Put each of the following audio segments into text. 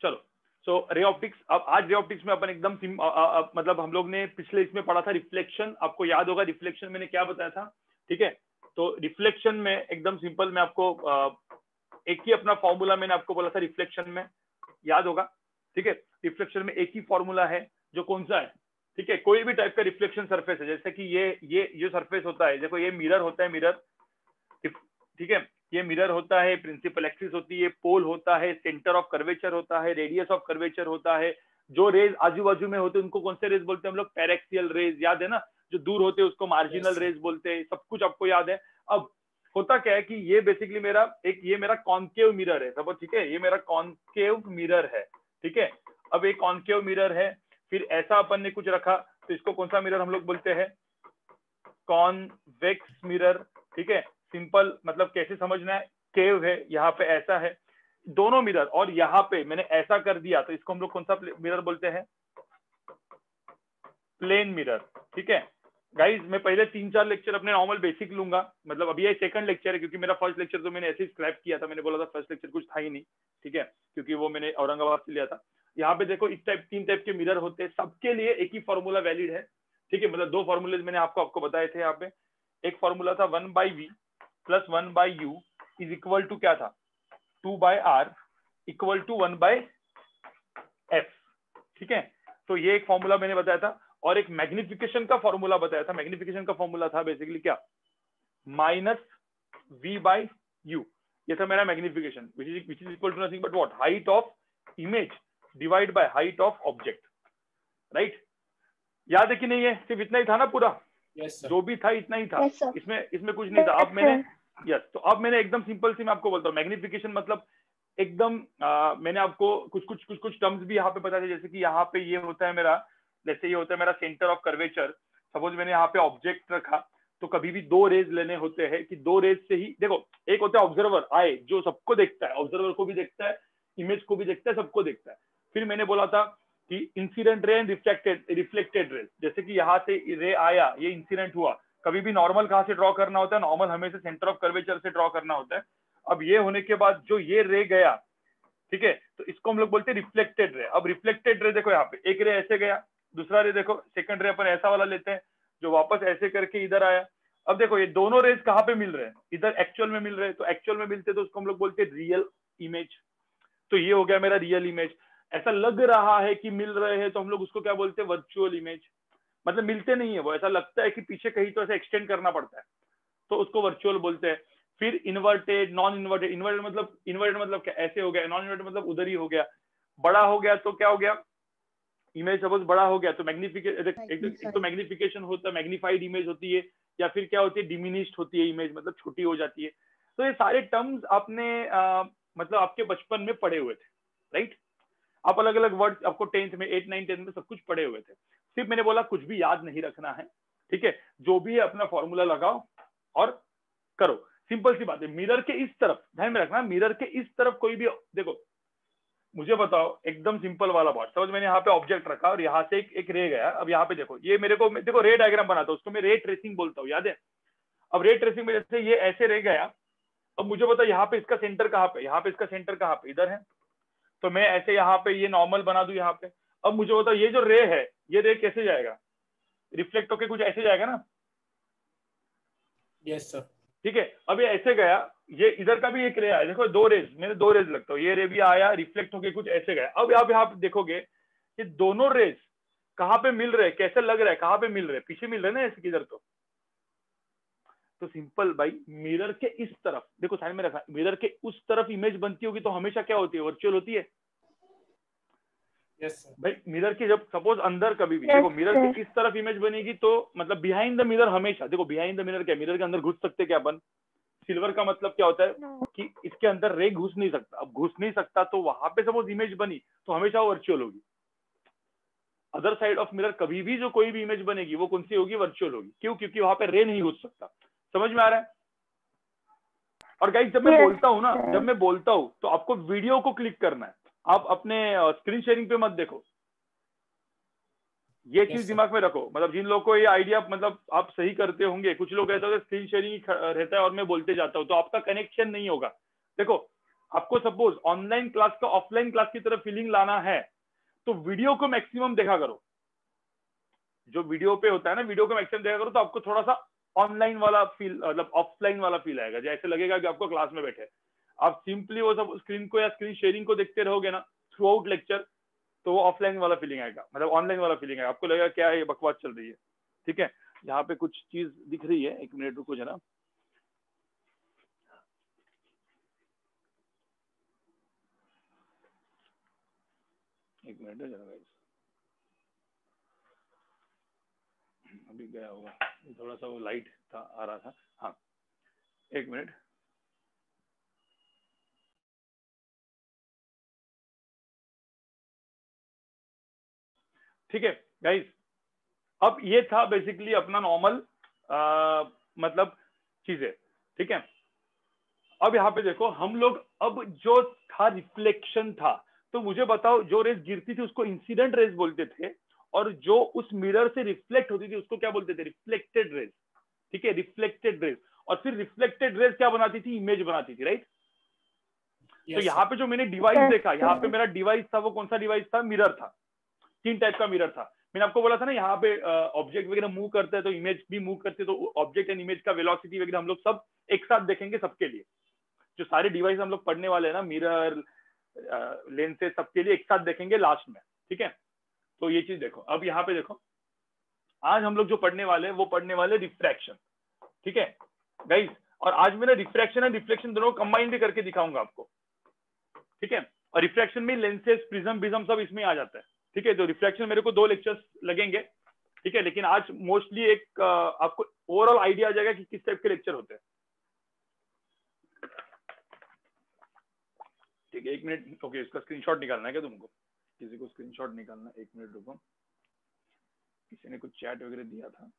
चलो, सो ray optics, अब आज रे ऑप्टिक्स में अपन एकदम मतलब हम लोग ने पिछले इसमें पढ़ा था रिफ्लेक्शन, आपको याद होगा रिफ्लेक्शन मैंने क्या बताया था, ठीक है। तो रिफ्लेक्शन में एकदम सिंपल, मैं आपको एक ही अपना फॉर्मूला मैंने आपको बोला था रिफ्लेक्शन में, याद होगा, ठीक है। रिफ्लेक्शन में एक ही फॉर्मूला है, जो कौन सा है, ठीक है। कोई भी टाइप का रिफ्लेक्शन सरफेस है, जैसे कि ये सरफेस होता है, देखो ये मिरर होता है, मिरर, ठीक है, ये मिरर होता है, प्रिंसिपल एक्सिस होती है, पोल होता है, सेंटर ऑफ कर्वेचर होता है, रेडियस ऑफ कर्वेचर होता है, जो रेज आजू बाजू में होते हैं उनको कौन से रेज बोलते हैं हम लोग, पैरेक्सियल रेज, याद है ना, जो दूर होते हैं उसको मार्जिनल रेज बोलते हैं, सब कुछ आपको याद है। अब होता क्या है कि ये बेसिकली ये मेरा कॉन्केव मिरर है, सब ठीक है, ये मेरा कॉन्केव मिरर है, ठीक है। अब एक कॉन्केव मिरर है, फिर ऐसा अपन ने कुछ रखा, तो इसको कौन सा मिरर हम लोग बोलते हैं, कॉन्वेक्स मिरर, ठीक है। सिंपल मतलब कैसे समझना है, केव है, यहाँ पे ऐसा है, दोनों मिरर, और यहाँ पे मैंने ऐसा कर दिया, तो इसको हम लोग कौन सा मिरर बोलते हैं, प्लेन मिरर, ठीक है। गाइस मैं पहले 3-4 लेक्चर अपने नॉर्मल बेसिक लूंगा, मतलब अभी ये सेकंड लेक्चर है, क्योंकि मेरा फर्स्ट लेक्चर तो मैंने ऐसे ही स्क्रैप किया था, मैंने बोला था फर्स्ट लेक्चर कुछ था ही नहीं, ठीक है, क्योंकि वो मैंने औरंगाबाद से लिया था। यहाँ पे देखो इस टाइप 3 टाइप के मिरर होते हैं, सबके लिए एक ही फॉर्मूला वैलिड है, ठीक है। मतलब 2 फॉर्मूले मैंने आपको बताए थे यहाँ पे। एक फॉर्मूला था 1/v + 1/u is equal to क्या था, 2/r इक्वल टू 1/f, ठीक है। तो ये एक फॉर्मूला मैंने बताया था, और एक मैग्निफिकेशन का फॉर्मूला बताया था। मैग्निफिकेशन का फॉर्मूला था बेसिकली क्या, -v/u, ये था मेरा magnification, which is equal to nothing but what, height of image divide by height of object, right. याद है कि नहीं है, सिर्फ इतना ही था ना पूरा, जो भी था इतना ही था, इसमें कुछ नहीं था। अब मैंने तो अब मैंने एकदम सिंपल सी मैं आपको बोलता हूँ, मैग्निफिकेशन मतलब एकदम मैंने आपको कुछ टर्म्स भी यहाँ पे बताए थे, जैसे कि यहाँ पे ये होता है मेरा, जैसे ये होता है मेरा सेंटर ऑफ कर्वेचर। सपोज मैंने यहाँ पे ऑब्जेक्ट रखा, तो कभी भी 2 रेज लेने होते हैं, कि 2 रेज से ही, देखो एक होता है ऑब्जर्वर आई, जो सबको देखता है, ऑब्जर्वर को भी देखता है, इमेज को भी देखता है, सबको देखता है। फिर मैंने बोला था कि incident ray and reflected ray, जैसे कि यहाँ से रे आया, ये इंसिडेंट हुआ, कभी भी नॉर्मल कहाँ से ड्रॉ करना होता है, नॉर्मल हमेशा सेंटर ऑफ कर्वेचर से ड्रॉ करना होता है। अब ये होने के बाद जो ये रे गया, ठीक है, तो इसको हम लोग बोलते हैं रिफ्लेक्टेड रे। अब रिफ्लेक्टेड रे देखो, यहाँ पे एक रे ऐसे गया, दूसरा रे देखो, सेकंड रे अपन ऐसा वाला लेते हैं, जो वापस ऐसे करके इधर आया। अब देखो ये दोनों रेज कहाँ पे मिल रहे हैं, इधर एक्चुअल में मिल रहे हैं, तो एक्चुअल में मिलते तो उसको हम लोग बोलते हैं रियल इमेज। तो ये हो गया मेरा रियल इमेज। ऐसा लग रहा है कि मिल रहे हैं, तो हम लोग उसको क्या बोलते हैं, वर्चुअल इमेज। मतलब मिलते नहीं है वो, ऐसा लगता है कि पीछे कहीं तो ऐसा एक्सटेंड करना पड़ता है, तो उसको वर्चुअल बोलते हैं। फिर इन्वर्टेड, नॉन इन्वर्टेड, इन्वर्टेड मतलब क्या, ऐसे हो गया, नॉन इन्वर्टेड मतलब उधर ही हो गया, बड़ा हो गया तो क्या हो गया, इमेज सपोज बड़ा हो गया तो एक तो मैग्निफिकेशन होता है, मैग्निफाइड इमेज होती है, या फिर क्या होती है, डिमिनिश्ड होती है इमेज, मतलब छोटी हो जाती है। तो ये सारे टर्म्स आपने मतलब आपके बचपन में पढ़े हुए थे, राइट। आप अलग अलग वर्ड आपको 10th में, 8, 9, 10 में सब कुछ पढ़े हुए थे। सिर्फ मैंने बोला कुछ भी याद नहीं रखना है, ठीक है, जो भी है अपना फॉर्मूला लगाओ और करो। सिंपल सी बात है। मिरर के इस तरफ ध्यान में रखना, मिरर के इस तरफ कोई भी, देखो मुझे बताओ एकदम सिंपल वाला बात, समझ, मैंने यहाँ पे ऑब्जेक्ट रखा और यहाँ से एक रे गया। अब यहाँ पे देखो, ये मेरे को देखो रे डायग्राम बनाता हूँ, उसको मैं रे ट्रेसिंग बोलता हूँ, याद है। अब रे ट्रेसिंग में जैसे ये ऐसे रे गया, अब मुझे बताओ यहाँ पे इसका सेंटर कहाँ पे, यहाँ पे इसका सेंटर कहाँ पे, इधर है। तो मैं ऐसे यहाँ पे ये नॉर्मल बना दूं यहाँ पे। अब मुझे बताओ ये जो रे है, ये रे कैसे जाएगा, रिफ्लेक्ट होके कुछ ऐसे जाएगा ना। Yes sir. ठीक है, अब ये ऐसे गया, ये इधर का भी एक रे आया, देखो 2 रेज, मैंने 2 रेज लगता हूँ, ये रे भी आया, रिफ्लेक्ट होके कुछ ऐसे गया। अब आप यहाँ पे देखोगे कि दोनों रेज कहाँ पे मिल रहे, कैसे लग रहा है, कहाँ पे मिल रहे, पीछे मिल रहे ना ऐसे किधर। तो सिंपल भाई, मिरर के इस तरफ देखो, साइड में रखा, मिरर के उस तरफ इमेज बनती होगी तो हमेशा क्या होती है, वर्चुअल होती है। Yes sir. भाई मिरर की जब सपोज अंदर कभी भी देखो, मिरर के इस तरफ इमेज बनेगी तो मतलब बिहाइंड द मिरर हमेशा, देखो बिहाइंड द मिरर क्या, मिरर के अंदर घुस सकते क्या अपन, सिल्वर का मतलब क्या होता है कि इसके अंदर रे घुस नहीं सकता। अब घुस नहीं सकता तो वहां पे सपोज इमेज बनी तो हमेशा वर्चुअल होगी। अदर साइड ऑफ मिरर कभी भी जो कोई भी इमेज बनेगी वो कौन सी होगी, वर्चुअल होगी। क्यों, क्योंकि वहां पे रे नहीं घुस सकता। समझ में आ रहा है। और गाइस जब मैं बोलता हूँ ना, जब मैं बोलता हूँ तो आपको वीडियो को क्लिक करना है, आप अपने स्क्रीन शेयरिंग पे मत देखो। ये चीज दिमाग में रखो, मतलब जिन लोगों को ये आइडिया, मतलब आप सही करते होंगे, कुछ लोग कहते हैं स्क्रीन शेयरिंग रहता है और मैं बोलते जाता हूँ, तो आपका कनेक्शन नहीं होगा। देखो आपको सपोज ऑनलाइन क्लास का ऑफलाइन क्लास की तरफ फीलिंग लाना है तो वीडियो को मैक्सिमम देखा करो। जो वीडियो पे होता है ना, वीडियो को मैक्सिमम देखा करो तो आपको थोड़ा सा ऑनलाइन वाला फील, मतलब ऑफलाइन वाला फील आएगा, जैसे लगेगा कि आपको क्लास में बैठे। आप सिंपली वो सब स्क्रीन को या स्क्रीन शेयरिंग को देखते रहोगे ना थ्रू आउट लेक्चर, तो वो ऑफलाइन वाला फीलिंग आएगा, मतलब ऑनलाइन वाला फीलिंग आएगा। आपको लगेगा क्या है ये बकवास चल रही है। ठीक है, यहाँ पे कुछ चीज दिख रही है, 1 मिनट रुको जरा। एक मिनट है जरा गाइस, अभी गया होगा, थोड़ा सा वो लाइट था आ रहा था। हाँ 1 मिनट। ठीक है गाइस, अब ये था बेसिकली अपना नॉर्मल मतलब चीजें। ठीक है, अब यहाँ पे देखो हम लोग, अब जो था रिफ्लेक्शन था, तो मुझे बताओ जो रेस गिरती थी उसको इंसिडेंट रेस बोलते थे, और जो उस मिरर से रिफ्लेक्ट होती थी उसको क्या बोलते थे? Reflected rays. ठीक है, रिफ्लेक्टेड रेस। और फिर रिफ्लेक्टेड रेस क्या बनाती थी? इमेज बनाती थी, राइट? तो यहाँ पे जो मैंने डिवाइस देखा, यहाँ पे मेरा डिवाइस था, वो कौन सा डिवाइस था? मिरर था। 3 टाइप का मिरर था। मैंने आपको बोला था ना, यहाँ पे ऑब्जेक्ट वगैरह मूव करते हैं तो इमेज भी मूव करती है, तो ऑब्जेक्ट एंड इमेज का वेलोसिटी वगैरह हम लोग सब एक साथ देखेंगे सबके लिए। जो सारे डिवाइस हम लोग पढ़ने वाले हैं ना, मिरर, लेंसेज, सबके लिए एक साथ देखेंगे लास्ट में। ठीक है, तो ये चीज देखो। अब यहाँ पे देखो, आज हम लोग जो पढ़ने वाले हैं वो पढ़ने वाले रिफ्रैक्शन। ठीक है गाइस, और आज मैंने रिफ्रैक्शन एंड रिफ्लेक्शन दोनों कंबाइन भी करके दिखाऊंगा आपको। ठीक है, और रिफ्रैक्शन में लेंसेज, प्रिज्म, बिज्म सब इसमें आ जाता है। ठीक है, तो रिफ्रैक्शन मेरे को 2 लेक्चर्स लगेंगे। ठीक है, लेकिन आज मोस्टली एक आपको ओवरऑल आइडिया आ जाएगा कि किस टाइप के लेक्चर होते हैं। ठीक है, 1 मिनट। ओके, इसका स्क्रीनशॉट निकालना है क्या तुमको? किसी को स्क्रीनशॉट निकालना है? 1 मिनट रुको, किसी ने कुछ चैट वगैरह दिया था।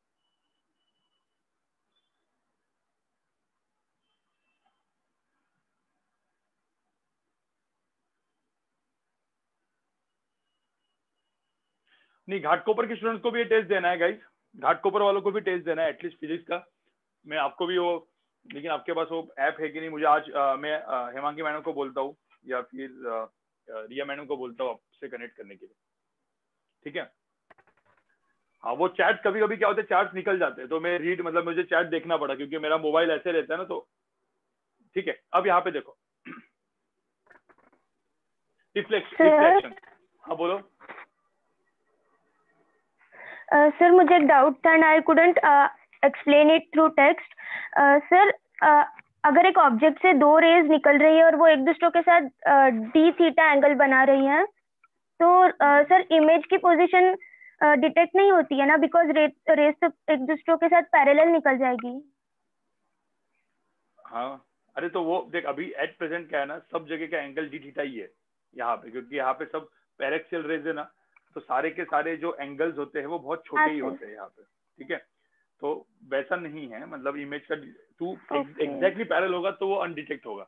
नहीं, घाटकोपर के स्टूडेंट्स को भी ये टेस्ट देना है गाइस, घाटकोपर वालों को भी टेस्ट देना है एटलीस्ट फिजिक्स का। मैं आपको भी वो, लेकिन आपके पास वो ऐप है कि नहीं? मुझे आज मैं हेमांगी मैडम को बोलता हूँ या फिर रिया मैडम को बोलता हूँ आपसे कनेक्ट करने के लिए। ठीक है, हाँ वो चैट कभी कभी क्या होता है, चैट्स निकल जाते हैं तो मैं रीड, मतलब मुझे चैट देखना पड़ा क्योंकि मेरा मोबाइल ऐसे रहता है ना, तो ठीक है। अब यहाँ पे देखो रिफ्लेक्शन। हाँ बोलो। सर मुझे एक डाउट था, and I couldn't explain it through text. Sir अगर एक ऑब्जेक्ट से 2 रेज निकल रही है और वो एक दूसरे के साथ डी थीटा एंगल बना रही हैं, तो सर इमेज की पोजीशन डिटेक्ट नहीं होती है ना, बिकॉज रेज तो एक दूसरे के साथ पैरेलल निकल जाएगी। हाँ अरे तो वो देख, अभी एट प्रेजेंट क्या है ना, सब जगह का एंगल डी थीटा ही है यहाँ पे, क्योंकि यहाँ पे सब पैरेक्सियल रेज है ना, तो सारे के सारे जो एंगल्स होते हैं वो बहुत छोटे ही होते हैं यहाँ पे। ठीक है, तो वैसा नहीं है, मतलब इमेज का टू एग्जैक्टली पैरेलल होगा तो वो अनडिटेक्ट होगा,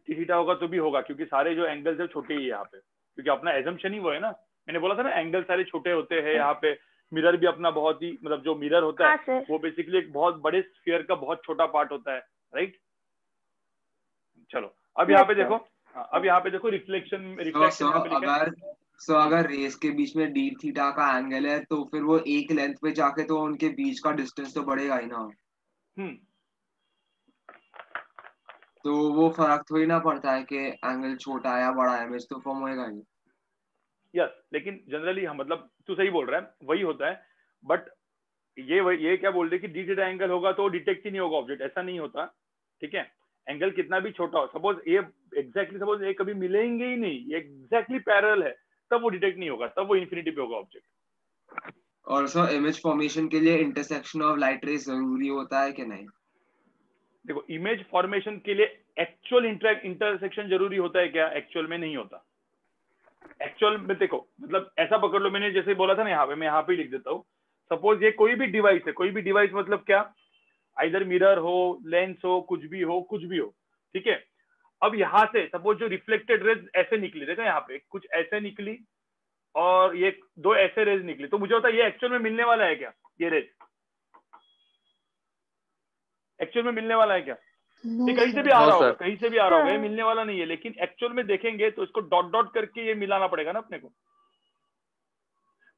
डी थीटा होगा तो भी होगा, क्योंकि सारे जो एंगल्स है छोटे ही है यहाँ पे, क्योंकि अपना एजम्पशन ही वो है ना। मैंने बोला था ना एंगल सारे छोटे होते हैं यहाँ पे। मिरर भी अपना बहुत ही, मतलब जो मिरर होता है वो बेसिकली एक बहुत बड़े स्फीयर का बहुत छोटा पार्ट होता है, राइट? चलो अब यहाँ पे देखो, अब यहाँ पे देखो रिफ्लेक्शन। अगर रेस के बीच में डी थीटा का एंगल है तो फिर वो एक लेंथ पे जाके तो उनके बीच का डिस्टेंस तो बढ़ेगा ही ना। तो वो फर्क थोड़ी ना पड़ता है कि एंगल छोटा है या बड़ा है, इमेज तो फॉर्म होएगा ही। यस, लेकिन जनरली हम, मतलब तू सही बोल रहा है, वही होता है। बट ये क्या बोल रहे कि डी थीटा एंगल होगा तो डिटेक्ट ही नहीं होगा ऑब्जेक्ट, ऐसा नहीं होता। ठीक है, एंगल कितना भी छोटा हो, सपोज ये एग्जैक्टली, सपोज ये कभी मिलेंगे ही नहीं, ये एग्जैक्टली पैरेलल है, तब वो डिटेक्ट नहीं होगा, तब वो इन्फिनिटी पे होगा ऑब्जेक्ट। और सर इमेज फॉर्मेशन के लिए इंटरसेक्शन ऑफ लाइट रेज जरूरी होता है कि नहीं? देखो, इमेज फॉर्मेशन के लिए एक्चुअल इंटरसेक्शन जरूरी होता है क्या? एक्चुअल में नहीं होता। एक्चुअल में देखो, मतलब ऐसा पकड़ लो, मैंने जैसे बोला था ना, यहाँ पे मैं यहाँ पे लिख देता हूँ। सपोज ये कोई भी डिवाइस है, कोई भी डिवाइस मतलब क्या, आइदर मिरर हो, लेंस हो, कुछ भी हो, कुछ भी हो। ठीक है, अब यहाँ से सपोज जो रिफ्लेक्टेड रेज ऐसे निकली, देखो यहाँ पे कुछ ऐसे निकली और ये 2 ऐसे रेज निकली, तो मुझे होता है ये एक्चुअल में मिलने वाला है क्या? ये रेज एक्चुअल में मिलने वाला है क्या? ये कहीं से भी आ रहा होगा, कहीं से भी आ रहा होगा, ये हाँ। मिलने वाला नहीं है, लेकिन एक्चुअल में देखेंगे तो इसको डॉट डॉट करके ये मिलाना पड़ेगा ना अपने को।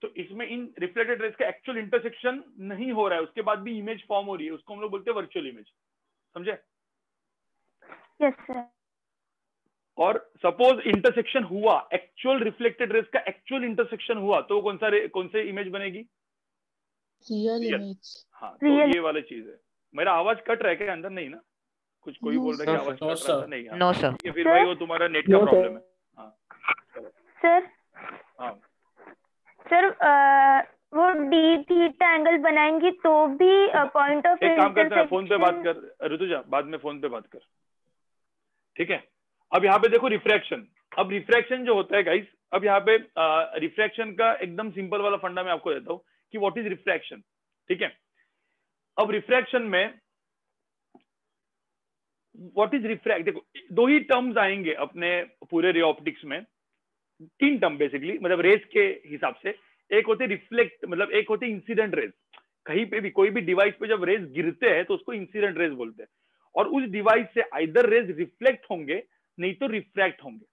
तो इसमें इन रिफ्लेक्टेड रेज का एक्चुअल इंटरसेक्शन नहीं हो रहा है, उसके बाद भी इमेज फॉर्म हो रही है, उसको हम लोग बोलते हैं वर्चुअल इमेज। समझे? Yes sir. और सपोज इंटरसेक्शन हुआ, एक्चुअल रिफ्लेक्टेड रेज का एक्चुअल इंटरसेक्शन हुआ, तो कौन से इमेज बनेगी? Real image. हाँ, तो Real. ये वाली चीज है। मेरा आवाज कट रहा है क्या अंदर? नहीं ना, कुछ कोई बोल रहा है कि आवाज कट रहा था? नहीं। No sir. ठीक है, फिर भाई वो तुम्हारा नेट का प्रॉब्लम है। हाँ सर हाँ, सर वो डी थीटा एंगल बनाएंगी तो भी पॉइंट ऑफ एक काम करते हैं, फोन पे बात इंटरसेक्शन। कर ऋतुजा, बाद में फोन पे बात कर, ठीक है? अब यहाँ पे देखो रिफ्रैक्शन। अब रिफ्रैक्शन जो होता है गाइस, अब यहाँ पे रिफ्रैक्शन का एकदम सिंपल वाला फंडा मैं आपको देता हूँ कि व्हाट इज रिफ्रैक्शन। ठीक है, अब रिफ्रैक्शन में व्हाट इज रिफ्रैक्ट, देखो दो ही टर्म्स आएंगे अपने पूरे रे ऑप्टिक्स में, तीन टर्म बेसिकली, मतलब रेस के हिसाब से। एक होते रिफ्लेक्ट, मतलब एक होते इंसिडेंट रेस। कहीं पे भी कोई भी डिवाइस पे जब रेस गिरते हैं तो उसको इंसिडेंट रेस बोलते हैं, और उस डिवाइस से आइदर रेस रिफ्लेक्ट होंगे नहीं तो रिफ्रैक्ट होंगे।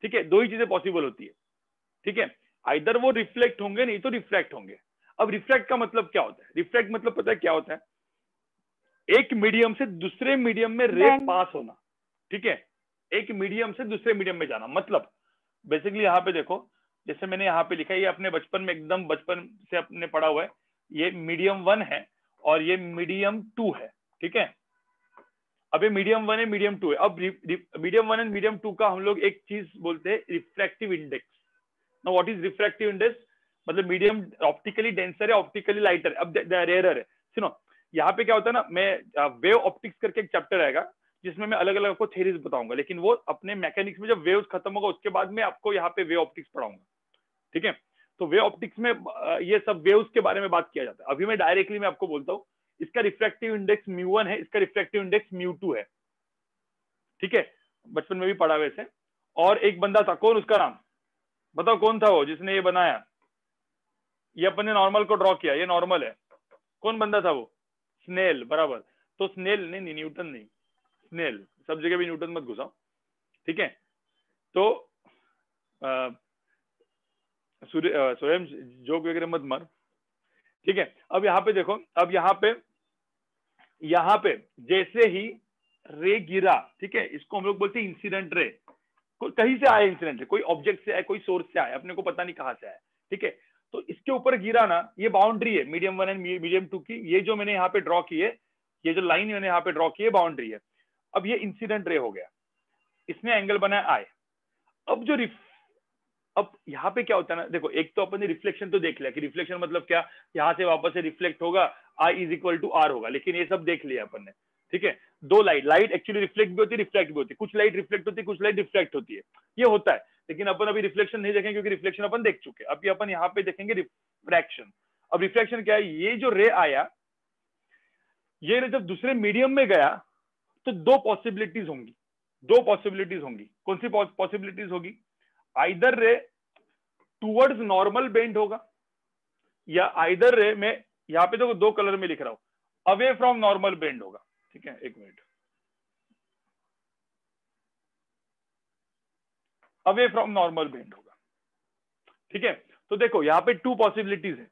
ठीक है, दो ही चीजें पॉसिबल होती है। ठीक है, आइदर वो रिफ्लेक्ट होंगे नहीं तो रिफ्रैक्ट होंगे। अब रिफ्रैक्ट का मतलब क्या होता है? रिफ्रैक्ट मतलब पता है क्या होता है? एक मीडियम से दूसरे मीडियम में रे पास होना। ठीक है, एक मीडियम से दूसरे मीडियम में जाना, मतलब बेसिकली यहाँ पे देखो, जैसे मैंने यहाँ पे लिखा है, ये अपने बचपन में एकदम बचपन से अपने पढ़ा हुआ है, ये मीडियम 1 है और ये मीडियम 2 है। ठीक है, अब ये मीडियम 1 है, मीडियम 2 है। अब मीडियम 1 एंड मीडियम 2 का हम लोग एक चीज बोलते हैं refractive index. Now what is refractive index? मतलब मीडियम ऑप्टिकली डेंसर है, ऑप्टिकली लाइटर, अब रेयरर है। सुनो, यहाँ पे क्या होता है ना, मैं वेव ऑप्टिक्स करके एक चैप्टर आएगा जिसमें मैं अलग अलग आपको थ्योरीज बताऊंगा, लेकिन वो अपने मैकेनिक्स में जब वेव्स खत्म होगा उसके बाद मैं आपको यहाँ पे वेव ऑप्टिक्स पढ़ाऊंगा। ठीक है, तो वेव ऑप्टिक्स में ये सब वेव्स के बारे में बात किया जाता है। अभी मैं डायरेक्टली मैं आपको बोलता हूँ, इसका रिफ्रैक्टिव इंडेक्स μ1 है, इसका रिफ्रैक्टिव इंडेक्स μ2 है। ठीक है, बचपन में भी पढ़ा वैसे। और एक बंदा था, कौन उसका नाम बताओ, कौन था वो जिसने ये बनाया? ये अपन ने नॉर्मल को ड्रॉ किया, ये नॉर्मल है। कौन बंदा था वो? स्नेल, बराबर। तो स्नेल नहीं, न्यूटन नहीं, स्नेल। सब जगह भी न्यूटन मत घुसाओ, ठीक है? तो स्वयं जोक वगैरह मत मार, ठीक है? अब यहाँ पे देखो, अब यहाँ पे जैसे ही रे गिरा, ठीक है, इसको हम लोग बोलते हैं इंसिडेंट रे। कहीं से आया इंसिडेंट रे, कोई ऑब्जेक्ट से आया, कोई सोर्स से आया, अपने को पता नहीं कहाँ से आया। ठीक है, तो इसके ऊपर गिरा ना, ये बाउंड्री है मीडियम 1 एंड मीडियम 2 की। ये जो मैंने यहाँ पे ड्रॉ की है, ये जो लाइन मैंने यहाँ पे ड्रॉ की है, बाउंड्री है। अब ये इंसिडेंट रे हो गया, इसने एंगल बनाया आई। अब यहाँ पे क्या होता है ना, देखो एक तो अपन ने रिफ्लेक्शन तो देख लिया कि रिफ्लेक्शन मतलब क्या, यहाँ से वापस से रिफ्लेक्ट होगा, I is equal to are होगा, लेकिन ये सब देख लिया अपन ने। ठीक है, दो लाइट एक्चुअली रिफ्लेक्ट भी होती है, रिफ्लेक्ट भी होती है। कुछ लाइट रिफ्लेक्ट होती है, कुछ लाइट रिफ्लेक्ट होती है, ये होता है। लेकिन अपन अभी रिफ्लेक्शन नहीं देखेंगे क्योंकि रिफ्लेक्शन अपन देख चुके हैं। अभी अपन यहाँ पे देखेंगे रिफ्रैक्शन। अब रिफ्रैक्शन क्या है? ये जो रे आया, ये रे जब दूसरे मीडियम में गया तो दो पॉसिबिलिटीज होंगी। कौन सी पॉसिबिलिटीज होगी? आइदर रे टूवर्ड्स नॉर्मल बेंड होगा, या आइदर रे में, यहाँ पे देखो दो कलर में लिख रहा हूं, अवे फ्रॉम नॉर्मल बेंड होगा। ठीक है, एक minute, away from normal bend होगा। ठीक है, तो देखो यहाँ पे टू पॉसिबिलिटीज है।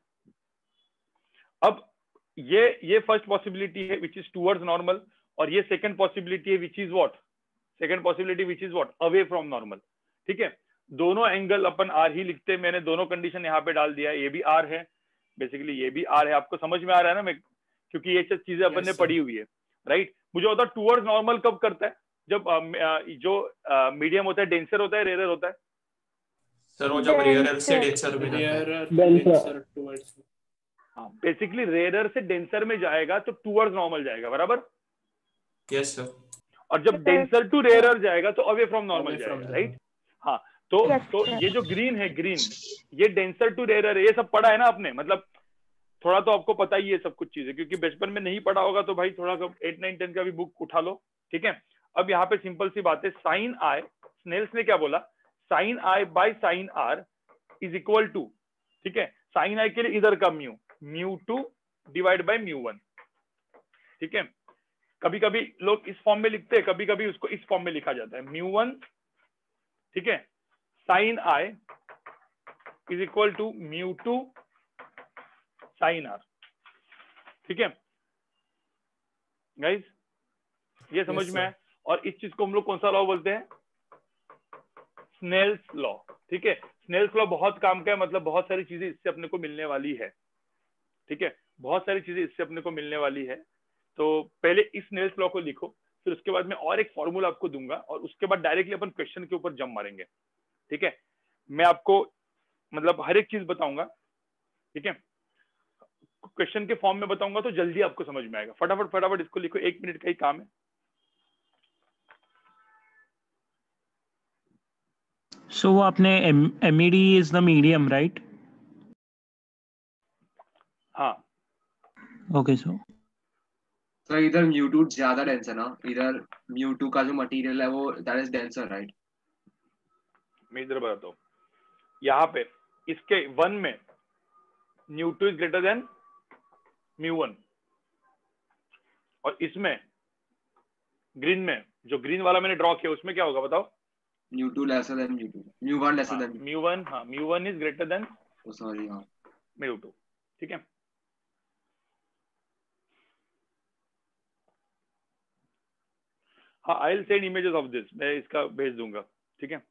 अब ये फर्स्ट पॉसिबिलिटी है विच इज टूवर्ड्स नॉर्मल, और ये सेकंड पॉसिबिलिटी है which is what, away from normal. ठीक है, दोनों एंगल अपन आर ही लिखते हैं, मैंने दोनों कंडीशन यहाँ पे डाल दिया। ये भी आर है, बेसिकली ये भी आर है। आपको समझ में आ रहा है ना? मैं, क्योंकि ये सब चीजें अपन ने पढ़ी हुई है, राइट? मुझे होता है टूवर्ड्स नॉर्मल कब करता है? जब जो मीडियम होता है डेंसर होता है, रेयर होता है? सर वो जब रेयर से डेंसर में हाँ, बेसिकली रेयर से डेंसर में जाएगा तो टूवर्ड्स नॉर्मल जाएगा, बराबर? Yes sir. और जब डेंसर टू रेयर जाएगा तो अवे फ्रॉम नॉर्मल जाएगा, राइट? हाँ, तो ये जो ग्रीन है, ग्रीन, ये डेंसर टू रेयर है। ये सब पढ़ा है ना आपने? मतलब थोड़ा तो आपको पता ही है सब कुछ चीजें, क्योंकि बचपन में नहीं पढ़ा होगा तो भाई थोड़ा सा 8, 9, 10 का भी बुक उठा लो। ठीक है, अब यहाँ पे सिंपल सी बात है, साइन आई, स्नेल्स ने क्या बोला, sine i by sine r is equal to, ठीक है, साइन आई के लिए इधर का म्यू, μ2 डिवाइड बाय μ1। ठीक है, कभी कभी लोग इस फॉर्म में लिखते हैं, कभी कभी उसको इस फॉर्म में लिखा जाता है, μ1, ठीक है, sin I is equal to μ2 sin R, ठीक है गाइस, ये समझ Yes, में sir. है। और इस चीज को हम लोग कौन सा लॉ बोलते हैं? स्नेल्स लॉ, ठीक है। स्नेल्स लॉ बहुत काम का है, मतलब बहुत सारी चीजें इससे अपने को मिलने वाली है, ठीक है, बहुत सारी चीजें इससे अपने को मिलने वाली है। तो पहले इस स्नेल्स लॉ को लिखो, फिर उसके बाद मैं और एक फॉर्मूला आपको दूंगा और उसके बाद डायरेक्टली अपन क्वेश्चन के ऊपर जंप मारेंगे, ठीक है। मैं आपको मतलब हर एक चीज बताऊंगा, ठीक है, क्वेश्चन के फॉर्म में बताऊंगा तो जल्दी आपको समझ में आएगा। फटाफट फटाफट इसको लिखो, 1 मिनट का ही काम है। सो वो आपने MED is the medium, right? हाँ ओके सो तो इधर μ2 ज्यादा डेंस है ना, इधर μ2 का जो मटेरियल है वो दैट इज डेंसर, राइट? मैं इधर बताता हूँ, यहाँ पे इसके 1 में μ2 इज ग्रेटर देन μ1, और इसमें ग्रीन में जो ग्रीन वाला मैंने ड्रॉ किया उसमें क्या होगा बताओ? μ2 लेसर देन μ2, μ1 लेसर देन μ1, हाँ μ1 इज ग्रेटर देन सॉरी हाँ μ2, ठीक है। हाँ, I will send images of this, मैं इसका भेज दूंगा, ठीक है।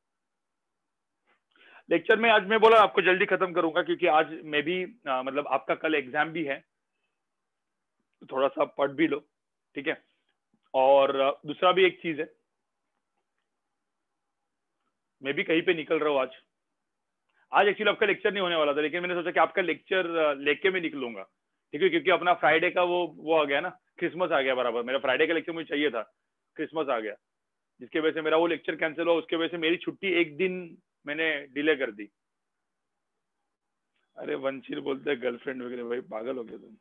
लेक्चर में आज मैं बोला आपको जल्दी खत्म करूंगा क्योंकि आज मैं भी मतलब आपका कल एग्जाम भी है, तो थोड़ा सा पढ़ भी लो, ठीक है। और दूसरा भी एक चीज है, मैं भी कहीं पे निकल रहा हूँ आज एक्चुअली आपका लेक्चर नहीं होने वाला था, लेकिन मैंने सोचा कि आपका लेक्चर लेके मैं निकलूंगा, ठीक है, क्योंकि अपना फ्राइडे का वो आ गया ना, क्रिसमस आ गया बराबर। मेरा फ्राइडे का लेक्चर मुझे चाहिए था, क्रिसमस आ गया, जिसके वजह से मेरा वो लेक्चर कैंसिल हुआ, उसके वजह से मेरी छुट्टी एक दिन मैंने डिले कर दी। अरे वंशील बोलते हैं गर्लफ्रेंड वगैरह, भाई पागल हो गया तुम।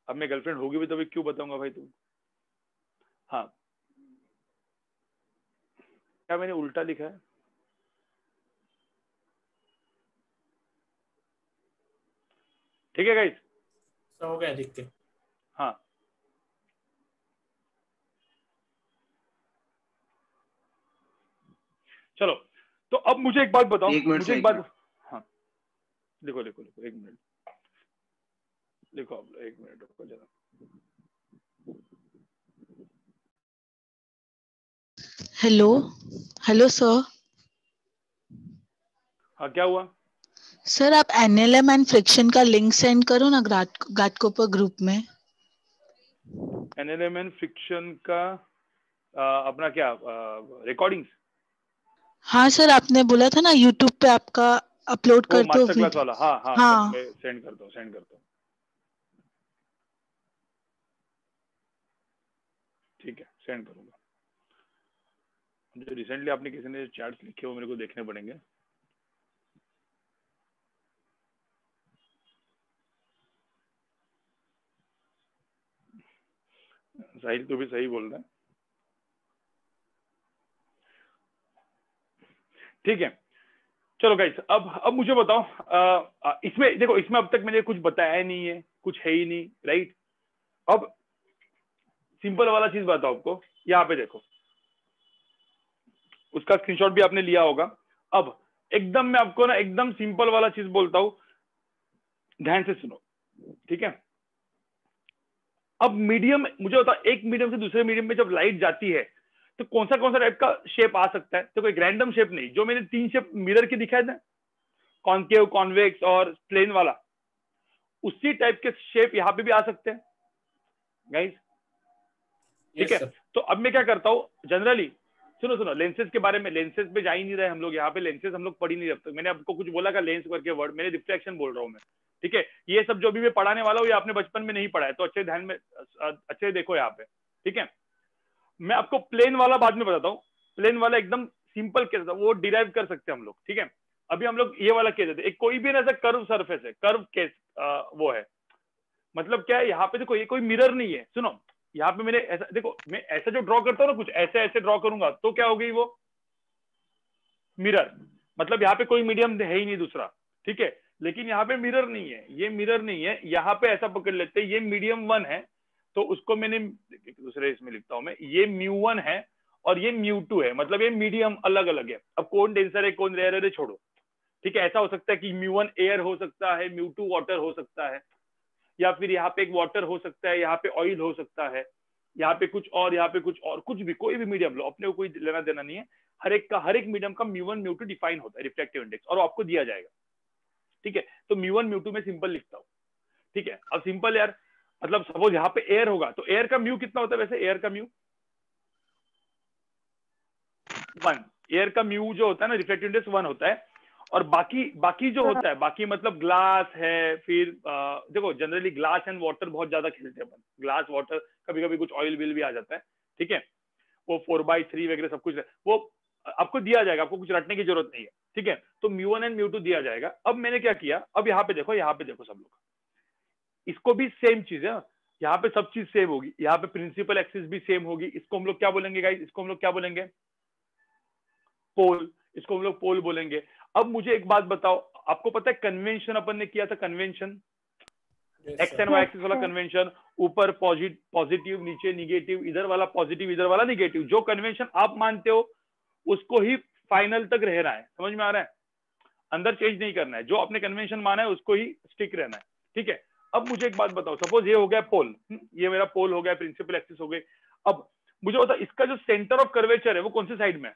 अब मैं गर्लफ्रेंड होगी भी तो क्यों बताऊंगा भाई तुम। हाँ, क्या मैंने उल्टा लिखा है? ठीक है गाइस, सब हो गया लिख के? हाँ चलो, तो अब मुझे एक बात बताओ, मुझे एक बात, हाँ लिखो लिखो लिखो, 1 मिनट लिखो आप, 1 मिनट रुको जरा। Hello hello sir. हाँ क्या हुआ? सर आप NLM एंड फ्रिक्शन का लिंक सेंड करो ना घाटकोपर ग्रुप में। NLM एंड फ्रिक्शन का अपना क्या रिकॉर्डिंग्स? हाँ सर, आपने बोला था ना यूट्यूब पे आपका अपलोड वो कर दो। मास्टर क्लास वाला, हाँ हाँ, हाँ। मैं सेंड करता हूँ, ठीक है, सेंड करूंगा। जो रिसेंटली आपने किसी ने चैट्स लिखे वो मेरे को देखने पड़ेंगे। साहिल तो भी सही बोल रहा है, ठीक है। चलो गाइस, अब मुझे बताओ, इसमें देखो, इसमें अब तक मैंने कुछ बताया नहीं है, कुछ है ही नहीं, राइट। अब सिंपल वाला चीज बताओ आपको, यहाँ पे देखो, उसका स्क्रीनशॉट भी आपने लिया होगा। अब एकदम मैं आपको ना एकदम सिंपल वाला चीज बोलता हूं, ध्यान से सुनो, ठीक है। अब मीडियम, मुझे बता, एक मीडियम से दूसरे मीडियम में जब लाइट जाती है तो कौन सा टाइप का शेप आ सकता है? तो कोई रैंडम शेप नहीं, जो मैंने 3 शेप मिरर के दिखाए थे, कॉन्केव, कॉन्वेक्स और प्लेन वाला, उसी टाइप के शेप यहाँ पे भी आ सकते हैं गाइस, ठीक है। तो अब मैं क्या करता हूँ जनरली, सुनो लेंसेज के बारे में, लेंसेज पे जा ही नहीं रहे हम लोग, यहाँ पे लेंसेज हम लोग पढ़ ही नहीं रहे। मैंने आपको कुछ बोला का लेंस करके वर्ड, मैंने रिफ्लेक्शन बोल रहा हूँ मैं, ठीक है। ये सब जो भी मैं पढ़ाने वाला हूँ ये आपने बचपन में नहीं पढ़ा है, तो अच्छे ध्यान में अच्छे देखो यहाँ पे, ठीक है। मैं आपको प्लेन वाला बाद में बताता हूँ, प्लेन वाला एकदम सिंपल केस वो डिराइव कर सकते हैं हम लोग, ठीक है। अभी हम लोग ये वाला केस देते, एक कोई भी ऐसा कर्व सरफेस है, कर्व केस वो है, मतलब क्या है, यहाँ पे देखो ये कोई मिरर नहीं है, सुनो यहाँ पे मैंने ऐसा देखो, मैं ऐसा जो ड्रॉ करता हूँ ना, कुछ ऐसे ऐसे ड्रॉ करूंगा तो क्या हो गई वो मिरर, मतलब यहाँ पे कोई मीडियम है ही नहीं दूसरा, ठीक है। लेकिन यहाँ पे मिरर नहीं है, ये मिरर नहीं है, यहाँ पे ऐसा पकड़ लेते हैं ये मीडियम 1 है, तो उसको मैंने दूसरे इसमें लिखता हूं मैं, ये μ1 है और ये μ2 है, मतलब ये मीडियम अलग अलग है। अब कौन डेंसर है कौन रेयर है छोड़ो, ठीक है। ऐसा हो सकता है कि μ1 एयर हो सकता है, μ2 वाटर हो सकता है, या फिर यहाँ पे एक वाटर हो सकता है, यहाँ पे ऑयल हो सकता है, यहाँ पे कुछ और, यहाँ पे कुछ और, कुछ भी कोई भी मीडियम लो, अपने को कोई लेना देना नहीं है। हर एक मीडियम का μ1 μ2 डिफाइन होता है रिफ्रैक्टिव इंडेक्स, और आपको दिया जाएगा, ठीक है। तो μ1 μ2 में सिंपल लिखता हूँ, ठीक है। अब सिंपल यार, मतलब सपोज यहाँ पे एयर होगा तो एयर का म्यू कितना होता है वैसे, एयर का म्यू 1, एयर का म्यू जो होता है ना रिफ्रैक्टिव इंडेक्स 1 होता है। और बाकी जो होता है, बाकी मतलब ग्लास है, फिर देखो जनरली ग्लास एंड वाटर बहुत ज्यादा खेलते हैं अपन, ग्लास वाटर, कभी कभी कुछ ऑयल बिल भी आ जाता है, ठीक है। वो 4/3 वगैरह सब कुछ वो आपको दिया जाएगा, आपको कुछ रटने की जरूरत नहीं है, ठीक है। तो μ1 एंड μ2 दिया जाएगा। अब मैंने क्या किया, अब यहाँ पे देखो सब लोग, इसको भी सेम चीज है, यहाँ पे सब चीज सेम होगी, यहाँ पे प्रिंसिपल एक्सिस भी सेम होगी। इसको हम लोग क्या बोलेंगे गाइस, इसको हम लोग क्या बोलेंगे, पोल, इसको हम लोग पोल बोलेंगे। अब मुझे एक बात बताओ, आपको पता है कन्वेंशन अपन ने किया था, convention x and y axis वाला कन्वेंशन, ऊपर पॉजिटिव नीचे निगेटिव, इधर वाला पॉजिटिव इधर वाला निगेटिव। जो कन्वेंशन आप मानते हो उसको ही फाइनल तक रहना है, समझ में आ रहा है, अंदर चेंज नहीं करना है, जो आपने कन्वेंशन माना है उसको ही स्टिक रहना है, ठीक है। अब मुझे एक बात बताओ, सपोज ये हो गया पोल, ये मेरा पोल हो गया, प्रिंसिपल एक्सिस हो गई। अब मुझे बताओ इसका जो सेंटर ऑफ कर्वेचर है वो कौन सी साइड में है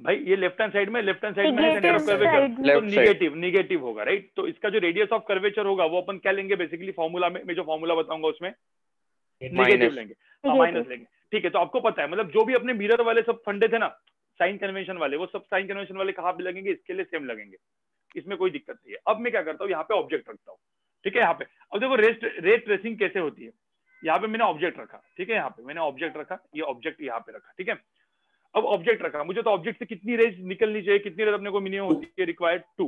भाई, ये लेफ्ट हैंड साइड में, लेफ्ट हैंड साइड में सेंटर ऑफ कर्वेचर, तो निगेटिव होगा, राइट। तो इसका जो रेडियस ऑफ कर्वेचर होगा वो अपन क्या लेंगे बेसिकली, फॉर्मूला में, मैं जो फॉर्मूला बताऊंगा उसमें निगेटिव लेंगे, माइनस लेंगे, ठीक है। तो आपको पता है मतलब जो भी अपने मिरर वाले सब फंडे थे ना साइन कन्वेंशन वाले, वो सब साइन कन्वेंशन वाले कहाँ पे लगेंगे, इसके लिए सेम लगेंगे, इसमें कोई दिक्कत नहीं है। अब मैं क्या करता हूँ, यहाँ पे ऑब्जेक्ट रखता हूँ, ठीक है। यहाँ पे अब देखो रे ट्रेसिंग कैसे होती है, यहाँ पे मैंने ऑब्जेक्ट रखा, ठीक है, यहाँ पे मैंने ऑब्जेक्ट रखा, ये ऑब्जेक्ट यहाँ पे रखा, ठीक है। अब ऑब्जेक्ट रखा, मुझे तो ऑब्जेक्ट से कितनी रेज निकलनी चाहिए, कितनी रेज अपने को मिनिमम होती है, रिक्वायर्ड 2।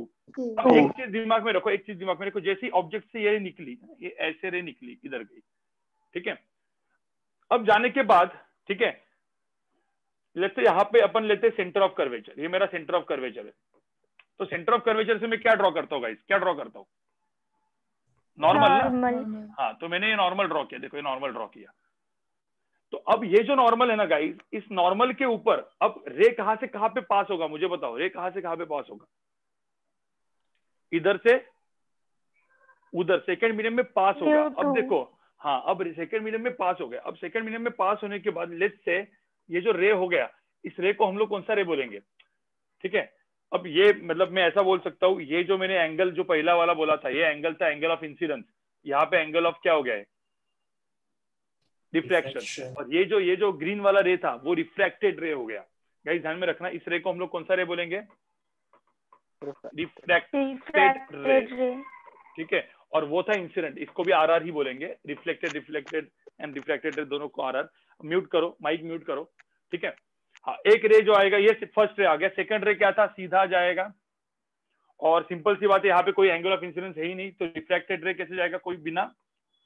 अब एक चीज दिमाग में रखो, एक चीज दिमाग में रखो, जैसी ऑब्जेक्ट से ये निकली, ये ऐसे रे निकली, इधर गई, ठीक है। अब जाने के बाद, ठीक है, लेते यहाँ पे अपन लेते सेंटर ऑफ कर्वेचर, ये मेरा सेंटर ऑफ कर्वेचर है। तो सेंटर ऑफ कर्वेचर से मैं क्या ड्रॉ करता हूँ गाइस, क्या ड्रॉ करता हूँ, नॉर्मल ना, हाँ। तो मैंने ये नॉर्मल ड्रॉ किया, देखो ये नॉर्मल ड्रॉ किया। तो अब ये जो नॉर्मल है ना गाइस, इस नॉर्मल के ऊपर अब रे कहां से कहां पे पास होगा, मुझे बताओ, रे कहां से कहां पे पास होगा, इधर से उधर, सेकंड मीडियम में पास होगा। अब देखो, हाँ, अब सेकंड मीडियम में पास हो गया। अब सेकंड मीडियम में पास होने के बाद लेट्स से ये जो रे हो गया, इस रे को हम लोग कौन सा रे बोलेंगे, ठीक है। अब ये मतलब मैं ऐसा बोल सकता हूँ, ये जो मैंने एंगल जो पहला वाला बोला था, ये एंगल था एंगल ऑफ इंसिडेंस, यहाँ पे एंगल ऑफ क्या हो गया है, रिफ्रैक्शन। और ये जो ग्रीन वाला रे था वो रिफ्रैक्टेड रे हो गया। गाइस ध्यान में रखना, इस रे को हम लोग कौन सा रे बोलेंगे, रिफ्रैक्टेड रे, ठीक है। और वो था इंसिडेंट, इसको भी आरआर ही बोलेंगे, रिफ्लेक्टेड एंड रिफ्रैक्टेड रे दोनों को आरआर। म्यूट करो, माइक म्यूट करो, ठीक है। हाँ, एक रे जो आएगा, ये फर्स्ट रे आ गया, सेकंड रे क्या था, सीधा जाएगा। और सिंपल सी बात है, यहाँ पे कोई एंगल ऑफ इंसिडेंस है ही नहीं, तो रिफ्रैक्टेड रे कैसे जाएगा, कोई बिना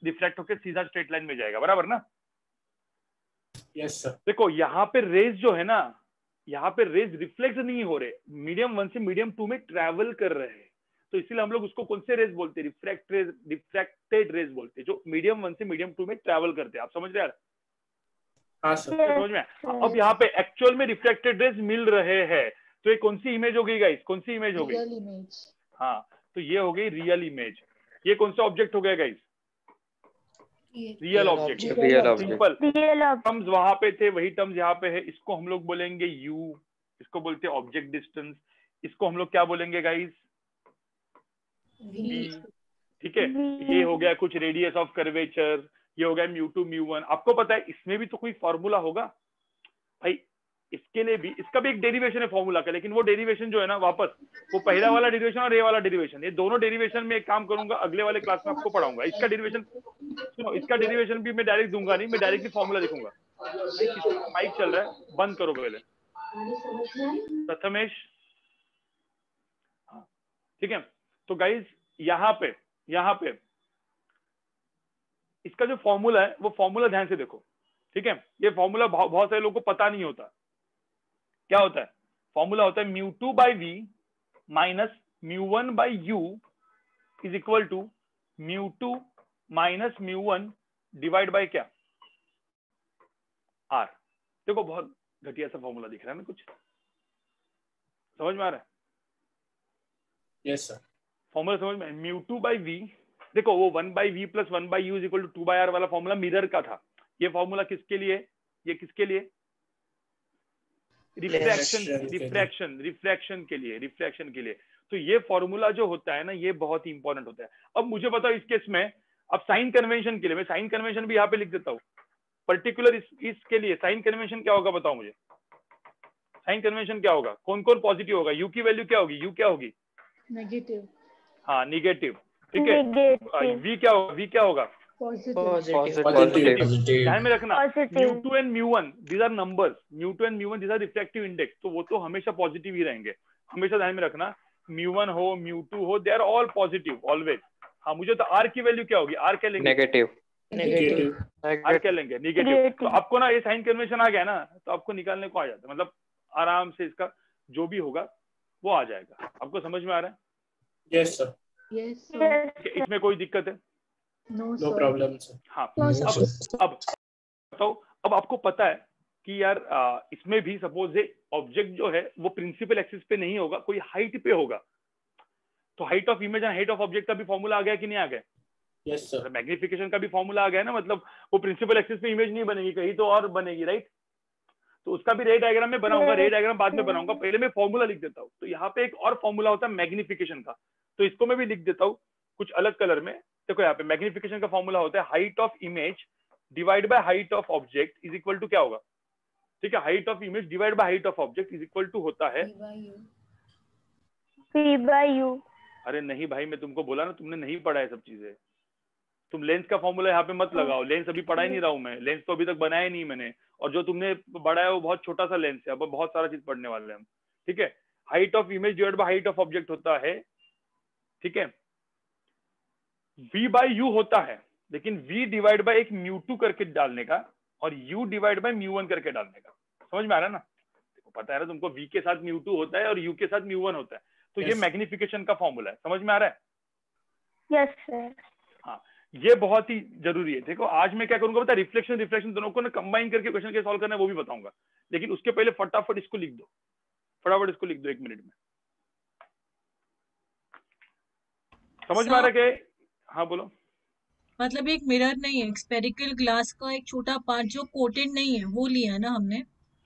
रिफ्रैक्ट होकर सीधा स्ट्रेट लाइन में जाएगा, बराबर ना। Yes sir. देखो यहाँ पे रेज जो है ना, यहाँ पे रेज रिफ्लेक्ट नहीं हो रहे, मीडियम 1 से मीडियम 2 में ट्रैवल कर रहे हैं, तो इसीलिए हम लोग उसको कौन से रेज बोलते हैं, रिफ्रैक्टेड रेज बोलते हैं, जो मीडियम 1 से मीडियम 2 में ट्रैवल करते हैं। आप समझ रहे हैं? हाँ सर। समझ में? अब यहाँ पे एक्चुअल में रिफ्रैक्टेड रेज मिल रहे हैं, तो ये कौन सी इमेज हो गई गाइस, कौन सी इमेज हो गई, हाँ, तो ये हो गई रियल इमेज। ये कौन सा ऑब्जेक्ट हो गया guys, real object, simple. Terms वहां पे थे, वही टर्म्स यहाँ पे है। इसको हम लोग बोलेंगे यू, इसको बोलते हैं ऑब्जेक्ट डिस्टेंस, इसको हम लोग क्या बोलेंगे गाइस, वी, ठीक है। ये हो गया कुछ रेडियस ऑफ कर्वेचर, ये हो गया μ2 μ1। आपको पता है इसमें भी तो कोई फॉर्मूला होगा भाई, इसके लिए भी, इसका भी एक डेरिवेशन है फॉर्मूला का, लेकिन वो डेरिवेशन जो है ना, वापस वो पहला वाला डेरिवेशन और ये वाला डेरिवेशन, ये दोनों डेरिवेशन में एक काम करूंगा, अगले वाले क्लास में आपको पढ़ाऊंगा। इसका डेरिवेशन सुनो, इसका डेरिवेशन भी मैं डायरेक्ट दूंगा नहीं, मैं डायरेक्टली फॉर्मूला लिखूंगा। माइक चल रहा है, बंद करो पहले प्रथमेश, हाँ, ठीक है। तो गाइज यहाँ पे इसका जो फॉर्मूला है, वो फॉर्मूला ध्यान से देखो, ठीक है। ये फॉर्मूला बहुत सारे लोगों को पता नहीं होता। क्या होता है फॉर्मूला, होता है μ2/v minus μ1/u is equal to μ2 minus μ1 divide by क्या, R। देखो बहुत घटिया सा फॉर्मूला दिख रहा है ना, कुछ समझ में आ रहा है? Yes sir. फॉर्मूला समझ में, μ2 बाई v, देखो वो 1 by v plus 1 by u is equal to 2 by r वाला फॉर्मूला मिरर का था। ये फॉर्मूला किसके लिए, ये किसके लिए, रिफ्रैक्शन के लिए। तो ये फॉर्मूला जो होता है ना, ये बहुत ही इंपॉर्टेंट होता है। अब मुझे बताओ इस केस में, अब साइन कन्वेंशन के लिए, मैं साइन कन्वेंशन भी यहाँ पे लिख देता हूँ पर्टिकुलर इसके लिए। साइन कन्वेंशन क्या होगा बताओ मुझे, साइन कन्वेंशन क्या होगा, कौन कौन पॉजिटिव होगा, यू की वैल्यू क्या होगी, यू क्या होगी, नेगेटिव। हाँ निगेटिव, ठीक है। वी क्या होगा, वी क्या होगा, पॉजिटिव। ध्यान में रखना μ2 and μ1 these are numbers, μ2 and μ1 these are refractive index, तो वो तो हमेशा पॉजिटिव ही रहेंगे, हमेशा ध्यान में रखना। μ1 हो μ2 हो, they are all positive always. हाँ मुझे तो r की वैल्यू क्या होगी, r क्या लेंगे, नेगेटिव। r क्या लेंगे, निगेटिव। तो आपको ना ये साइन कन्वेंशन आ गया ना, तो आपको निकालने को आ जाता है, मतलब आराम से इसका जो भी होगा वो आ जाएगा। आपको समझ में आ रहा है? Yes sir. Yes sir. इसमें कोई दिक्कत है? No problem sir. हाँ अब बताओ, अब आपको पता है कि यार इसमें भी सपोज है ऑब्जेक्ट जो है वो प्रिंसिपल एक्सिस पे नहीं होगा, कोई हाइट पे होगा, तो height of image and height of object का भी फॉर्मूला आ गया कि नहीं आ गया? Yes sir. मैग्निफिकेशन का भी फॉर्मूला आ गया ना, मतलब वो प्रिंसिपल एक्सिस पे इमेज नहीं बनेगी, कहीं तो और बनेगी, राइट? तो उसका भी रे डायग्राम में बनाऊंगा, रे डायग्राम बाद में बनाऊंगा, पहले मैं फॉर्मूला लिख देता हूँ। तो यहाँ पे एक और फॉर्मूला होता है मैग्निफिकेशन का, तो इसको मैं भी लिख देता हूँ कुछ अलग कलर में। देखो यहाँ पे मैग्निफिकेशन का फॉर्मूला होता है height of image divide by height of object is equal to क्या होगा, ठीक है, height of image divide by height of object is equal to होता है p by u। अरे नहीं भाई, मैं तुमको बोला ना, तुमने नहीं पढ़ा है सब चीजें। तुम लेंस का फॉर्मूला यहाँ पे मत लगाओ, लेंस अभी पढ़ा ही नहीं रहा हूँ मैं, लेंस तो अभी तक बनाया नहीं मैंने, और जो तुमने पढ़ा है वो बहुत छोटा सा लेंस है, अब बहुत सारा चीज पढ़ने वाले हैं हम, ठीक है। Height of image divide by height of object होता है, ठीक है, v बाय u होता है, लेकिन v डिवाइड बाय एक μ2 करके डालने का और u डिवाइड बाय μ1 करके डालने का। समझ में आ रहा है ना? देखो पता है ना तुमको, v के साथ μ2 होता है और u के साथ μ1 होता है, तो ये मैग्निफिकेशन का फॉर्मूला है। समझ में आ रहा है? Yes sir. हाँ, ये बहुत ही जरूरी है। देखो आज मैं क्या करूंगा पता है, रिफ्लेक्शन दोनों को ना कंबाइन करके क्वेश्चन के सॉल्व करना है वो भी बताऊंगा, लेकिन उसके पहले फटाफट इसको लिख दो, फटाफट इसको लिख दो 1 मिनट में। समझ में आ रहा है? हाँ बोलो। मतलब एक मिरर नहीं है, स्पेरिकल ग्लास का एक छोटा पार्ट जो कोटेड नहीं है वो लिया है ना हमने।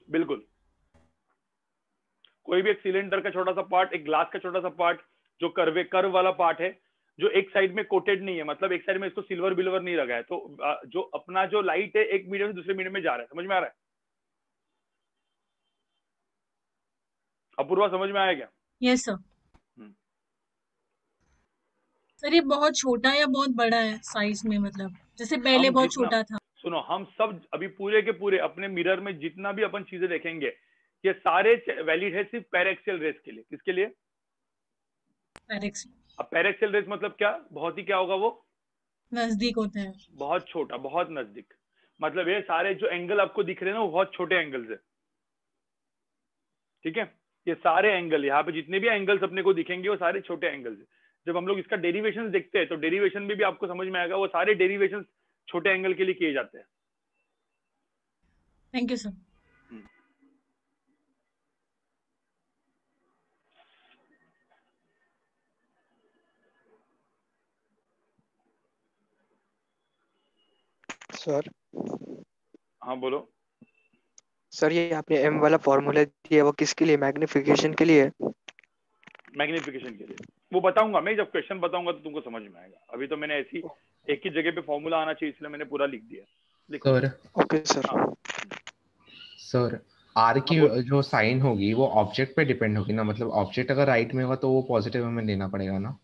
बिल्कुल, कोई भी एक सिलेंडर का छोटा सा पार्ट, एक ग्लास का छोटा सा पार्ट जो कर्व वाला पार्ट है, जो एक साइड में कोटेड नहीं है, मतलब एक साइड में इसको सिल्वर बिल्वर नहीं लगा है, तो जो अपना जो लाइट है एक मीडियम से दूसरे मीडियम में जा रहा है। समझ में आ रहा है? अपूर्वा समझ में आया क्या? Yes sir. सर ये बहुत छोटा या बहुत बड़ा है साइज में, मतलब जैसे पहले बहुत छोटा था? सुनो, हम सब अभी पूरे के पूरे अपने मिरर में जितना भी अपन चीजें देखेंगे, ये सारे वैलिड है सिर्फ पैराक्सियल रेस के लिए। किसके लिए? अब पैराक्सियल रेस मतलब क्या, बहुत ही क्या होगा, वो नजदीक होते हैं, बहुत छोटा, बहुत नजदीक, मतलब ये सारे जो एंगल आपको दिख रहे हैं ना वो बहुत छोटे एंगल्स है, ठीक है। ये सारे एंगल, यहाँ पे जितने भी एंगल्स अपने को दिखेंगे वो सारे छोटे एंगल्स है। जब हम लोग इसका डेरिवेशन देखते हैं तो डेरिवेशन में भी आपको समझ में आएगा, वो सारे डेरिवेशन छोटे एंगल के लिए किए जाते हैं। Thank you sir. सर हाँ बोलो। सर ये आपने m वाला फॉर्मूला दिया वो किसके लिए, मैग्निफिकेशन के लिए? मैग्निफिकेशन के लिए वो बताऊंगा मैं, जब क्वेश्चन बताऊंगा तो तुमको समझ में आएगा। अभी तो मैंने ऐसी एक ही जगह पे फॉर्मूला आना चाहिए इसलिए मैंने पूरा लिख दिया। Sir okay sir. Sir r की जो साइन होगी वो ऑब्जेक्ट पे डिपेंड होगी ना, मतलब ऑब्जेक्ट अगर राइट में होगा तो वो पॉजिटिव हमें लेना पड़ेगा ना?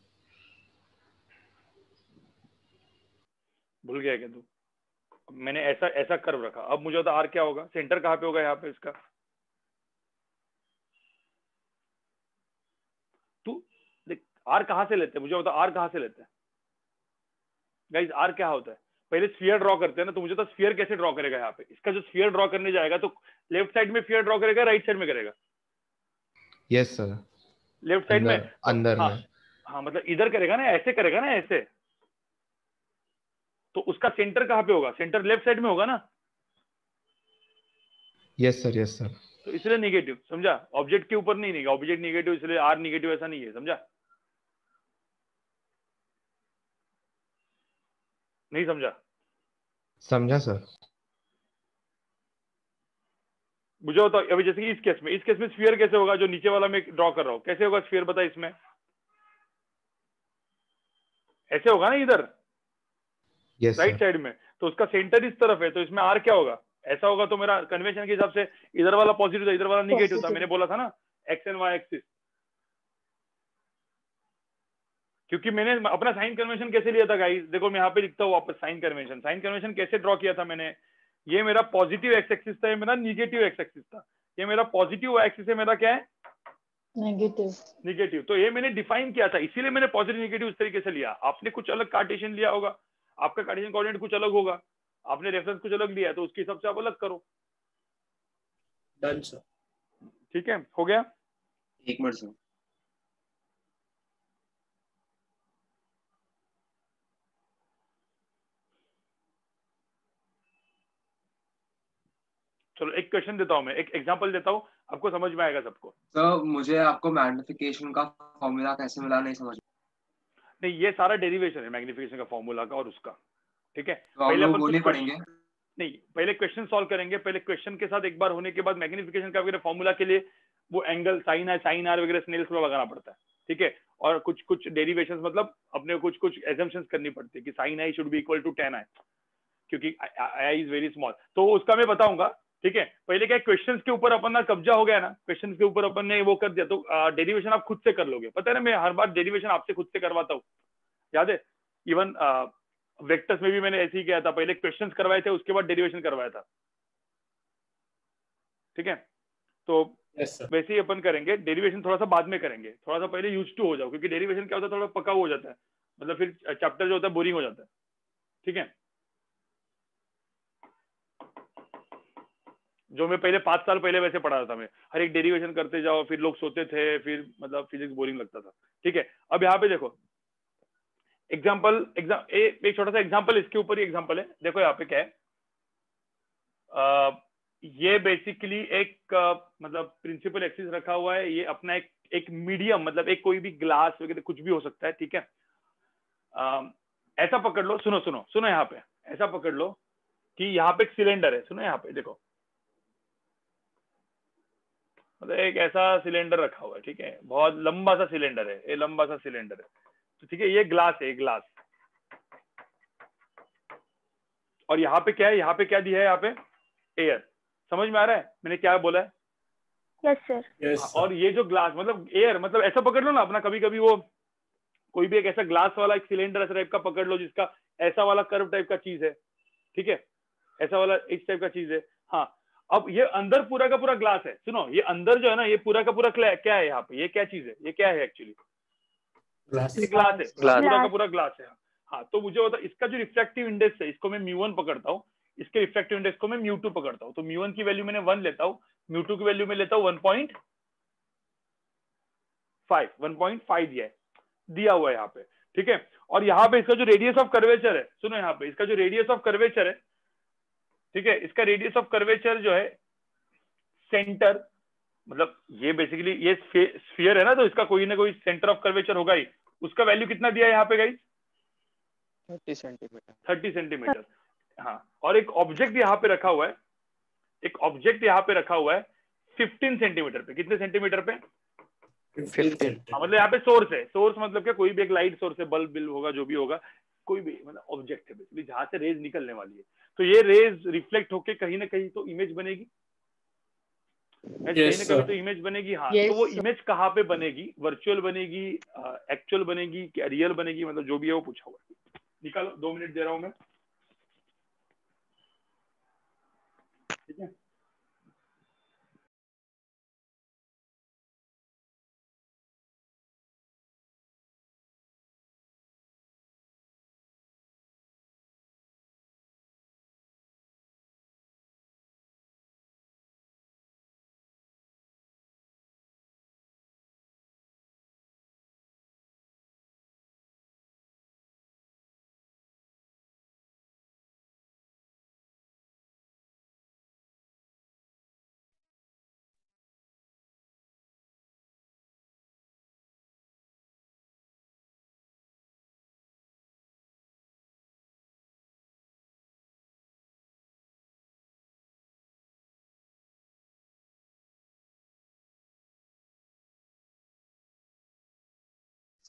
भूल गया क्या तू? मैंने ऐसा कर्व रखा, अब मुझे तो आर क्या होगा, सेंटर कहाँ पे होगा यहाँ पे इसका? तू देख आर कहाँ से लेते हैं, मुझे बता आर कहाँ से लेते हैं गाइस? आर क्या होता है, पहले स्फीयर ड्रॉ करते हैं ना, तो मुझे तो स्फीयर कैसे ड्रॉ करेगा यहाँ पे? इसका जो स्फीयर ड्रॉ करने जाएगा तो लेफ्ट साइड में स्फीयर ड्रॉ करेगा, राइट साइड में करेगा? यस सर, लेफ्ट साइड में, अंदर हाँ, में। हाँ मतलब इधर करेगा ना, ऐसे करेगा ना, ऐसे तो उसका सेंटर कहाँ पे होगा? सेंटर लेफ्ट साइड में होगा ना। Yes sir, yes sir. तो इसलिए निगेटिव, समझा? ऑब्जेक्ट के ऊपर नहीं, ऑब्जेक्ट निगेटिव इसलिए आर निगेटिव, ऐसा नहीं है, समझा? नहीं समझा? समझा सर। मुझे होता अभी जैसे कि इस केस में स्फीयर कैसे होगा? जो नीचे वाला मैं ड्रॉ कर रहा हूं, कैसे होगा स्फीयर? बता। इसमें ऐसे होगा ना इधर यस राइट सर। साइड में, तो उसका सेंटर इस तरफ है, तो इसमें आर क्या होगा? ऐसा होगा। तो मेरा कन्वेंशन के हिसाब से इधर वाला पॉजिटिव था, इधर वाला निगेटिव था। मैंने बोला था ना एक्स एंड वाई एक्सिस, क्योंकि मैंने अपना साइन कन्वेंशन कैसे लिया था गाइस? देखो मैं यहाँ पे लिखता हूँ वापस साइन कन्वेंशन। साइन कन्वेंशन कैसे ड्रॉ किया था मैंने? ये मेरा पॉजिटिव एक्स एक्सिस था, ये मेरा निगेटिव एक्स एक्सिस था। ये मेरा पॉजिटिव एक्सिस है, मेरा क्या है? निगेटिव। तो ये मैंने डिफाइन किया था, इसीलिए मैंने पॉजिटिव निगेटिव इस तरीके से लिया। आपने कुछ अलग कार्टेशियन लिया होगा, आपका कार्टेशियन कोऑर्डिनेट कुछ अलग होगा, आपने रेफरेंस कुछ अलग लिया है, तो उसके हिसाब से आप अलग करो। Done sir. ठीक है, हो गया? 1 मिनट सर। चलो एक क्वेश्चन देता हूं मैं, एक एग्जांपल देता हूं, आपको समझ में आएगा सबको। सर मुझे आपको मैग्निफिकेशन का फॉर्मूला कैसे मिला नहीं समझ। नहीं, ये सारा डेरिवेशन है मैग्निफिकेशन का फॉर्मूला का और उसका। ठीक है, तो हम पहले लोग अपन वो कुछ नहीं पढ़ेंगे। नहीं, पहले क्वेश्चन सॉल्व करेंगे। पहले क्वेश्चन के साथ एक बार होने के बाद मैग्निफिकेशन का वगैरह फॉर्मूला के लिए वो एंगल साइन है, साइन आर वगैरह स्नेल्स लॉ लगाना पड़ता है। ठीक है, और कुछ कुछ डेरिवेशंस, मतलब अपने कुछ कुछ एजम्पशंस करनी पड़ती है कि sine i should be equal to tan आई, क्योंकि आई इज वेरी स्मॉल। तो उसका मैं बताऊंगा। ठीक है, पहले क्या क्वेश्चंस के ऊपर अपन ना कब्जा हो गया ना, क्वेश्चंस के ऊपर अपन ने वो कर दिया, तो डेरिवेशन आप खुद से कर लोगे। पता है ना, मैं हर बार डेरिवेशन आपसे खुद से करवाता हूँ, याद है? इवन वेक्टर्स में भी मैंने ऐसे ही किया था, पहले क्वेश्चंस करवाए थे, उसके बाद डेरिवेशन करवाया था। ठीक है, तो वैसे ही अपन करेंगे। डेरिवेशन थोड़ा सा बाद में करेंगे, थोड़ा सा पहले यूज टू हो जाओ, क्योंकि डेरिवेशन क्या होता है, थोड़ा पका हो जाता है, मतलब फिर चैप्टर जो होता है बोरिंग हो जाता है। ठीक है, जो मैं पहले 5 साल पहले वैसे पढ़ा था, मैं हर एक डेरिवेशन करते जाओ, फिर लोग सोते थे, फिर मतलब फिजिक्स बोरिंग लगता था। ठीक है, अब यहाँ पे देखो एग्जाम्पल, एक छोटा सा एग्जाम्पल, इसके ऊपर ही एग्जाम्पल है। देखो यहाँ पे क्या है, ये बेसिकली एक मतलब प्रिंसिपल एक्सिस रखा हुआ है। ये अपना एक मीडियम, मतलब एक कोई भी ग्लास वगैरह कुछ भी हो सकता है। ठीक है, ऐसा पकड़ लो, सुनो सुनो सुनो, यहाँ पे ऐसा पकड़ लो कि यहाँ पे एक सिलेंडर है। सुनो यहाँ पे देखो, मतलब एक ऐसा सिलेंडर रखा हुआ है। ठीक है, बहुत लंबा सा सिलेंडर है, ये लंबा सा सिलेंडर है। तो ठीक है, ये ग्लास है, ग्लास। और यहाँ पे क्या है, यहाँ पे क्या दिया है? यहाँ पे एयर। समझ में आ रहा है मैंने क्या बोला है? Yes sir. और ये जो ग्लास, मतलब एयर, मतलब ऐसा पकड़ लो ना अपना, कभी कभी वो कोई भी एक ऐसा ग्लास वाला एक सिलेंडर ऐसा टाइप का पकड़ लो, जिसका ऐसा वाला कर्व टाइप का चीज है। ठीक है, ऐसा वाला इस टाइप का चीज है। हाँ, अब ये अंदर पूरा का पूरा ग्लास है। सुनो, ये अंदर जो है ना, ये पूरा का पूरा क्या है यहाँ पे? ये क्या चीज है? ये क्या है एक्चुअली? ग्लास है, पूरा का पूरा ग्लास है। हाँ, तो मुझे होता इसका जो रिफ्रैक्टिव इंडेक्स है, इसको मैं μ1 पकड़ता हूँ, इसके रिफ्रैक्टिव इंडेक्स को मैं μ2 पकड़ता हूँ। तो μ1 की वैल्यू मैंने 1 लेता हूँ, μ2 की वैल्यू में लेता हूँ 1.5 दिया हुआ है यहाँ पे। ठीक है, और यहाँ पे इसका जो रेडियस ऑफ कर्वेचर है, सुनो यहाँ पे इसका जो रेडियस ऑफ कर्वेचर है, ठीक है, इसका रेडियस ऑफ कर्वेचर जो है सेंटर, मतलब ये बेसिकली ये स्फीयर है ना, तो इसका कोई ना कोई सेंटर ऑफ कर्वेचर होगा ही। उसका वैल्यू कितना दिया है यहाँ पे गाइस? 30 सेंटीमीटर। हाँ, और एक ऑब्जेक्ट यहाँ पे रखा हुआ है, एक ऑब्जेक्ट यहाँ पे रखा हुआ है 15 सेंटीमीटर पे। कितने सेंटीमीटर पे? 15। हाँ, मतलब यहाँ पे सोर्स है। सोर्स मतलब क्या? कोई भी एक लाइट सोर्स है, बल्ब बिल होगा, जो भी होगा, कोई भी मतलब ऑब्जेक्ट है बेसिकली, जहां से रेज निकलने वाली है। तो ये रेज रिफ्लेक्ट होके कहीं ना कहीं तो इमेज बनेगी, कहीं ना कहीं तो इमेज बनेगी। हाँ, तो वो इमेज कहाँ पे बनेगी? वर्चुअल बनेगी, एक्चुअल बनेगी, क्या रियल बनेगी? मतलब जो भी है वो पूछा हुआ है। निकालो, 2 मिनट दे रहा हूँ मैं। ठीक है।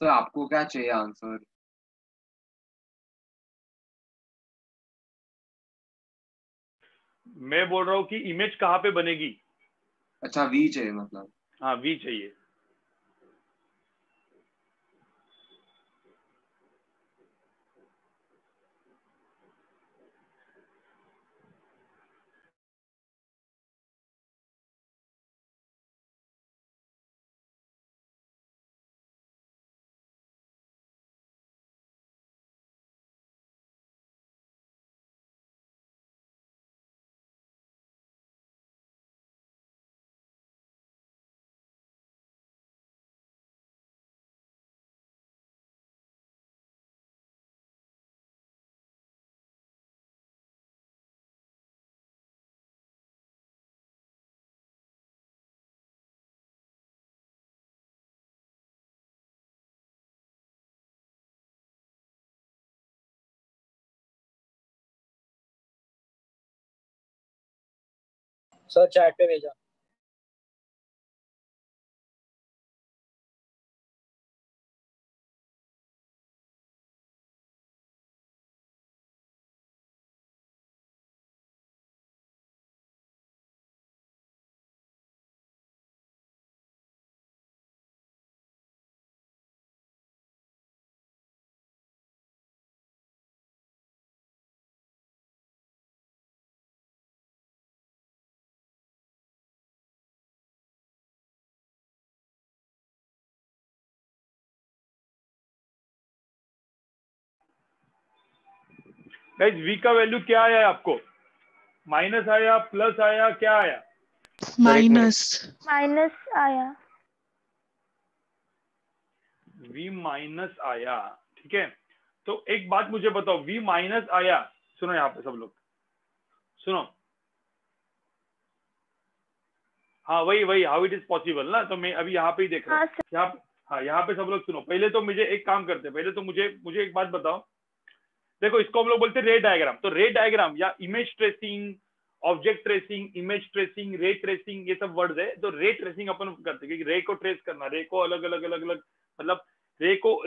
सर आपको क्या चाहिए आंसर? मैं बोल रहा हूँ कि इमेज कहाँ पे बनेगी। अच्छा वी चाहिए मतलब। हाँ वी चाहिए। सर चैट पे भेजा। गाइस वी का वैल्यू क्या आया आपको? माइनस आया, प्लस आया, क्या आया? माइनस। माइनस आया। v माइनस आया। ठीक है, तो एक बात मुझे बताओ, v माइनस आया, सुनो यहाँ पे सब लोग सुनो। हाँ वही वही हाउ इट इज पॉसिबल ना, तो मैं अभी यहाँ पे ही देख रहा हूँ। हाँ यहाँ पे सब लोग सुनो। पहले तो मुझे एक काम करते, पहले तो मुझे एक बात बताओ। देखो इसको हम लोग बोलते हैं रे डायग्राम। तो रे डायग्राम या image tracing, object tracing, image tracing, ray tracing, ये सब वर्ड्स है। तो रे ट्रेसिंग अपन करते हैं, क्योंकि रे को ट्रेस करना, रे को अलग अलग अलग अलग मतलब रे को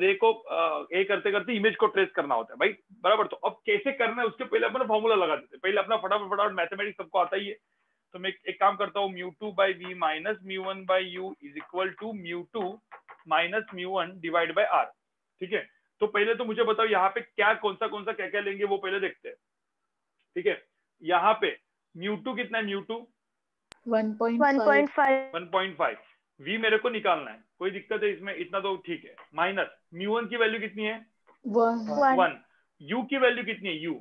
ए करते करते इमेज को ट्रेस करना होता है भाई, बराबर। तो अब कैसे करना है उसके पहले अपन फॉर्मूला लगा देते हैं। पहले अपना फटाफट मैथमेटिक्स सबको आता ही है। तो मैं एक काम करता हूँ, μ2 by v minus μ1 by u is equal to μ2 minus μ1 divide by r. ठीक है, तो पहले तो मुझे बताओ यहाँ पे कौन सा क्या लेंगे वो पहले देखते हैं। ठीक है, यहाँ पे μ2 कितना है? μ2 1.5। v मेरे को निकालना है, कोई दिक्कत है इसमें? इतना तो ठीक है। माइनस μ1 की वैल्यू कितनी है? 1। u की वैल्यू कितनी है? u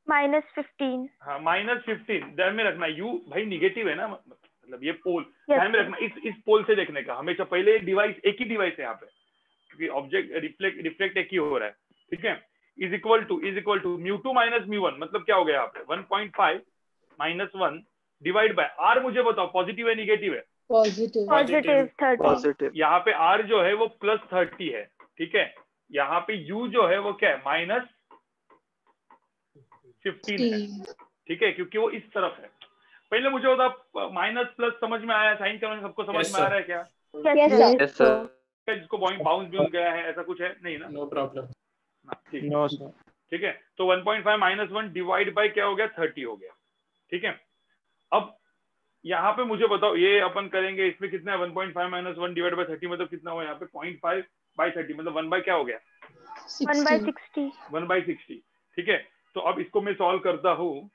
-15। हाँ -15। ध्यान में रखना u भाई निगेटिव है ना, मतलब ये पोल ध्यान में रखना। इस पोल से देखने का हमेशा पहले डिवाइस, एक ही डिवाइस है यहाँ पे, क्योंकि ऑब्जेक्ट रिफ्लेक्ट एक ही हो रहा है। ठीक है, इज इक्वल टू μ2 माइनस μ1 मतलब क्या हो गया यहाँ पे? 1.5 माइनस 1 डिवाइड बाय आर। मुझे बताओ पॉजिटिव है निगेटिव है? पॉजिटिव 30। यहाँ पे आर जो है वो +30 है। ठीक है, यहाँ पे यू जो है वो क्या है? -15 है। ठीक है, क्योंकि वो इस तरफ है। पहले मुझे बता, माइनस प्लस समझ में आया? साइन करना सबको समझ में आ रहा है क्या? Yes sir. जिसको बाउंस भी गया है ऐसा कुछ है नहीं ना? No problem. No sir. ठीक है, तो 1.5 माइनस 1 डिवाइड बाय क्या हो गया? 30 हो गया। ठीक है, अब यहाँ पे मुझे बताओ, ये अपन करेंगे, इसमें कितना है? 1.5 माइनस 1 डिवाइड बाय 30 मतलब कितना हुआ यहाँ पे? 0.5 बाई 30 मतलब 1 बाय क्या हो गया? 1/60। 1/60। ठीक है, तो अब इसको मैं सॉल्व करता हूँ,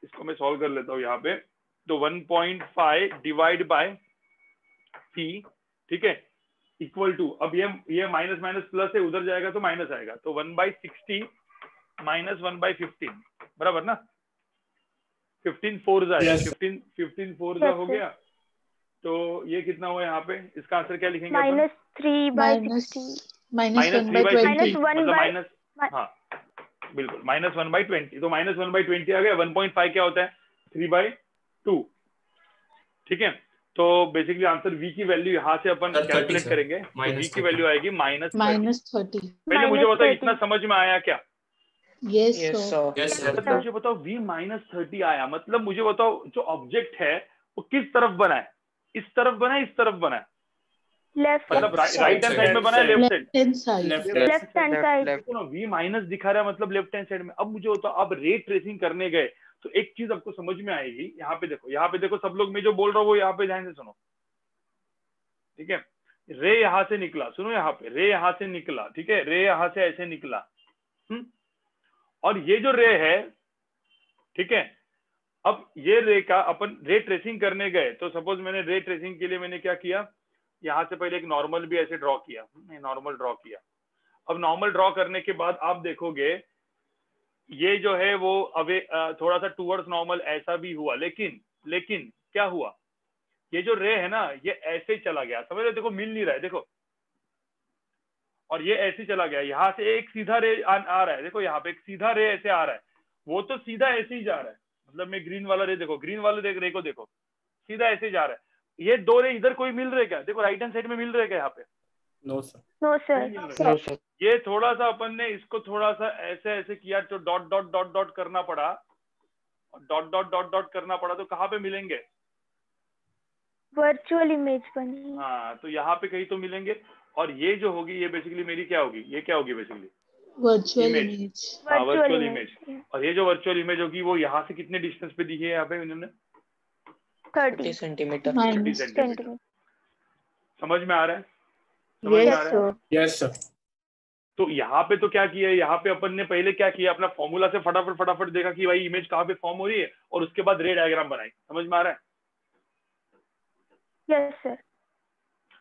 इसको मैं सॉल्व कर लेता हूँ यहाँ पे। तो 1.5 डिवाइड बाय c, ठीक है, इक्वल टू, अब ये माइनस माइनस प्लस है, उधर जाएगा तो माइनस आएगा, तो 1/60 माइनस 1/15 बराबर ना? 15 4 जाएगा। 15 4 जा हो गया। तो ये कितना हुआ यहाँ पे? इसका आंसर क्या लिखेंगे अपन? -3/60। -1/20 मतलब माइनस, हाँ बिल्कुल -1/20। तो -1/20 आ गया। 1.5 क्या होता है? 3/2। ठीक है, तो बेसिकली आंसर v की वैल्यू यहाँ से अपन कैलकुलेट करेंगे। तो v की वैल्यू आएगी -30। पहले मुझे बताओ इतना समझ में आया क्या? Yes sir. मुझे बताओ v -30 आया, मतलब मुझे बताओ जो ऑब्जेक्ट है वो किस तरफ बना है? इस तरफ बना है, इस तरफ बना है? लेफ्ट मतलब राइट हैंड साइड में बना है left side, left hand side left hand side. Left देखो ना V माइनस दिखा रहा है मतलब लेफ्ट हैंड साइड में। अब मुझे होता अब रे ट्रेसिंग करने गए तो एक चीज आपको समझ में आएगी। यहाँ पे देखो सब लोग, मैं जो बोल रहा हूँ वो यहाँ पे ध्यान से सुनो, ठीक है। रे यहाँ से निकला, सुनो यहाँ पे रे यहाँ से निकला, ठीक है, रे यहाँ से ऐसे निकला, और ये जो रे है, ठीक है, अब ये रे का अपन रे ट्रेसिंग करने गए तो सपोज मैंने रे ट्रेसिंग के लिए मैंने क्या किया, यहाँ से पहले एक नॉर्मल भी ऐसे ड्रॉ किया, नॉर्मल ड्रॉ किया। अब नॉर्मल ड्रॉ करने के बाद आप देखोगे ये जो है वो अवे थोड़ा सा टूवर्ड्स नॉर्मल ऐसा भी हुआ, लेकिन क्या हुआ, ये जो रे है ना ये ऐसे चला गया, समझ रहे हो, देखो मिल नहीं रहा है, देखो, और ये ऐसे चला गया। यहाँ से एक सीधा रे आ रहा है, देखो यहाँ पे एक सीधा रे ऐसे आ रहा है, वो तो सीधा ऐसे ही जा रहा है, मतलब मैं ग्रीन वाला रे देखो, ग्रीन वाले रे को देखो, सीधा ऐसे जा रहा है। ये दो रे इधर कोई मिल रहे क्या, देखो राइट हैंड साइड में मिल रहे क्या यहाँ पे? नो सर, नो नहीं सर। मिल रहे। ये थोड़ा सा अपन ने इसको थोड़ा सा ऐसे ऐसे किया तो डॉट डॉट डॉट डॉट करना पड़ा, डॉट डॉट डॉट डॉट करना पड़ा, तो कहाँ पे मिलेंगे? वर्चुअल इमेज बनी। हाँ, तो यहाँ पे कहीं तो मिलेंगे। और ये जो होगी ये बेसिकली मेरी क्या होगी, ये क्या होगी बेसिकली? Virtual image. इमेज। हाँ, वर्चुअल इमेज। और ये जो वर्चुअल इमेज होगी वो यहाँ से कितने डिस्टेंस पे दी है यहाँ पे इन्होंने? 30 सेंटीमीटर। 30 सेंटीमीटर। समझ में आ रहा है? समझ में आ रहा है? Yes sir. तो यहाँ पे तो क्या किया है, यहाँ पे अपन ने पहले क्या किया, अपना फॉर्मूला से फटाफट देखा कि भाई इमेज कहाँ पे फॉर्म हो रही है, और उसके बाद रे डायग्राम बनाई। समझ में आ रहा है? Yes sir.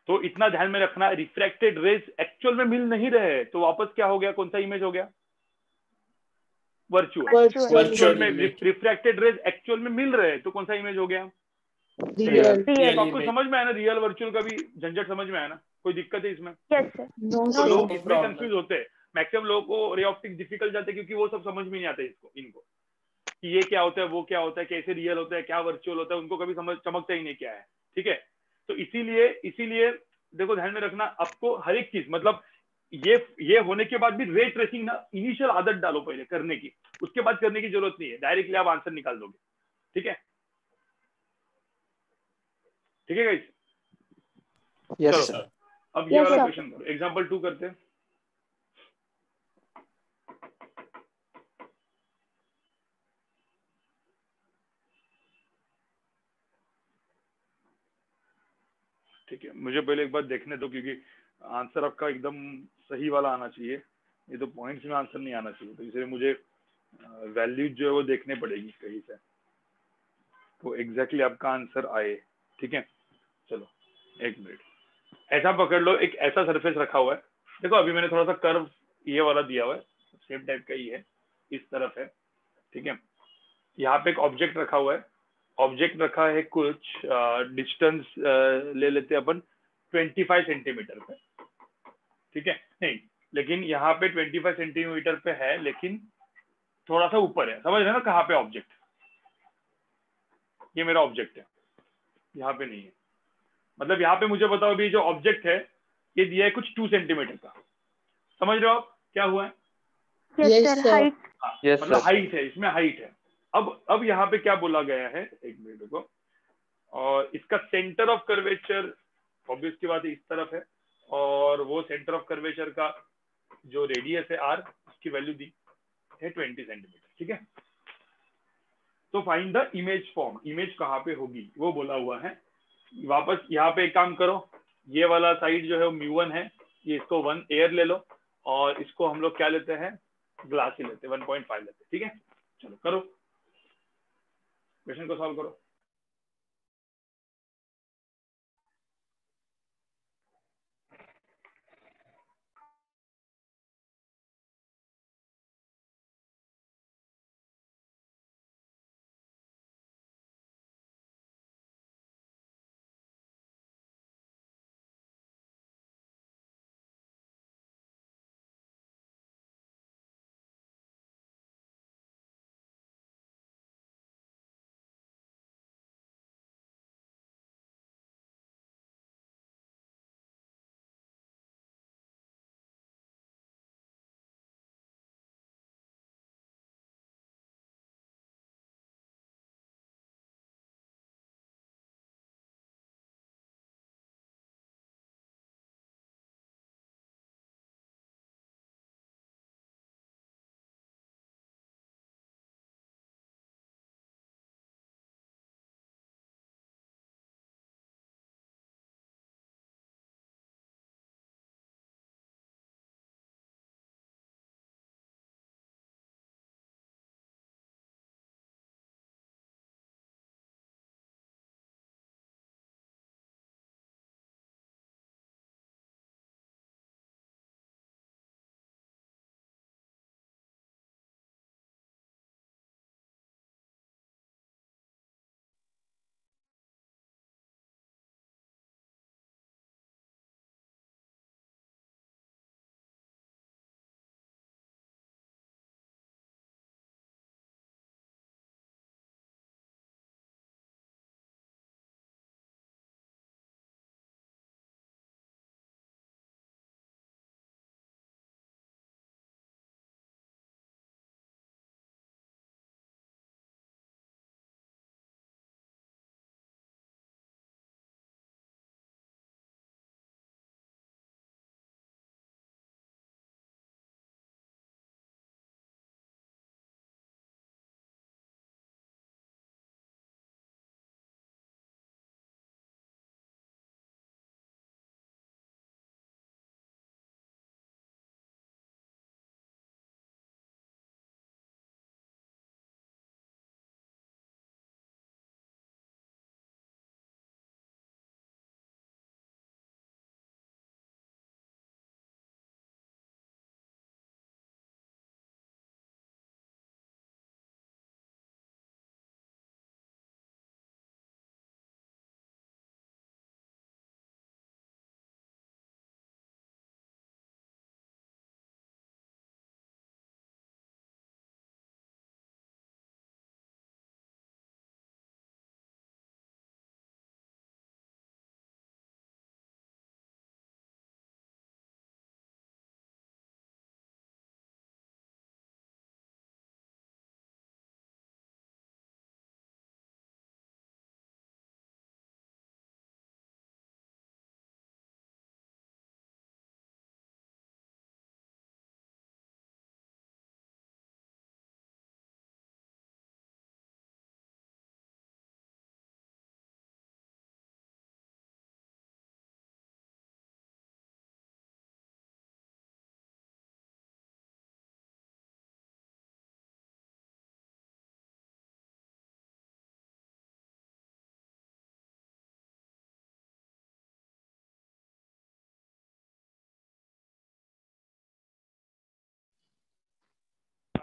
तो इतना ध्यान में रखना, रिफ्रैक्टेड रेज एक्चुअल में मिल नहीं रहे तो वापस क्या हो गया, कौन सा इमेज हो गया? वर्चुअल में रिफ्रैक्टेड रेज एक्चुअल में मिल रहे तो कौन सा इमेज हो गया? रियल। तो आपको समझ में आया ना, रियल वर्चुअल का भी झंझट समझ में आया ना? कोई दिक्कत है इसमें? Yes sir. तो लोग इसमें कंफ्यूज होते हैं, मैक्सिमम लोगों को रे ऑप्टिक्स डिफिकल्ट जाते हैं क्योंकि वो सब समझ में नहीं आता इनको कि ये क्या होता है, वो क्या होता है, कैसे रियल होता है, क्या वर्चुअल होता है, उनको कभी समझ चमकता ही नहीं क्या है, ठीक है। तो इसीलिए देखो ध्यान में रखना, आपको हर एक चीज, मतलब ये होने के बाद भी रे ट्रेसिंग ना इनिशियल आदत डालो पहले करने की, उसके बाद करने की जरूरत नहीं है, डायरेक्टली आप आंसर निकाल दोगे, ठीक है? ठीक है गाइस? Yes sir. अब ये वाला क्वेश्चन करो, एग्जांपल 2 करते हैं। ठीक है, मुझे पहले एक बार देखने दो क्योंकि आंसर आपका एकदम सही वाला आना चाहिए, ये तो पॉइंट्स में आंसर नहीं आना चाहिए, तो इसलिए मुझे वैल्यूज जो है वो देखने पड़ेगी कहीं से, तो एग्जैक्टली आपका आंसर आए, ठीक है? चलो एक मिनट, ऐसा पकड़ लो, एक ऐसा सरफेस रखा हुआ है, देखो अभी मैंने थोड़ा सा कर्व ये वाला दिया हुआ है, सेम टाइप का ही है, इस तरफ है, ठीक है। यहाँ पे एक ऑब्जेक्ट रखा हुआ है, ऑब्जेक्ट रखा है कुछ डिस्टेंस ले लेते हैं अपन 25 सेंटीमीटर पे, ठीक है, नहीं लेकिन यहाँ पे 25 सेंटीमीटर पे है, लेकिन थोड़ा सा ऊपर है, समझ रहे हो ना कहाँ पे ऑब्जेक्ट? ये मेरा ऑब्जेक्ट है, यहाँ पे नहीं है, मतलब यहाँ पे मुझे बताओ अभी जो ऑब्जेक्ट है ये दिया है कुछ 2 सेंटीमीटर का, समझ रहे हो आप क्या हुआ है? Yes sir. हाइट। मतलब हाइट है, इसमें हाइट है। अब यहाँ पे क्या बोला गया है, एक मिनट को, और इसका सेंटर ऑफ कर्वेचर ऑब्वियस की बात है इस तरफ है, और वो सेंटर ऑफ कर्वेचर का जो रेडियस है r, उसकी वैल्यू दी है 20 सेंटीमीटर, ठीक है। तो find the image form, image कहाँ पे होगी वो बोला हुआ है। वापस यहाँ पे एक काम करो, ये वाला साइड जो है वो μ1 है, ये इसको 1 एयर ले लो, और इसको हम लोग क्या लेते हैं, ग्लास ही लेते हैं, 1.5 लेते हैं, ठीक है। चलो करो, क्वेश्चन को सॉल्व करो।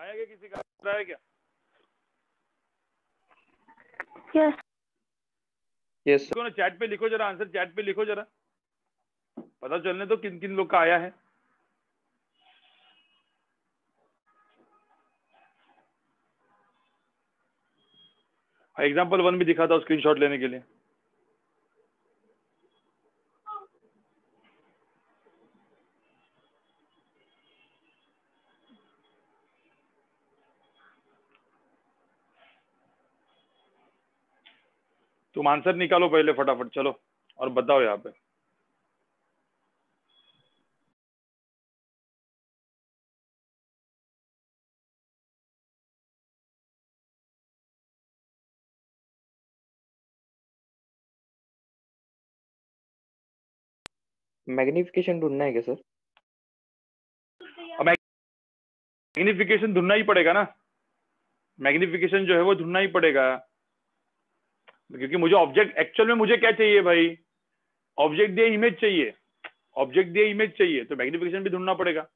आया क्या, किसी का आया क्या? यस यस ना चैट पे लिखो जरा, आंसर चैट पे लिखो जरा, पता चलने तो किन किन लोग का आया है। एग्जाम्पल 1 भी दिखा था स्क्रीनशॉट लेने के लिए। तुम आंसर निकालो पहले फटाफट, चलो और बताओ यहाँ पे। मैग्निफिकेशन ढूंढना है क्या सर? मैग्निफिकेशन ढूंढना ही पड़ेगा ना, मैग्निफिकेशन जो है वो ढूंढना ही पड़ेगा, क्योंकि मुझे ऑब्जेक्ट एक्चुअल में मुझे क्या चाहिए भाई, ऑब्जेक्ट दिए इमेज चाहिए, ऑब्जेक्ट दिए इमेज चाहिए, तो मैग्निफिकेशन भी ढूंढना पड़ेगा।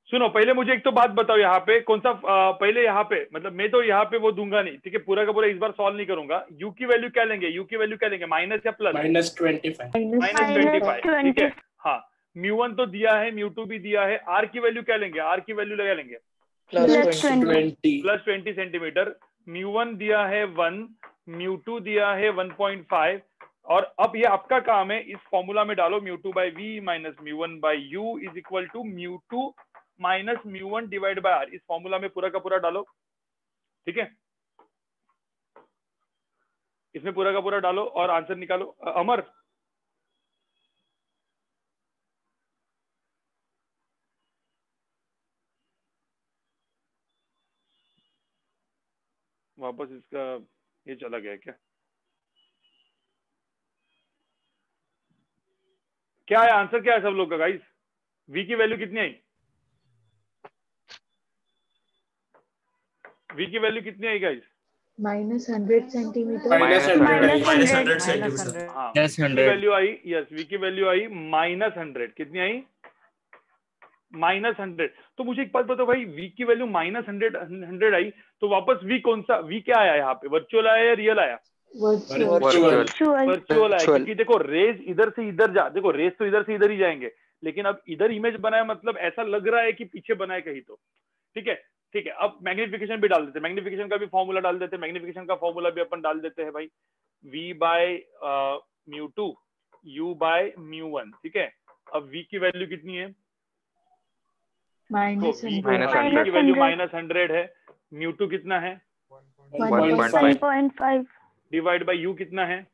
सुनो पहले मुझे एक तो बात बताओ, यहाँ पे कौन सा पहले यहाँ पे, मतलब मैं तो यहाँ पे वो दूंगा नहीं, ठीक है, पूरा का पूरा इस बार सॉल्व नहीं करूंगा। यू की वैल्यू क्या लेंगे, यू की वैल्यू क्या लेंगे, माइनस या प्लस? -25 -25, ठीक है। हाँ, μ1 तो दिया है, μ2 भी दिया है, आर की वैल्यू क्या लेंगे, आर की वैल्यू लगा लेंगे +20 सेंटीमीटर। μ1 दिया है 1, μ2 दिया है 1.5, और अब ये आपका काम है, इस फॉर्मूला में डालो μ2/v minus μ1/u is equal to μ2 minus μ1 divide by r, इस फॉर्मूला में पूरा का पूरा डालो, ठीक है, इसमें पूरा का पूरा डालो और आंसर निकालो। अमर वापस इसका ये चला गया क्या, क्या है आंसर, क्या है सब लोग का गाइस? v की वैल्यू कितनी आई, v की वैल्यू कितनी आई गाइस? -100 centimetre -100 centimetre. हाँ, v की वैल्यू आई, यस v की वैल्यू आई -100, कितनी आई, -100। तो मुझे एक बात बताओ भाई, v की वैल्यू -100 आई, तो वापस v कौन सा, v क्या आया यहाँ पे, वर्चुअल आया या रियल आया? वर्चुअल आया, क्योंकि देखो रेज इधर से इधर जा, देखो रेज तो इधर से इधर ही जाएंगे, लेकिन अब इधर इमेज बनाया मतलब ऐसा लग रहा है कि पीछे बनाए कहीं तो, ठीक है ठीक है। अब मैग्निफिकेशन भी डाल देते हैं, मैग्निफिकेशन का भी फॉर्मूला डाल देते हैं, मैग्निफिकेशन का फॉर्मूला भी अपन डाल देते हैं भाई, v/μ2 u/μ1, ठीक है। अब v की वैल्यू कितनी है, तो v की वैल्यू -100 है, μ2 कितना है 1.5 डिवाइड बाय u कितना है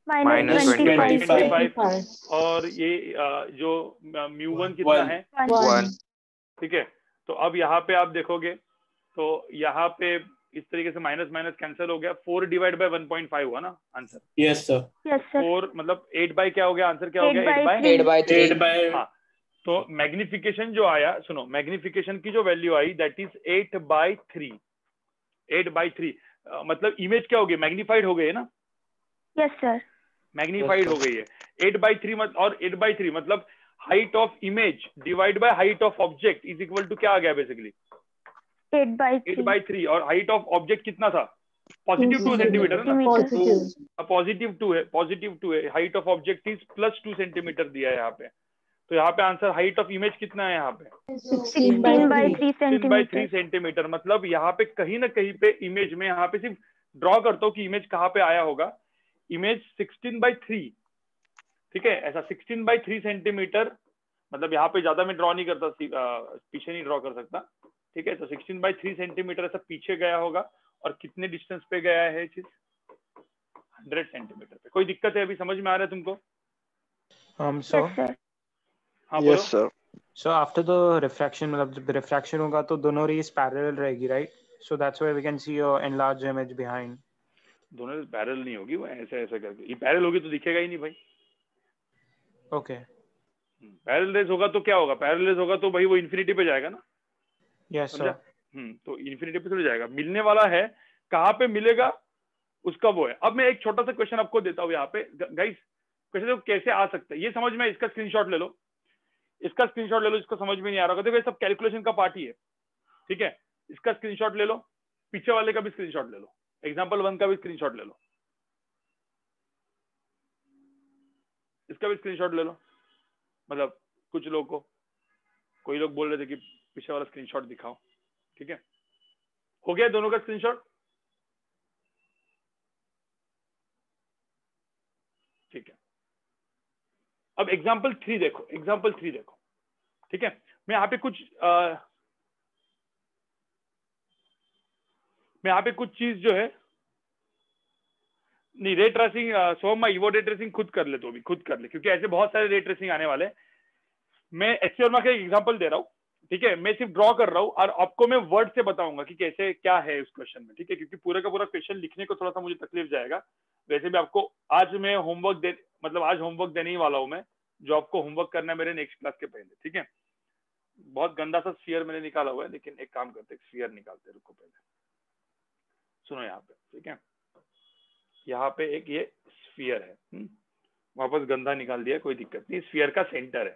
-25, और ये जो μ1 कितना है 1, ठीक है। तो अब यहाँ पे आप देखोगे तो यहाँ पे इस तरीके से माइनस माइनस कैंसिल हो गया, 4 डिवाइड बाय 1.5 हुआ ना आंसर? Yes sir. 4 मतलब 8 बाय क्या हो गया आंसर, क्या हो गया 8 बाय हाँ। तो मैग्निफिकेशन जो आया, सुनो मैग्निफिकेशन की जो वैल्यू आई दैट इज 8/3, 8/3 मतलब इमेज क्या हो गई, मैग्नीफाइड हो गई है ना? यस सर, मैग्नीफाइड हो गई है 8/3 और 8/3 मतलब height of image divide by height of object is equal to क्या आ गया बेसिकली 8/3, और हाइट ऑफ ऑब्जेक्ट कितना था, +2 सेंटीमीटर है ना, +2 है, height of object is +2 centimetre दिया है यहाँ पे। तो यहाँ पे आंसर हाइट ऑफ इमेज कितना है यहाँ पे 16/3 सेंटीमीटर, मतलब यहाँ पे कहीं ना कहीं पे इमेज में, यहाँ पे सिर्फ ड्रॉ करता हूँ कि इमेज कहाँ पे आया होगा, इमेज 16/3, ठीक है, ऐसा 16/3 सेंटीमीटर, मतलब यहाँ पे ज्यादा मैं ड्रॉ नहीं करता, पीछे नहीं ड्रॉ कर सकता, ठीक है। तो 16/3 सेंटीमीटर ऐसा पीछे गया होगा, और कितने डिस्टेंस पे गया है चीज 100 सेंटीमीटर पे। कोई दिक्कत है अभी, समझ में आ रहा है तुमको? हाँ बोलो। Yes sir. So after the refraction, मतलब जब रिफ्रैक्शन होगा तो दोनों रेज पैरेलल रहेगी, right? So that's why we can see your enlarge image behind. दोनों पैरेलल नहीं होगी, वो ऐसे ऐसे करके, ये पैरेलल होगी तो दिखेगा ही नहीं भाई। ओके, पैरेलल रेज होगा तो क्या होगा, पैरेलल रेज होगा तो भाई वो इन्फिनिटी पे जाएगा ना। Yes sir. तो इन्फिनिटी पे थोड़ी जाएगा, मिलने वाला है, कहाँ पे मिलेगा उसका वो है। अब मैं एक छोटा सा क्वेश्चन आपको देता हूँ यहाँ पे गाइस, क्वेश्चन कैसे आ सकता है ये समझ में, इसका स्क्रीनशॉट ले लो। इसका स्क्रीनशॉट ले लो जिसको समझ में नहीं आ रहा होगा। देखो ये सब कैलकुलेशन का पार्ट ही है, ठीक है। इसका स्क्रीनशॉट ले लो, पीछे वाले का भी स्क्रीनशॉट ले लो, एग्जाम्पल 1 का भी स्क्रीनशॉट ले लो, इसका भी स्क्रीनशॉट ले लो। मतलब कुछ लोगों को, कोई लोग बोल रहे थे कि पीछे वाला स्क्रीनशॉट दिखाओ, ठीक है। हो गया दोनों का स्क्रीनशॉट, ठीक है। अब एग्जाम्पल 3 देखो, एग्जाम्पल 3 देखो, ठीक है। मैं यहाँ पे कुछ चीज जो है नहीं, रे ट्रेसिंग सोमा वो रे ट्रेसिंग खुद कर ले, तो भी खुद कर ले, क्योंकि ऐसे बहुत सारे रे ट्रेसिंग आने वाले हैं। मैं एचसीएम का एक एग्जांपल दे रहा हूँ, ठीक है। मैं सिर्फ ड्रॉ कर रहा हूँ और आपको मैं वर्ड से बताऊंगा कि कैसे क्या है उस क्वेश्चन में, ठीक है। क्योंकि पूरा का पूरा क्वेश्चन लिखने को थोड़ा सा मुझे तकलीफ जाएगा। वैसे भी आपको आज मैं आज होमवर्क देने ही वाला हूँ मैं, जो आपको होमवर्क करना है मेरे नेक्स्ट क्लास के पहले, ठीक है। बहुत गंदा सा स्फीयर मैंने निकाला हुआ है, लेकिन एक काम करते हैं, स्फीयर निकालते, रुको पहले सुनो यहाँ पे, ठीक है। यहाँ पे एक ये स्फीयर है, वापस गंदा निकाल दिया, कोई दिक्कत नहीं। स्फीयर का सेंटर है,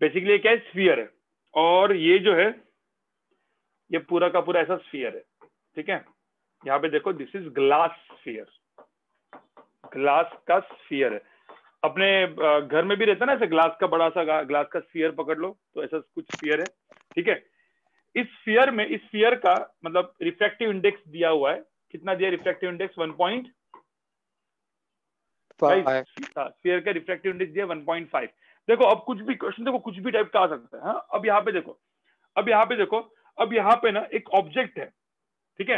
बेसिकली क्या है, स्फीयर है। और ये जो है ये पूरा का पूरा ऐसा स्फीयर है, ठीक है। यहाँ पे देखो, this is glass sphere, glass का स्फीयर है। अपने घर में भी रहता है ना ऐसे ग्लास का बड़ा सा ग्लास का स्फीयर पकड़ लो, तो ऐसा कुछ स्फीयर है, ठीक है। इस स्फीयर में, इस स्फीयर का मतलब रिफ्रैक्टिव इंडेक्स दिया हुआ है, कितना दिया रिफ्रैक्टिव इंडेक्स? 1.5। स्फीयर का रिफ्रैक्टिव इंडेक्स दिया 1.5। देखो अब कुछ भी क्वेश्चन देखो, कुछ भी टाइप का आ सकता है। हाँ, अब यहाँ पे देखो, अब यहाँ पे ना एक ऑब्जेक्ट है, ठीक है।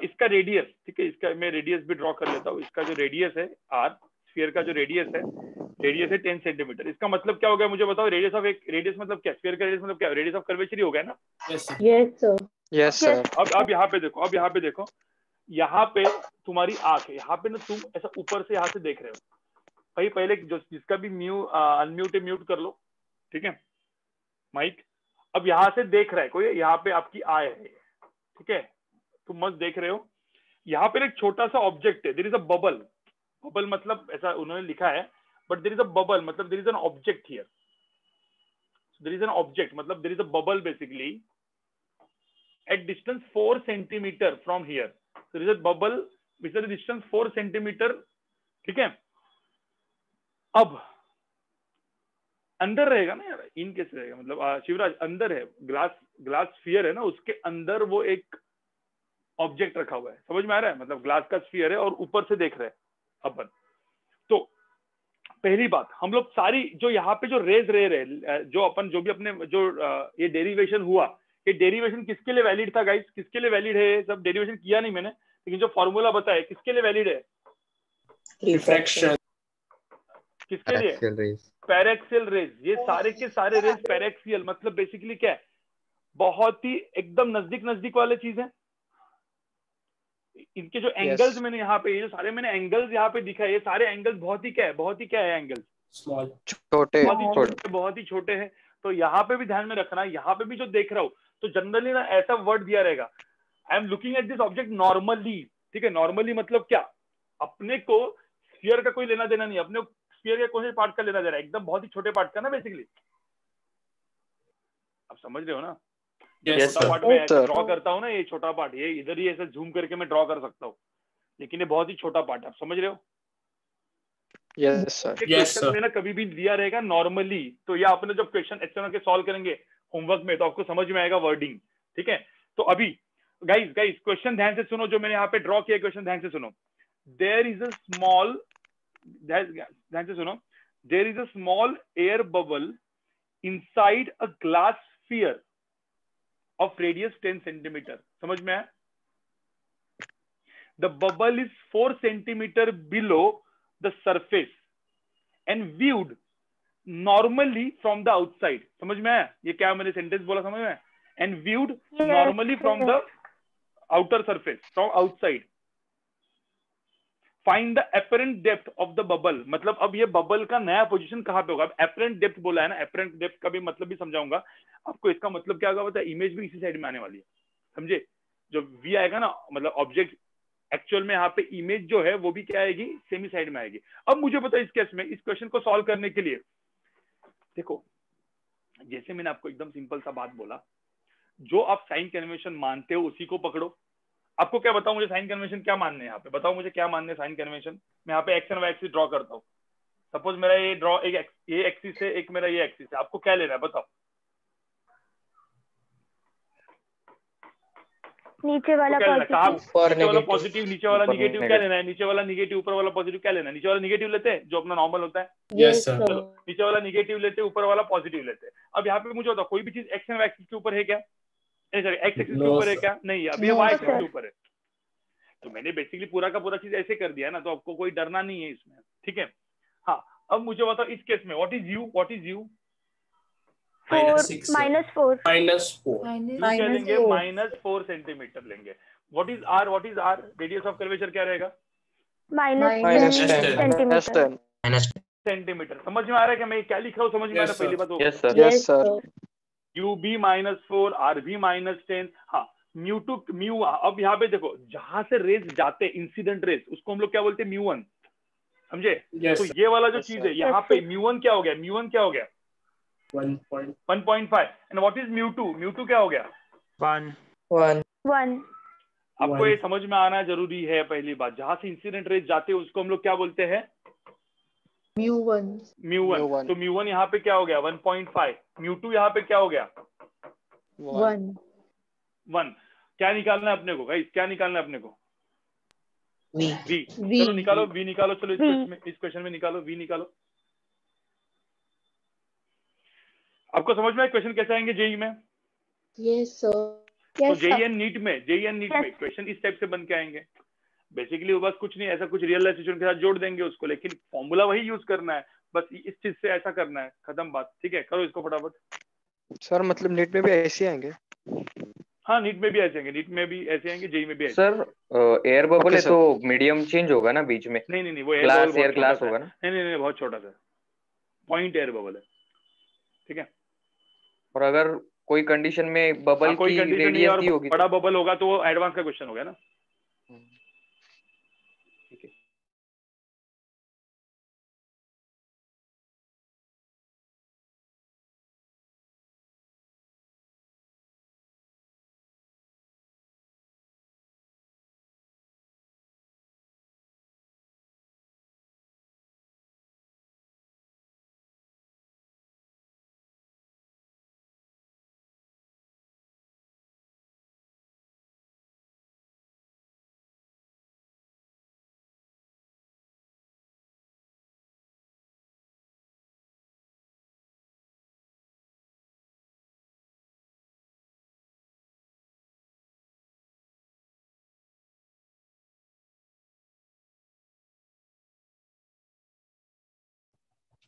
इसका रेडियस, ठीक है, इसका मैं रेडियस भी ड्रॉ कर लेता हूँ। इसका जो रेडियस है r, स्फीयर का जो रेडियस है 10 सेंटीमीटर। इसका मतलब क्या हो गया मुझे बताओ? रेडियस मतलब क्या? स्फीयर का रेडियस मतलब क्या? रेडियस ऑफ कर्वेचर ही हो गया ना? Yes sir. अब यहाँ पे देखो, यहाँ पे तुम्हारी आंख है, यहाँ पे ना तुम ऐसा ऊपर से यहाँ से देख रहे हो भाई। पहले जो जिसका भी अनम्यूट है, म्यूट कर लो, ठीक है, माइक। अब यहाँ से देख रहा है कोई, यहाँ पे आपकी आय है, ठीक है, तुम मस्त देख रहे हो। यहाँ पे एक छोटा सा ऑब्जेक्ट है, there is a bubble. Bubble मतलब ऐसा उन्होंने लिखा है, but there is a bubble मतलब there is an object here. There is an object मतलब there is a bubble basically at distance 4 centimeter from here. So there is a bubble which is at distance 4 centimeter, ठीक है। अब अंदर रहेगा ना यार, इन कैसे रहेगा? मतलब शिवराज अंदर है, ग्लास स्फीयर है ना, उसके अंदर वो एक ऑब्जेक्ट रखा हुआ है, समझ में आ रहा है? मतलब ग्लास का स्फीयर है और ऊपर से देख रहे हैं अपन। तो पहली बात, हम लोग सारी जो यहाँ पे जो रेज रहे जो अपन जो भी अपने जो ये डेरिवेशन हुआ, ये डेरिवेशन किसके लिए वैलिड था गाइस? किसके लिए वैलिड है? सब डेरिवेशन किया नहीं मैंने, लेकिन जो फॉर्मूला बताया किसके लिए वैलिड है? रिफ्रैक्शन। किसके लिए? Paraxial rays. ये सारे के सारे रेज पैरेक्सियल मतलब बेसिकली क्या है? बहुत ही एकदम नजदीक वाले चीज है। इनके जो एंगल्स मैंने यहाँ पे, ये जो सारे मैंने एंगल्स यहाँ पे दिखा है, ये सारे एंगल्स बहुत ही क्या है एंगल्स? स्मॉल, छोटे, बहुत ही छोटे हैं। तो यहाँ पे भी ध्यान में रखना, यहाँ पे भी जो देख रहा हूँ, तो जनरली ना ऐसा वर्ड दिया रहेगा, I am looking at this object normally, ठीक है। नॉर्मली मतलब क्या? अपने को स्फीयर का कोई लेना देना नहीं, अपने को स्फीयर के कौन से पार्ट का लेना देना है? एकदम बहुत ही छोटे पार्ट का ना बेसिकली। आप समझ रहे हो ना? छोटा पार्ट में ड्रॉ करता हूँ ना, ये छोटा पार्ट, ये इधर ही ऐसे जूम करके मैं ड्रॉ कर सकता हूँ, लेकिन ये बहुत ही छोटा पार्ट है। आप समझ रहे हो? Yes sir. में ना कभी भी दिया रहेगा नॉर्मली, तो ये आपने जब क्वेश्चन एक्सटर्नल के सॉल्व करेंगे होमवर्क में, तो आपको समझ में आएगा वर्डिंग, ठीक है। तो अभी गाइस क्वेश्चन ध्यान से सुनो, जो मैंने यहाँ पे ड्रॉ किया क्वेश्चन ध्यान से सुनो। देयर इज अ स्मॉल, ध्यान से सुनो, there is a small air bubble inside a glass sphere of radius 10 centimetre. समझ में आया? The bubble is 4 centimetre below the surface and viewed normally from the outside. समझ में आया? ये क्या मैंने सेंटेंस बोला, समझ में आया? And viewed normally from the outer surface, from outside. Find the apparent depth of the bubble. मतलब अब ये बबल का नया पोजीशन कहाँ पे होगा? अब apparent depth बोला है ना, apparent depth का भी मतलब भी समझाऊंगा आपको। इसका मतलब क्या होगा? बताया, इमेज भी इसी साइड में आने वाली है, समझे? जो V आएगा ना, मतलब ऑब्जेक्ट एक्चुअल में यहाँ पे इमेज जो है वो भी क्या आएगी? सेमी साइड में आएगी। अब मुझे पता है इस केस में, इस क्वेश्चन को सॉल्व करने के लिए देखो, जैसे मैंने आपको एकदम सिंपल सा बात बोला, जो आप साइन कन्वेंशन मानते हो उसी को पकड़ो। आपको क्या बताऊं, मुझे साइन कन्वेंशन क्या मानने हैं यहाँ पे, बताओ मुझे क्या मानने हैं साइन कन्वेंशन। मैं यहाँ पे x and y axis draw करता हूँ। सपोज मेरा ये ड्रॉ एक ये एक्सिस है, एक मेरा ये एक्सिस है, आपको क्या लेना है बताओ। नीचे वाला क्या लेना है? नीचे वाला नेगेटिव पॉजिटिव, नीचे वाला ऊपर निगेटिव क्या लेना है? नीचे वाला निगेटिव, ऊपर वाला पॉजिटिव क्या लेना है? नीचे वाला निगेटिव लेते हैं जो अपना नॉर्मल होता है। Yes sir. चलो नीचे वाला निगेटिव लेते हैं, ऊपर वाला पॉजिटिव लेते हैं। अब यहाँ पे मुझे बताओ कोई भी चीज एक्स एंड वाई एक्सिस के ऊपर है क्या? नहीं सर, एक्स एक्सिस के ऊपर है क्या? नहीं, अभी No, वाई एक्सिस sir. के ऊपर है। तो मैंने बेसिकली पूरा का पूरा चीज ऐसे कर दिया ना, तो आपको कोई डरना नहीं है इसमें, ठीक है। हाँ, अब मुझे बताओ इस केस में what is u, what is u? -4 क्या लेंगे? -4 सेंटीमीटर लेंगे। What is r, what is r? Radius of curvature क्या रहेगा? -10 सेंटीमीटर। समझ में आ रहा है कि मैं क्या लिख रहा हूँ? समझ में आ रहा है? पहली बात वो yes sir. U be -4 r be -10। हाँ, म्यू टू म्यू। अब यहाँ पे देखो, जहां से रेज जाते इंसिडेंट रेज, उसको हम लोग क्या बोलते हैं? म्यू1, समझे? तो ये वाला जो चीज है यहाँ पे म्यू1 क्या हो गया? म्यू1 क्या हो गया? 1.5। And what is mu two? Mu two क्या हो गया? 1 आपको ये समझ में आना जरूरी है। पहली बात, जहां से इंसिडेंट रेज जाते हैं उसको हम लोग क्या बोलते हैं? म्यू1। तो म्यू1 यहाँ पे क्या हो गया? 1.5। म्यू2 यहाँ पे क्या हो गया? 1। क्या निकालना है अपने को गाइस? क्या निकालना है अपने को? वी। चलो निकालो, वी निकालो। चलो इस क्वेश्चन में निकालो, वी निकालो। आपको समझ में आया क्वेश्चन कैसे आएंगे जेई में? Yes sir. तो जेई एंड नीट में क्वेश्चन इस टाइप से बन के आएंगे। बेसिकली वो बस कुछ नहीं, ऐसा कुछ रियल लाइफ सिचुएशन के साथ जोड़ देंगे उसको, लेकिन फॉर्मूला वही यूज करना है, बस इस चीज से ऐसा करना है, खत्म बात। ठीक है, करो इसको फटाफट। सर मतलब नीट में भी ऐसे आएंगे? हाँ, नीट में भी ऐसे आएंगे, नीट में भी ऐसे आएंगे, जेई में भी ऐसे। सर एयर बबल है तो मीडियम चेंज होगा ना बीच में? नहीं, वो एयर ग्लास होगा ना? नहीं, बहुत छोटा सा पॉइंट एयर बबल है, ठीक है। और अगर कोई कंडीशन में बबल कोई की कंडीशन नहीं रेडियस दी और होगी बड़ा बबल होगा तो वो एडवांस का क्वेश्चन हो गया ना।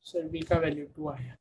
सर बी का वैल्यू 2 आया।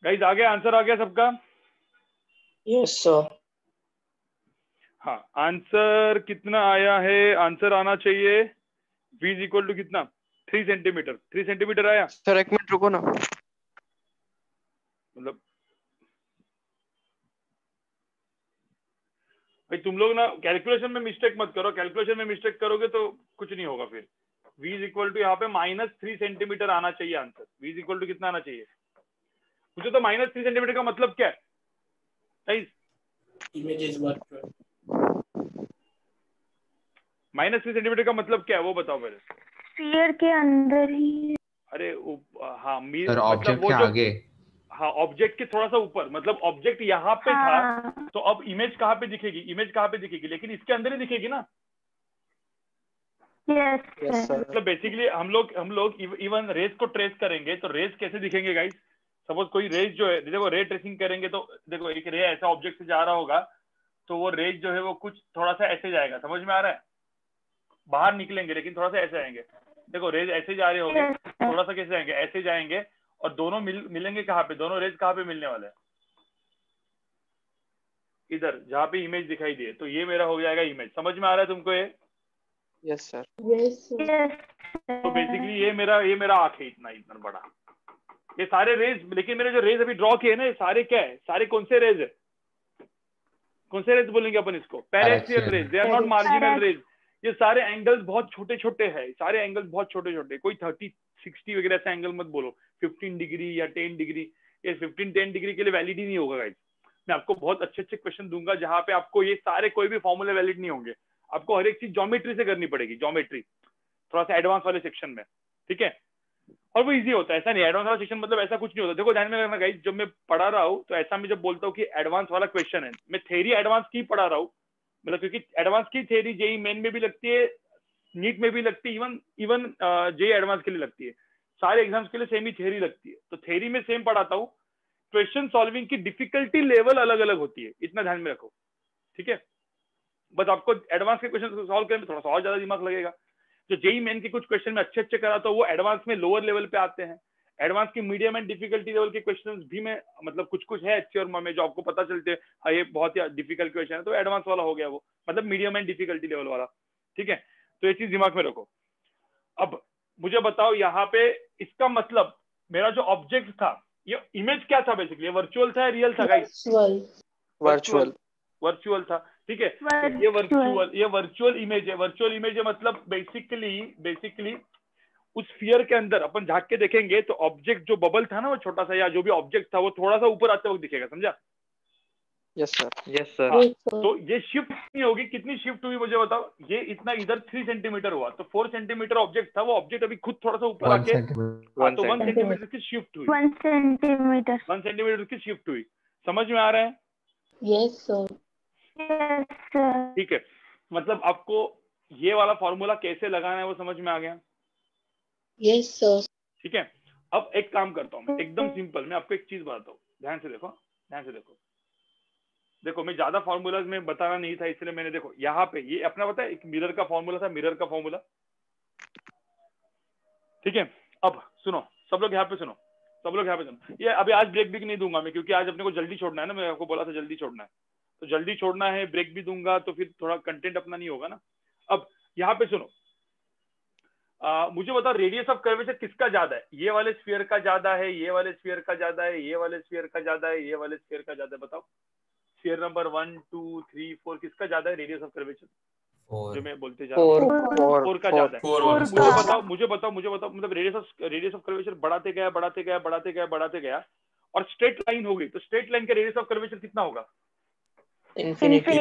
गाइस आ गया, आंसर आ गया सबका? Yes sir. हाँ, आंसर कितना आया है? आंसर आना चाहिए v इज इक्वल टू कितना? 3 सेंटीमीटर। 3 सेंटीमीटर आया सर 1 मिनट रुको ना। मतलब भाई तुम लोग ना कैलकुलेशन में मिस्टेक मत करो, कैलकुलेशन में मिस्टेक करोगे तो कुछ नहीं होगा फिर। v इज इक्वल टू यहाँ पे -3 सेंटीमीटर आना चाहिए answer. v is equal to कितना आना चाहिए? मुझे तो -3 सेंटीमीटर का मतलब क्या है guys? Image is virtual. -3 centimetre का मतलब क्या है वो बताओ पहले। स्फीयर के अंदर ही। अरे हाँ सर मतलब ऑब्जेक्ट वो के जो आगे। हाँ ऑब्जेक्ट के थोड़ा सा ऊपर, मतलब ऑब्जेक्ट यहाँ पे था तो अब इमेज कहाँ पे दिखेगी? इमेज कहाँ पे दिखेगी? लेकिन इसके अंदर ही दिखेगी ना। Yes sir. मतलब बेसिकली हम लोग इवन रेज को ट्रेस करेंगे तो रेज कैसे दिखेंगे गाइस? सपोज कोई रेज जो है, देखो रे ट्रेसिंग करेंगे तो देखो एक रे ऐसा ऑब्जेक्ट से जा रहा होगा तो वो रेज जो है वो कुछ थोड़ा सा ऐसे जाएगा, समझ में आ रहा है? बाहर निकलेंगे लेकिन थोड़ा सा ऐसे आएंगे। देखो रेज ऐसे जा रहे होंगे, थोड़ा सा कैसे आएंगे? ऐसे जाएंगे और दोनों मिलेंगे कहाँ पे? दोनों रेज कहाँ पे मिलने वाले हैं? इधर जहाँ पे इमेज दिखाई दिए। तो ये मेरा हो जाएगा इमेज। समझ में आ रहा है तुमको ये? Yes sir. Yes sir. तो बेसिकली ये मेरा आंख है इतना बड़ा। ये सारे रेज, लेकिन मैंने जो रेज अभी ड्रॉ किए ना ये सारे क्या है? सारे कौन से रेज है? कौन से रेज बोलेंगे अपन इसको? Paraxial rays. They are not marginal rays. ये सारे एंगल्स बहुत छोटे छोटे हैं, सारे एंगल्स बहुत छोटे छोटे। कोई 30 60 वगैरह ऐसा एंगल मत बोलो, 15 डिग्री या 10 डिग्री। ये 15-10 डिग्री के लिए वैलिड ही नहीं होगा गाइस। मैं आपको बहुत अच्छे क्वेश्चन दूंगा जहां पे आपको ये सारे कोई भी फॉर्मूले वैलिड नहीं होंगे। आपको हर एक चीज ज्योमेट्री से करनी पड़ेगी, ज्योमेट्री थोड़ा सा एडवांस वाले सेक्शन में, ठीक है? और वो इजी होता है, ऐसा नहीं एडवांस वाला सेक्शन मतलब ऐसा कुछ नहीं होता। देखो ध्यान में रखना गाइस, जब मैं पढ़ा रहा हूँ तो ऐसा मैं जब बोलता हूँ कि एडवांस वाला क्वेश्चन है, मैं थ्योरी एडवांस की पढ़ा रहा हूँ, मतलब क्योंकि एडवांस की थ्योरी जेई मेन में भी लगती है, नीट में भी लगती है, इवन जेई एडवांस के लिए लगती है। सारे एग्जाम्स के लिए सेम ही थ्योरी लगती है। तो थ्योरी में सेम पढ़ाता हूँ, क्वेश्चन सॉल्विंग की डिफिकल्टी लेवल अलग अलग होती है, इतना ध्यान में रखो, ठीक है? बस आपको एडवांस के क्वेश्चन सॉल्व करने में थोड़ा सा और ज्यादा दिमाग लगेगा। जो जेई मेन के कुछ क्वेश्चन में अच्छे कराता हूँ वो एडवांस में लोअर लेवल पे आते हैं। एडवांस की मीडियम एंड डिफिकल्टी लेवल के क्वेश्चंस भी में मतलब कुछ है अच्छे और में जो आपको पता चलते हैं हाँ ये बहुत ही डिफिकल्ट क्वेश्चन है तो एडवांस वाला हो गया वो, मतलब मीडियम एंड डिफिकल्टी लेवल वाला, ठीक है? तो ये चीज दिमाग में रखो। अब मुझे बताओ यहाँ पे इसका मतलब मेरा जो ऑब्जेक्ट था, ये इमेज क्या था बेसिकली? वर्चुअल था या रियल था गाइस? वर्चुअल था, ठीक है? ये वर्चुअल इमेज है। वर्चुअल इमेज है मतलब बेसिकली उस स्फीयर के अंदर अपन झांक के देखेंगे तो ऑब्जेक्ट जो बबल था ना वो छोटा सा या जो भी ऑब्जेक्ट था वो थोड़ा सा ऊपर आते वक्त दिखेगा, समझा? Yes sir. Yes sir. तो ये शिफ्ट नहीं होगी, कितनी शिफ्ट हुई मुझे बताओ? ये इतना इधर 3 सेंटीमीटर हुआ तो 4 सेंटीमीटर ऑब्जेक्ट था, वो ऑब्जेक्ट अभी खुद थोड़ा सा ऊपर आके 1 सेंटीमीटर की शिफ्ट हुई। 1 सेंटीमीटर की शिफ्ट हुई। समझ में आ रहा है? Yes sir. ठीक है, मतलब आपको ये वाला फॉर्मूला कैसे लगाना है वो समझ में आ गया? Yes sir. ठीक है, अब एक काम करता हूँ, एकदम सिंपल मैं आपको एक चीज बताता हूँ, ध्यान से देखो। देखो मैं ज्यादा फॉर्मूलाज में बताना नहीं था इसलिए मैंने, देखो यहाँ पे ये अपना पता है एक मिरर का फॉर्मूला था, मिरर का फॉर्मूला, ठीक है? अब सुनो सब लोग यहाँ पे सुनो, ये अभी आज ब्रेक भी नहीं दूंगा मैं क्योंकि आज अपने को जल्दी छोड़ना है ना, मैं आपको बोला था जल्दी छोड़ना है, तो जल्दी छोड़ना है, ब्रेक भी दूंगा तो फिर थोड़ा कंटेंट अपना नहीं होगा ना। अब यहाँ पे सुनो, मुझे बताओ रेडियस ऑफ कर्वेचर किसका ज्यादा है? ये वाले स्फीयर का ज्यादा है, ये वाले स्फीयर का ज्यादा है, ये वाले स्फीयर का ज्यादा है, ये वाले स्फीयर का ज्यादा है? बताओ स्फीयर नंबर 1 2 3 4 किसका ज्यादा है रेडियस ऑफ कर्वेचर? जो मैं बोलते जा रहा हूँ 4 का ज्यादा है। मुझे बताओ मतलब रेडियस ऑफ कर्वेचर बढ़ाते गया और स्ट्रेट लाइन हो गई तो स्ट्रेट लाइन का रेडियस ऑफ कर्वेचर कितना होगा? Infinity.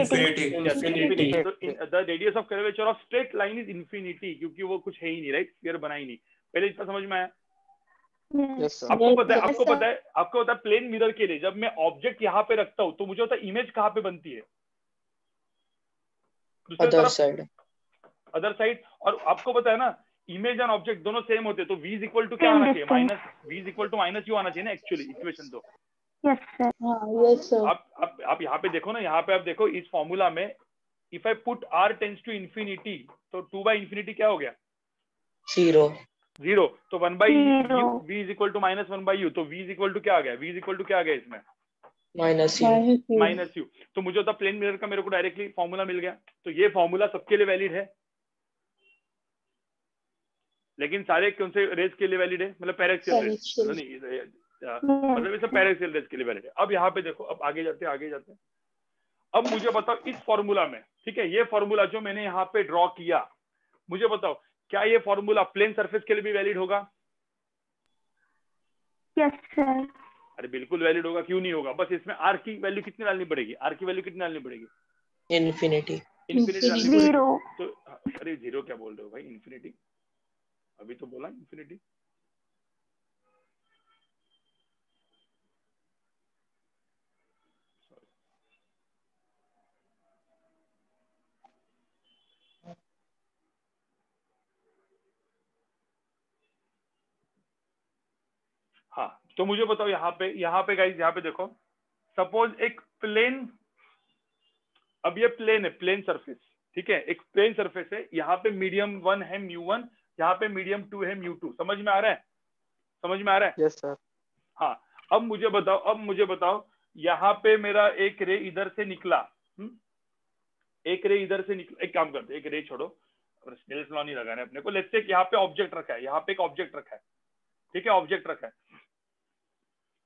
The radius of curvature of straight line is infinity, क्योंकि वो कुछ है ही नहीं, राइट? स्फीयर बना ही नहीं। पहले इतना समझ में आया? आपको पता है प्लेन मिरर के लिए जब मैं ऑब्जेक्ट यहाँ पे रखता हूँ तो मुझे होता है इमेज कहाँ पे बनती है? Other side. और आपको पता है ना इमेज एंड ऑब्जेक्ट दोनों सेम होते हैं तो v इज इक्वल टू क्या आना चाहिए? v is equal to minus u आना चाहिए ना एक्चुअली इक्वेशन तो। Yes sir. आप यहाँ पे देखो ना, यहाँ पे आप देखो इस फॉर्मूला में if I put r tends to infinity तो 2 by इंफिनिटी क्या हो गया? 0। 0, तो 1 by Zero. u, v is equal to minus 1 by u, तो v is equal to क्या आ गया, v is equal to क्या आ गया इसमें, माइनस यू। Minus you. तो मुझे होता प्लेन मिरर का मेरे को डायरेक्टली फॉर्मूला मिल गया, तो ये फॉर्मूला सबके लिए वैलिड है, लेकिन सारे कौन से रेस के लिए वैलिड है, मतलब पैराक्सियल रेस, मतलब ये सब पैराक्सियल रेस के लिए वैलिड है। अब यहाँ पे देखो, अब आगे जाते हैं। अब मुझे बताओ इस फॉर्मूला में, ठीक है, ये फॉर्मूला जो मैंने यहाँ पे ड्रॉ किया, मुझे बताओ क्या ये फॉर्मूला प्लेन सरफेस के लिए भी वैलिड होगा? Yes sir. अरे बिल्कुल वैलिड होगा, क्यों नहीं होगा? बस इसमें आर की वैल्यू कितनी डालनी पड़ेगी, आर की वैल्यू कितनी डालनी पड़ेगी? इन्फिनिटी। इन्फिनिटी डालनी पड़ेगी। 0। तो अरे 0 क्या बोल रहे हो भाई, इन्फिनिटी, अभी तो बोला इन्फिनिटी। हाँ, तो मुझे बताओ यहाँ पे गाइस, यहाँ पे देखो, सपोज एक प्लेन, अब ये प्लेन है, प्लेन सरफेस, ठीक है, एक प्लेन सरफेस है, यहाँ पे मीडियम 1 है μ1, यहाँ पे मीडियम 2 है μ2, समझ में आ रहा है? Yes sir. हाँ, अब मुझे बताओ यहाँ पे मेरा एक रे इधर से निकला, एक रे इधर से निकला, एक काम करते, एक रे छोड़ो, स्नेल्स लॉ नहीं लगाना है अपने को, लेट्स से यहाँ पे ऑब्जेक्ट रखा है, यहाँ पे एक ऑब्जेक्ट रखा है, ठीक है, ऑब्जेक्ट रखा है,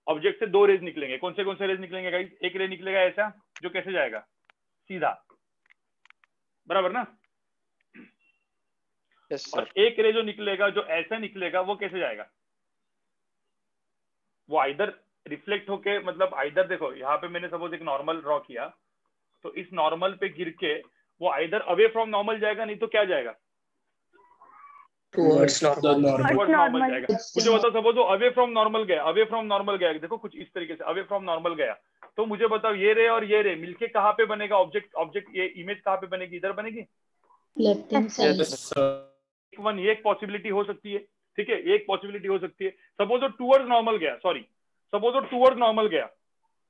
ऑब्जेक्ट से 2 रेज निकलेंगे, कौन से रेज निकलेंगे गाइस? एक रे निकलेगा ऐसा, जो कैसे जाएगा, सीधा, बराबर ना? यस और सर। एक रे जो निकलेगा, जो ऐसा निकलेगा, वो कैसे जाएगा? वो आइदर रिफ्लेक्ट होके, मतलब आइदर देखो यहाँ पे मैंने सपोज एक नॉर्मल ड्रॉ किया, तो इस नॉर्मल पे गिर के वो आइदर अवे फ्रॉम नॉर्मल जाएगा, नहीं तो क्या जाएगा, टुवर्ड्स नॉर्मल जाएगा। मुझे बताओ सपोज वो अवे फ्रॉम नॉर्मल गया, देखो कुछ इस तरीके से अवे फ्रॉम नॉर्मल गया, तो मुझे बताओ ये रे और ये रे मिलके कहाँ पे बनेगा ऑब्जेक्ट, ये इमेज कहाँ पे बनेगी, इधर बनेगी, लेफ्ट हैंड साइड। ये एक पॉसिबिलिटी हो सकती है, ठीक है, एक पॉसिबिलिटी हो सकती है। सपोज वो टुवर्ड्स नॉर्मल गया,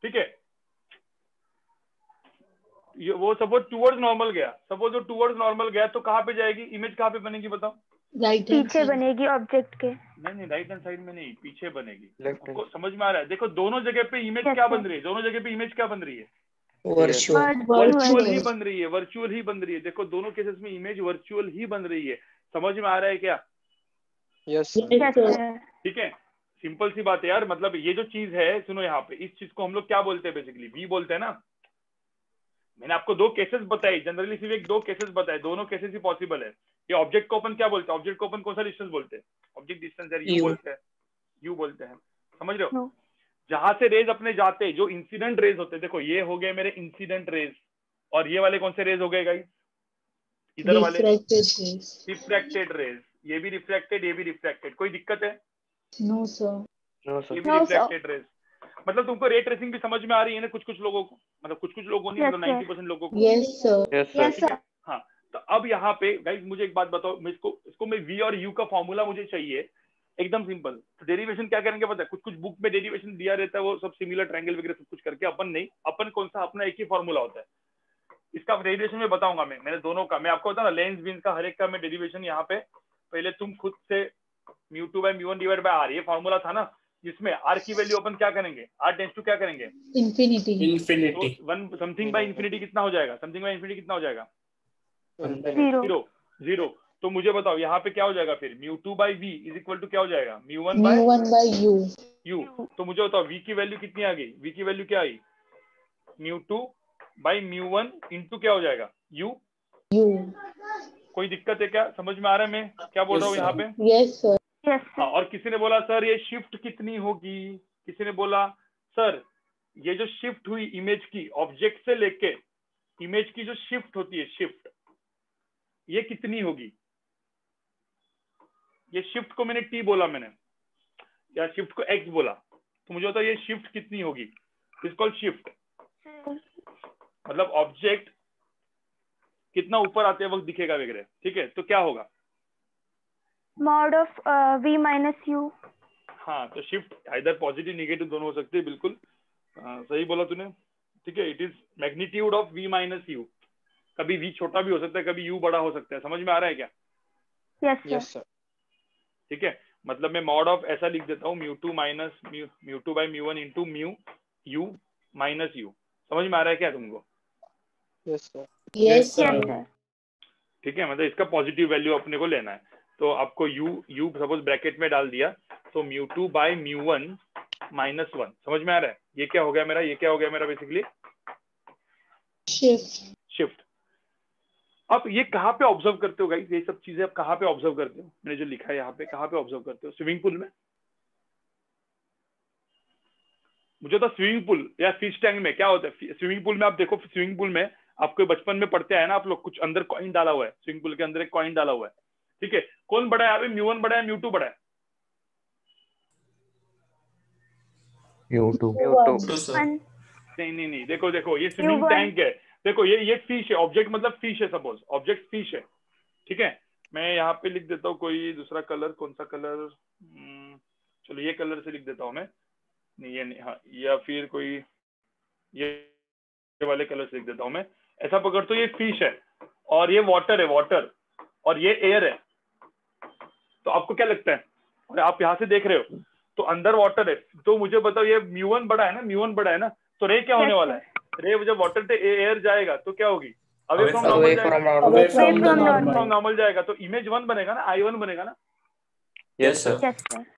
ठीक है, वो सपोज टुवर्ड्स नॉर्मल गया, तो कहाँ पे जाएगी इमेज, कहाँ पे बनेगी बताओ? राइट हैंड पीछे बनेगी ऑब्जेक्ट के। नहीं, राइट हैंड साइड में नहीं, पीछे बनेगी। लेफ्ट आपको समझ में आ रहा है? देखो दोनों जगह पे इमेज क्या बन रही है, वर्चुअल वर्चुअल ही बन रही है। देखो दोनों केसेस में इमेज वर्चुअल ही बन रही है, समझ में आ रहा है क्या? यस ठीक है, सिंपल सी बात है यार, मतलब ये जो चीज है, सुनो यहाँ पे, इस चीज को हम लोग क्या बोलते हैं, बेसिकली वी बोलते हैं ना। मैंने आपको 2 केसेस बताए, जनरली सिर्फ 2 केसेस बताए, दोनों केसेस ही पॉसिबल है। ये ऑब्जेक्ट को अपन क्या बोलते हैं, ऑब्जेक्ट को अपन कौन सा डिस्टेंस बोलते हैं, ऑब्जेक्ट डिस्टेंस यार यू बोलते हैं, समझ रहे हो? जहां से रेज अपने जाते, जो इंसिडेंट रेज होते हैं, देखो ये हो गए मेरे इंसिडेंट रेज, और ये वाले कौन से रेज हो गए गाइस, इधर वाले रिफ्रैक्टेड रेज, ये भी रिफ्रैक्टेड, ये भी रिफ्रैक्टेड, कोई दिक्कत है? No sir. ये भी रिफ्रैक्टेड रेज, मतलब तुमको रे ट्रेसिंग भी समझ में आ रही है ना, कुछ लोगों को, मतलब कुछ लोगों नहीं, मतलब 90% लोगों को। Yes sir. हाँ, तो अब यहाँ पे गाइस मुझे एक बात बताओ, मैं इसको मैं वी और यू का फॉर्मूला मुझे चाहिए, एकदम सिंपल। तो डेरिवेशन क्या करेंगे पता है, कुछ बुक में डेरिवेशन दिया रहता है, वो सब सिमिलर ट्रायंगल वगैरह सब कुछ करके, अपन नहीं, अपन कौन सा, अपना एक ही फॉर्मूला होता है। इसका डेरिवेशन में बताऊंगा मैंने दोनों का, मैं आपको बताऊँ ना, लेंस बीन्स का हर एक का मैं डेरिवेशन यहाँ पे, पहले तुम खुद से μ2 by μ1 डिवाइड बाय r, ये फॉर्मूला था ना, जिसमें r की वैल्यू अपन क्या करेंगे, r टेंड्स टू क्या करेंगे, इन्फिनिटी। तो 1 समथिंग बाय इन्फिनिटी कितना हो जाएगा, 0। तो मुझे बताओ यहाँ पे क्या हो जाएगा फिर, μ2 by v is equal to क्या हो जाएगा, μ1 by u। तो मुझे बताओ v की वैल्यू कितनी आ गई, v की वैल्यू क्या आई, μ2 by μ1 इंटू क्या हो जाएगा, u। कोई दिक्कत है क्या, समझ में आ रहा है मैं क्या बोल रहा हूँ यहाँ पे? Yes sir. हाँ, और किसी ने बोला सर ये शिफ्ट कितनी होगी, किसी ने बोला सर ये जो शिफ्ट हुई इमेज की, ऑब्जेक्ट से लेके इमेज की जो शिफ्ट होती है, शिफ्ट ये कितनी होगी? ये शिफ्ट को मैंने t बोला मैंने, या शिफ्ट को x बोला, तो मुझे बताओ ये शिफ्ट कितनी होगी, इज कॉल्ड शिफ्ट, मतलब ऑब्जेक्ट कितना ऊपर आते वक्त दिखेगा वगैरह, ठीक है, तो क्या होगा, mod of v minus u। हाँ, तो शिफ्ट आइदर पॉजिटिव नेगेटिव दोनों हो सकते हैं, बिल्कुल सही बोला तूने, ठीक है, it is magnitude of v minus u, कभी v छोटा भी हो सकता है, कभी u बड़ा हो सकता है, समझ में आ रहा है क्या? Yes sir. ठीक है, मतलब मैं मॉड ऑफ ऐसा लिख देता हूँ mu two minus mu two by mu one into mu you minus you. समझ में आ रहा है क्या तुमको? Yes sir. Yes sir. ठीक है, मतलब इसका पॉजिटिव वैल्यू अपने को लेना है। तो आपको यू सपोज ब्रैकेट में डाल दिया, तो mu two by mu one minus one. समझ में आ रहा है? ये क्या हो गया मेरा, ये क्या हो गया मेरा बेसिकली शिफ्ट। अब ये कहाँ पे ऑब्जर्व करते हो गाइस? ये सब चीजें आप कहाँ पे ऑब्जर्व करते हो? मैंने जो लिखा है यहाँ पे कहाँ पे ऑब्जर्व करते हो? स्विमिंग पूल में? मुझे तो स्विमिंग पूल या फिश टैंक में क्या होता है? स्विमिंग पूल में आप देखो, स्विमिंग पूल में आपको बचपन में पढ़ते आए ना आप लोग, कुछ अंदर कॉइन डाला हुआ है, स्विमिंग पूल के अंदर एक कॉइन डाला हुआ है। ठीक है, कौन बड़ा है यहाँ पे? म्यू वन बड़ा है, म्यू टू बड़ा है? Mu two. नहीं, देखो देखो, ये स्विमिंग टैंक है। देखो ये फिश है, ऑब्जेक्ट मतलब फिश है, सपोज ऑब्जेक्ट फिश है। ठीक है, मैं यहाँ पे लिख देता हूँ कोई दूसरा कलर। कौन सा कलर? चलो ये कलर से लिख देता हूँ मैं। नहीं ये नहीं, हाँ, या फिर कोई ये वाले कलर से लिख देता हूँ मैं। ऐसा पकड़ तो ये फिश है और ये वाटर है, वाटर, और ये एयर है। तो आपको क्या लगता है? और आप यहाँ से देख रहे हो तो अंदर वाटर है, तो मुझे बताओ ये म्यू वन बड़ा है ना, म्यू वन बड़ा है ना, तो रे क्या होने वाला है? रे जब वाटर से एयर जाएगा तो क्या होगी? अवे फ्रॉम नॉर्मल जाएगा, फ्रॉम नॉर्मल जाएगा, तो इमेज वन बनेगा ना, I1 बनेगा ना। Yes sir.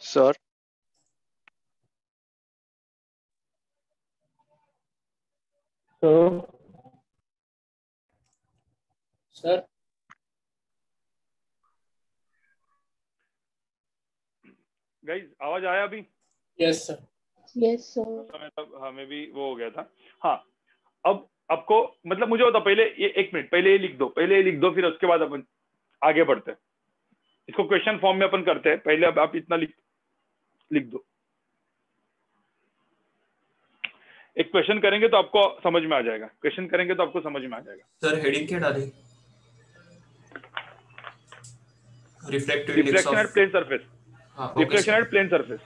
Sir sir guys आवाज आया अभी? Yes sir. Yes sir. मतलब हमें भी वो हो गया था। हाँ, अब आपको मतलब मुझे बताओ, पहले ये एक मिनट, पहले ये लिख दो, पहले ये लिख दो, फिर उसके बाद अपन आगे बढ़ते हैं। इसको क्वेश्चन फॉर्म में अपन करते हैं। पहले अब आप इतना लिख दो। एक क्वेश्चन करेंगे तो आपको समझ में आ जाएगा, क्वेश्चन करेंगे तो आपको समझ में आ जाएगा। सर हेडिंग क्या डाली? Reflection at plane surface. Reflection at plane surface.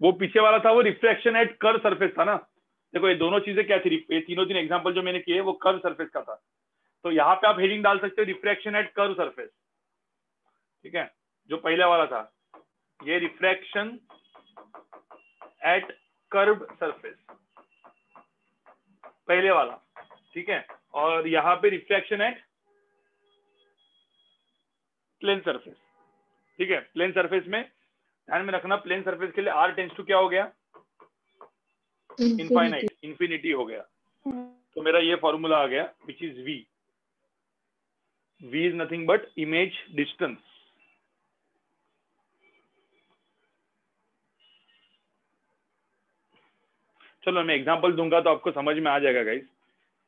वो पीछे वाला था वो रिफ्लेक्शन एट कर्व सरफेस था ना। देखो ये दोनों चीजें क्या थी, ये तीनों एग्जांपल जो मैंने किए वो कर्व सरफेस का था। तो यहाँ पे आप हेडिंग डाल सकते हो रिफ्लेक्शन एट कर्व सरफेस। ठीक है, जो पहले वाला था ये रिफ्लेक्शन एट कर्व सरफेस, पहले वाला। ठीक है, और यहाँ पे रिफ्लेक्शन एट प्लेन सरफेस। ठीक है, प्लेन सरफेस में ध्यान में रखना, प्लेन सरफेस के लिए r टेंस टू क्या हो गया? इनफाइनाइट, इंफिनिटी हो गया। तो मेरा ये फॉर्मूला आ गया which is v। v is nothing but image distance. चलो मैं एग्जांपल दूंगा तो आपको समझ में आ जाएगा गाइस,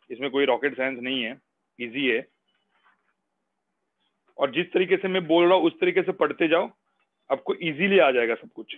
इसमें कोई रॉकेट साइंस नहीं है, इजी है। और जिस तरीके से मैं बोल रहा हूँ उस तरीके से पढ़ते जाओ, आपको इजीली आ जाएगा सब कुछ।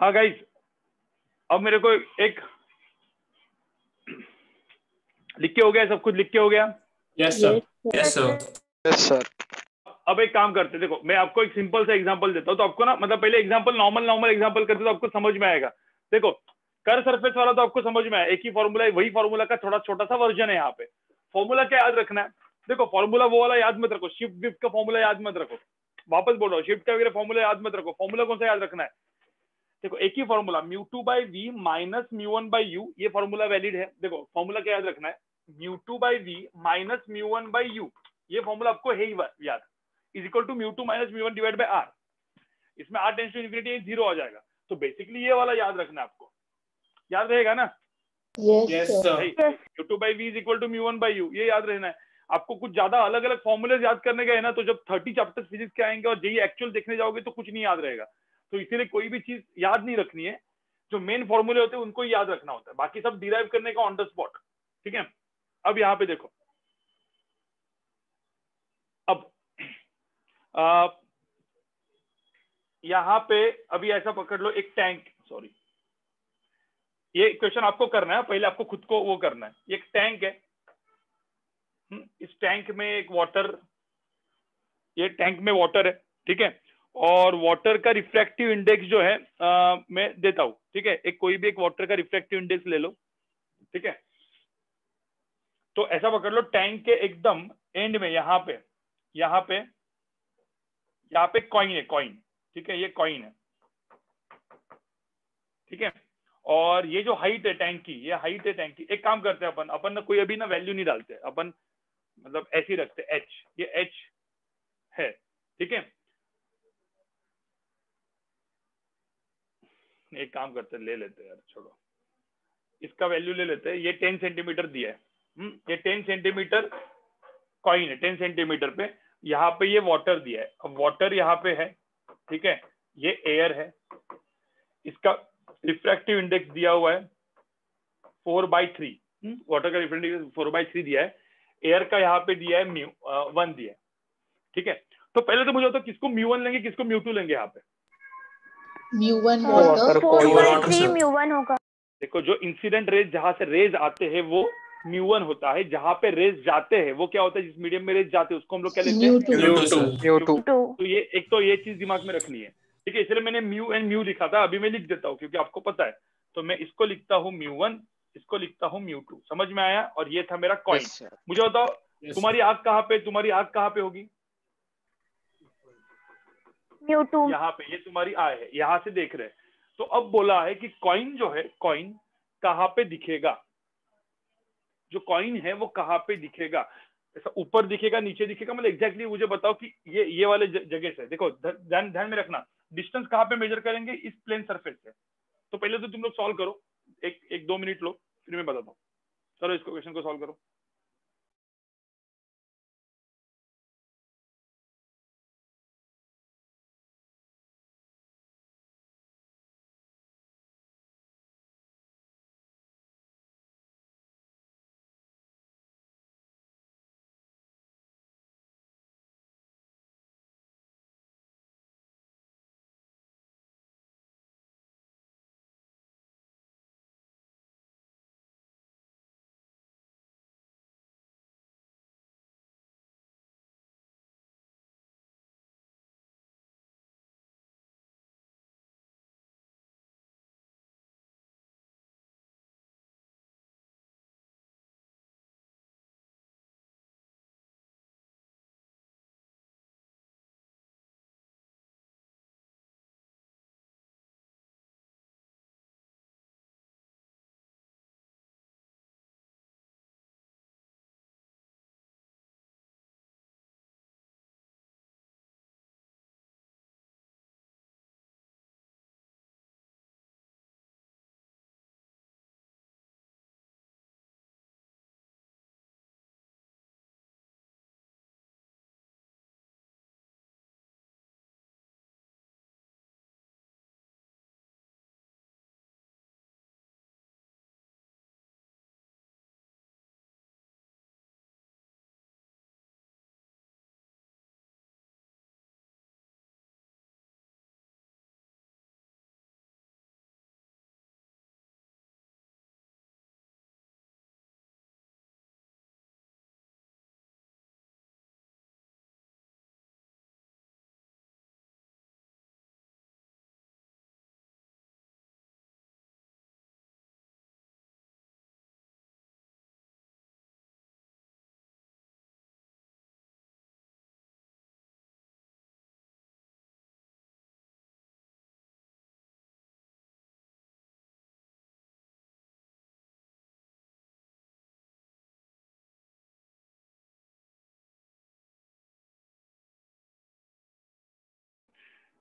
हाँ गाइस, अब मेरे को एक लिख के हो गया, सब कुछ लिख के हो गया। Yes sir. Yes sir. Yes sir. अब एक काम करते हैं, देखो मैं आपको एक सिंपल सा एग्जांपल देता हूँ, तो आपको ना मतलब पहले एग्जांपल नॉर्मल एग्जांपल करते तो आपको समझ में आएगा। देखो कर सरफेस वाला तो आपको समझ में आया, एक ही फॉर्मूला है, वही फॉर्मूला का थोड़ा छोटा सा वर्जन है। यहाँ पे फॉर्मूला क्या याद रखना है? देखो फॉर्मूला वो वाला याद मत रखो, शिफ्ट विफ्ट का फॉर्मूला याद मत रखो, वापस बोल रहा हूँ, शिफ्ट का वगैरह फॉर्मूला याद मत रखो। फॉर्मूला कौन सा याद रखना है? देखो एक ही फॉर्मूला μ2/v माइनस μ1/u, ये फॉर्मूला वैलिड है। देखो फॉर्मूला क्या याद रखना है? μ2/v माइनस μ1/u, ये फॉर्मूला आपको है ही याद, is equal to μ2 minus μ1 divide by r। इसमें r टेंड्स टू इंफिनिटी 0 आ जाएगा। तो बेसिकली ये वाला याद रखना है आपको, याद रहेगा ना? Yes sir. μ2/v is equal to μ1/u, ये याद रहना है आपको। कुछ ज्यादा अलग अलग फॉर्मूले याद करने गए ना, तो जब 30 चैप्टर्स फिजिक्स के आएंगे और जेई एक्चुअल देखने जाओगे तो कुछ नहीं याद रहेगा। तो इसीलिए कोई भी चीज याद नहीं रखनी है, जो मेन फॉर्मूले होते हैं उनको ही याद रखना होता है, बाकी सब डिराइव करने का ऑन द स्पॉट। ठीक है, अब यहाँ पे देखो, अब यहाँ पे अभी ऐसा पकड़ लो, एक टैंक, सॉरी ये क्वेश्चन आपको करना है, पहले आपको खुद को वो करना है। एक टैंक है, इस टैंक में एक वाटर, ये टैंक में वाटर है, ठीक है, और वाटर का रिफ्रैक्टिव इंडेक्स जो है मैं देता हूं, ठीक है। एक कोई भी एक वाटर का रिफ्रैक्टिव इंडेक्स ले लो, ठीक है। तो ऐसा पकड़ लो, टैंक के एकदम एंड में यहाँ पे कॉइन है, कॉइन, ठीक है, ये कॉइन है, ठीक है। और ये जो हाइट है टैंक की, ये हाइट है टैंक की। एक काम करते हैं अपन ना कोई अभी ना वैल्यू नहीं डालते, अपन मतलब ऐसे ही रखते हैं, एच, ये एच है, ठीक है। एक काम करते हैं, ले लेते हैं यार, छोड़ो, इसका वैल्यू ले लेते हैं। ये 10 सेंटीमीटर दिया है, ये 10 सेंटीमीटर कॉइन है, 10 सेंटीमीटर पे। यहाँ पे ये वाटर दिया है, अब वाटर यहाँ पे है, ठीक है, ये एयर है, इसका रिफ्रैक्टिव इंडेक्स दिया हुआ है 4/3, वाटर का रिफ्रैक्टिव इंडेक्स 4/3 दिया है, एयर का यहाँ पे दिया है 1 दिया है, ठीक है। तो पहले तो मुझे बताओ किसको μ1 लेंगे, किसको μ2 लेंगे? यहाँ पे μ1 4/3 वाटर μ1 होगा। देखो जो इंसिडेंट रेज, जहां से रेज आते हैं वो μ1 होता है, जहां पे रेज जाते हैं वो क्या होता है? जिस मीडियम में रेज जाते हैं उसको हम लोग क्या लेते हैं? μ2। तो ये एक तो ये चीज दिमाग में रखनी है, ठीक है। इसलिए मैंने म्यू एंड म्यू लिखा था, अभी मैं लिख देता हूँ क्योंकि आपको पता है। तो मैं इसको लिखता हूँ μ1, इसको लिखता हूँ μ2, समझ में आया? और ये था मेरा कॉइन। मुझे बताओ तुम्हारी आग कहाँ पे, तुम्हारी आग कहाँ पे होगी? μ2 यहाँ पे, ये तुम्हारी आय है, यहाँ से देख रहे हैं। तो अब बोला है कि कॉइन जो है, कॉइन कहाँ पे दिखेगा? जो कॉइन है वो कहाँ पे दिखेगा? ऐसा ऊपर दिखेगा, नीचे दिखेगा, मतलब एग्जैक्टली मुझे बताओ कि ये वाले जगह से। देखो ध्यान में रखना, डिस्टेंस कहाँ पे मेजर करेंगे? इस प्लेन सरफेस से। तो पहले तो तुम लोग सॉल्व करो, एक 2 मिनट लो, फिर मैं बताता हूँ। चलो इसको क्वेश्चन को सॉल्व करो।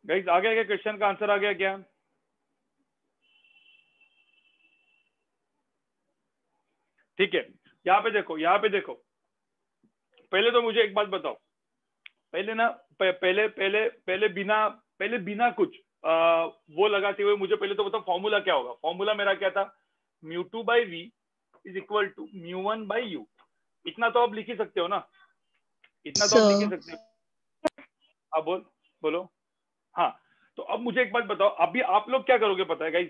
गाइस आ गया क्या? क्वेश्चन का आंसर आ गया क्या? ठीक है, यहाँ पे देखो, यहाँ पे देखो, पहले तो मुझे एक बात बताओ, पहले ना पहले पहले पहले बिना कुछ वो लगाते हुए मुझे पहले तो बताओ फॉर्मूला क्या होगा। फॉर्मूला मेरा क्या था? μ2 by v is equal to μ1 by u। इतना तो आप लिख ही सकते हो ना, इतना तो आप लिख ही सकते हो। अब बोलो। हाँ, तो अब मुझे एक बात बताओ, अभी आप लोग क्या करोगे पता है गाइस?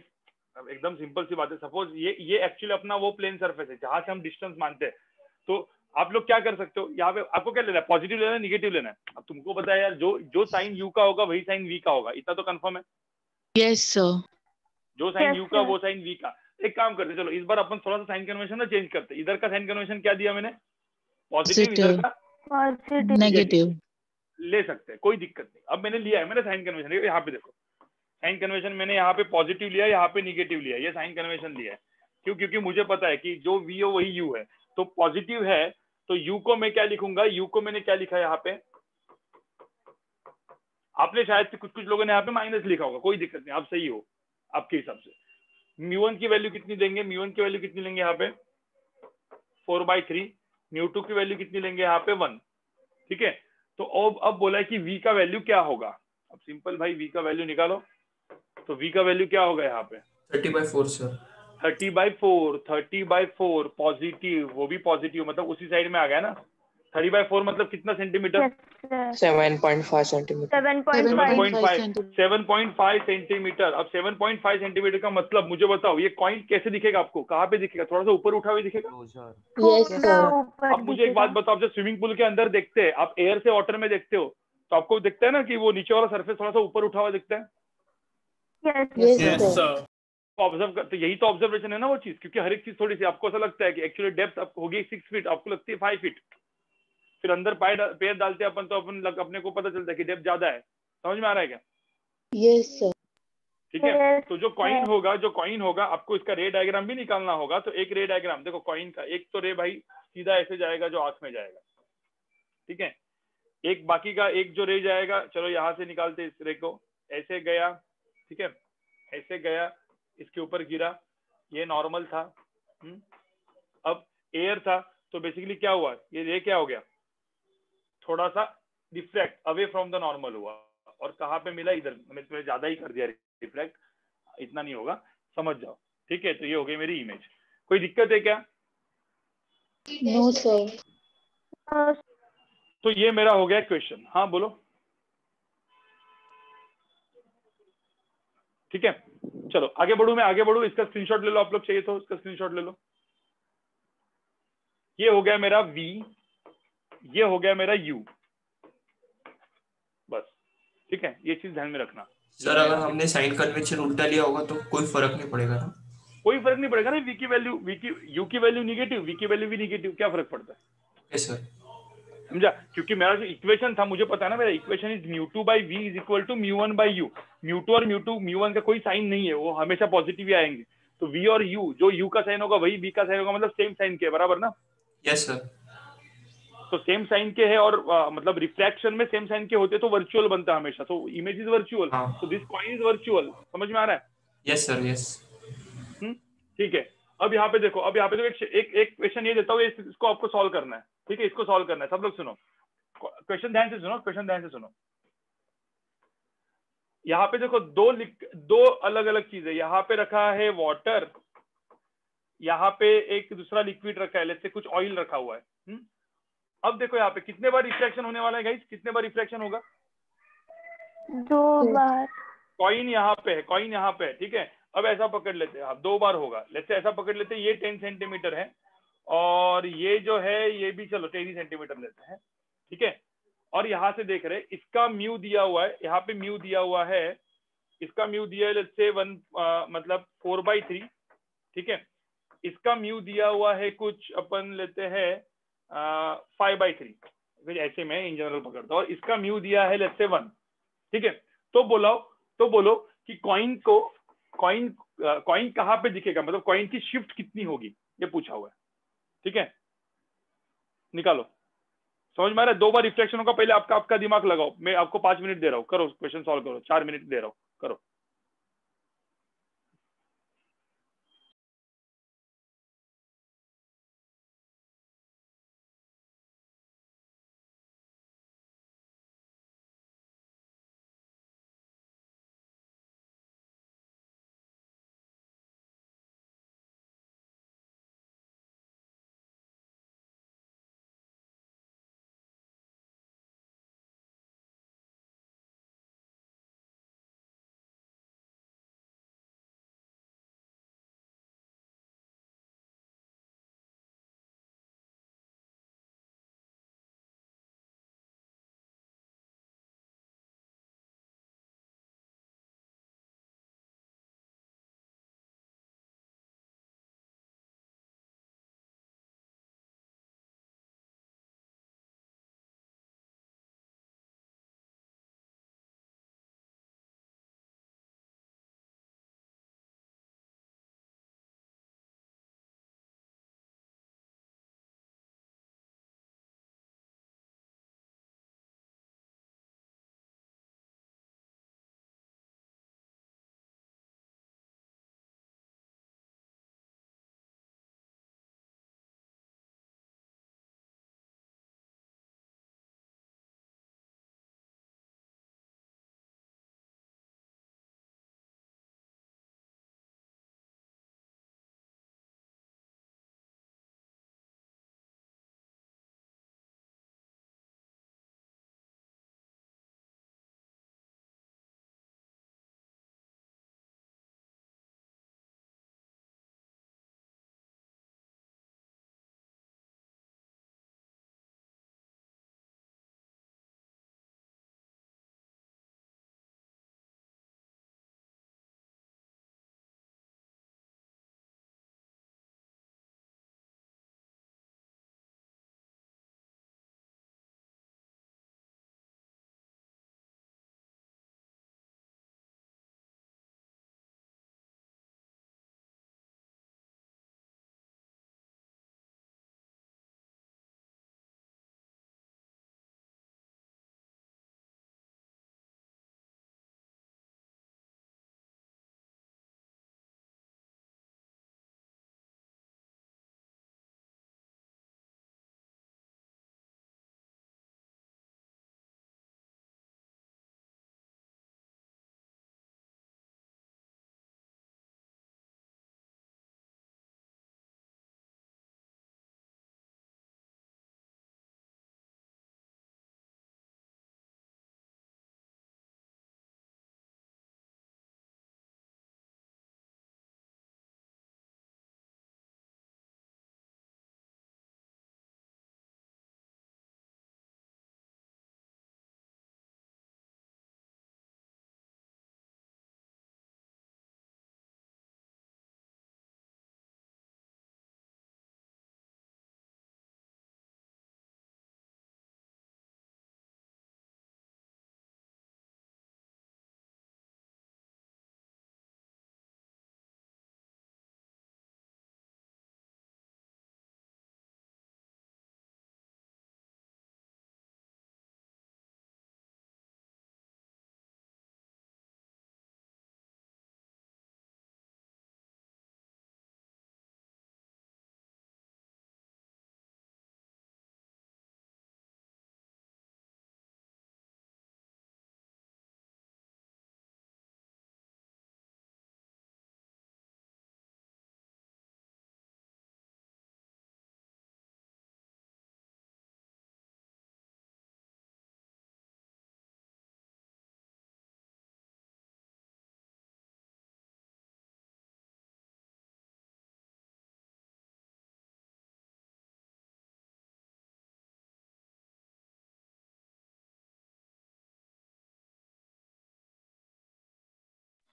एकदम सिंपल सी बात है। सपोज ये एक्चुअली अपना वो प्लेन सरफेस है जहां से हम डिस्टेंस मानते हैं। तो आप लोग क्या कर सकते हो, यहाँ पे आपको क्या लेना है? पॉजिटिव लेना है, निगेटिव लेना है? अब तुमको पता है यार, जो साइन यू का होगा वही साइन वी का होगा, इतना तो कंफर्म है। Yes sir. जो साइन यू का वो साइन वी का। एक काम करते, चलो इस बार अपन थोड़ा सा साइन कन्वेंशन ना चेंज करते। इधर का साइन कन्वेंशन क्या दिया मैंने? पॉजिटिव, इधर का नेगेटिव ले सकते हैं, कोई दिक्कत नहीं। अब मैंने लिया है, मैंने साइन कन्वेंशन, यहाँ पे देखो साइन कन्वेंशन मैंने यहाँ पे पॉजिटिव लिया, यहाँ पे निगेटिव लिया, ये साइन कन्वेंशन लिया है। क्यों? क्योंकि मुझे पता है कि जो वी हो वही यू है। तो पॉजिटिव है तो यू को मैं क्या लिखूंगा? यू को मैंने क्या लिखा है यहाँ पे? आपने शायद कुछ लोगों ने यहाँ पे माइनस लिखा होगा, कोई दिक्कत नहीं, आप सही हो आपके हिसाब से। μ1 की वैल्यू कितनी देंगे? μ1 की वैल्यू कितनी लेंगे यहाँ पे? 4/3। μ2 की वैल्यू कितनी लेंगे यहाँ पे? 1। ठीक है, तो अब बोला है कि v का वैल्यू क्या होगा। अब सिंपल भाई v का वैल्यू निकालो। तो v का वैल्यू क्या होगा यहाँ पे? 30/4 सर। 30/4, 30/4 पॉजिटिव, वो भी पॉजिटिव, मतलब उसी साइड में आ गया ना। 30/4 मतलब कितना सेंटीमीटर? 7.5 सेंटीमीटर। 7.5 सेंटीमीटर। अब 7.5 सेंटीमीटर का मतलब मुझे बताओ, ये कॉइन कैसे दिखेगा आपको? कहाँ पे दिखेगा? थोड़ा सा ऊपर उठा हुआ दिखेगा? Yes sir. अब मुझे एक बात बताओ, आप जब स्विमिंग पूल के अंदर देखते हैं, आप एयर से वाटर में देखते हो, तो आपको दिखता है ना कि वो नीचे वाला सरफेस थोड़ा सा ऊपर उठा हुआ दिखता है? Yes sir. ऑब्जर्व करते, यही तो ऑब्जर्वेशन है ना वो चीज। क्योंकि हर एक चीज थोड़ी सी आपको ऐसा लगता है कि एक्चुअली डेप्थ आपको होगी 6 फीट, आपको लगती है 5 फीट। फिर अंदर पैर डालते हैं अपन, तो अपने को पता चलता है कि डेप्थ ज्यादा है। समझ में आ रहा है क्या? Yes sir. ठीक है, तो जो कॉइन होगा आपको इसका रे डायग्राम भी निकालना होगा। तो एक रे डायग्राम देखो कॉइन का, एक तो रे भाई सीधा ऐसे जाएगा जो आंख में जाएगा, ठीक है। एक बाकी का एक जो रे जाएगा, चलो यहाँ से निकालते इस रे को, ऐसे गया, ठीक है, ऐसे गया, इसके ऊपर गिरा, ये नॉर्मल था। अब एयर था, तो बेसिकली क्या हुआ, ये रे क्या हो गया, थोड़ा सा reflect away from the normal हुआ। और कहाँ पे मिला? इधर। मैंने ज्यादा ही कर दिया रिफ्लेक्ट, इतना नहीं होगा, समझ जाओ। ठीक है, तो ये हो गई मेरी इमेज। कोई दिक्कत है क्या? No sir. तो ये मेरा हो गया क्वेश्चन। हाँ बोलो। ठीक है, चलो आगे बढ़ू, मैं आगे बढ़ू। इसका स्क्रीनशॉट ले लो आप लोग, चाहिए तो इसका स्क्रीनशॉट ले लो। ये हो गया मेरा V, ये हो गया मेरा U, बस। ठीक है, ये चीज ध्यान में रखना। सर अगर हमने साइन कन्वेंशन उल्टा लिया होगा तो कोई फर्क नहीं पड़ेगा ना? कोई फर्क नहीं पड़ेगा ना। V की वैल्यू, U की वैल्यू निगेटिव, V की वैल्यू भी निगेटिव, क्या फर्क पड़ता है? Yes sir. समझा? क्योंकि मेरा जो इक्वेशन था, मुझे पता है ना, मेरा equation is μ2 by v is equal to μ1 by u। μ2 और μ1 का कोई साइन नहीं है, वो हमेशा पॉजिटिव ही आएंगे। तो v और u, जो u का साइन होगा वही v का साइन होगा, मतलब सेम साइन के, बराबर ना? Yes sir. तो सेम साइन के है, और मतलब रिफ्रैक्शन में सेम साइन के होते तो वर्चुअल बनता है हमेशा। तो इमेज इज वर्चुअल, तो दिस कॉइन इज वर्चुअल। समझ में आ रहा है? Yes sir, yes. ठीक है, अब यहाँ पे देखो, अब यहाँ पे देखो, एक क्वेश्चन ये देता हूँ, इसको आपको सॉल्व करना है। ठीक है, इसको सॉल्व करना है। सब लोग सुनो, क्वेश्चन ध्यान से सुनो, क्वेश्चन ध्यान से सुनो। यहाँ पे देखो दो अलग अलग चीजें, यहाँ पे रखा है वाटर, यहाँ पे एक दूसरा लिक्विड रखा है, जैसे कुछ ऑयल रखा हुआ है। अब देखो यहाँ पे कितने बार रिफ्रैक्शन होने वाला है गाइस? कितने बार रिफ्रैक्शन होगा? 2 बार। कॉइन यहाँ पे है, कॉइन यहाँ पे है, ठीक है। अब ऐसा पकड़ लेते हैं, अब 2 बार होगा। जैसे ऐसा पकड़ लेते हैं, ये 10 सेंटीमीटर है, और ये जो है ये भी चलो 10 सेंटीमीटर लेते हैं, ठीक है। और यहाँ से देख रहे हैं, इसका म्यू दिया हुआ है, यहाँ पे म्यू दिया हुआ है, इसका म्यू दिया है लेट्स से 1 मतलब 4/3, ठीक है। इसका म्यू दिया हुआ है कुछ अपन लेते हैं 5/3, फिर ऐसे में इन जनरल पकड़ता हूँ। और इसका म्यू दिया है लेट्स से 1, ठीक है। तो बोलो कि कॉइन कहाँ पे दिखेगा, मतलब कॉइन की शिफ्ट कितनी होगी, ये पूछा हुआ है, ठीक है। निकालो। समझ में आ रहा है? 2 बार रिफ्लेक्शन होगा, पहले आपका दिमाग लगाओ, मैं आपको 5 मिनट दे रहा हूँ, करो क्वेश्चन सॉल्व करो, 4 मिनट दे रहा हूँ, करो।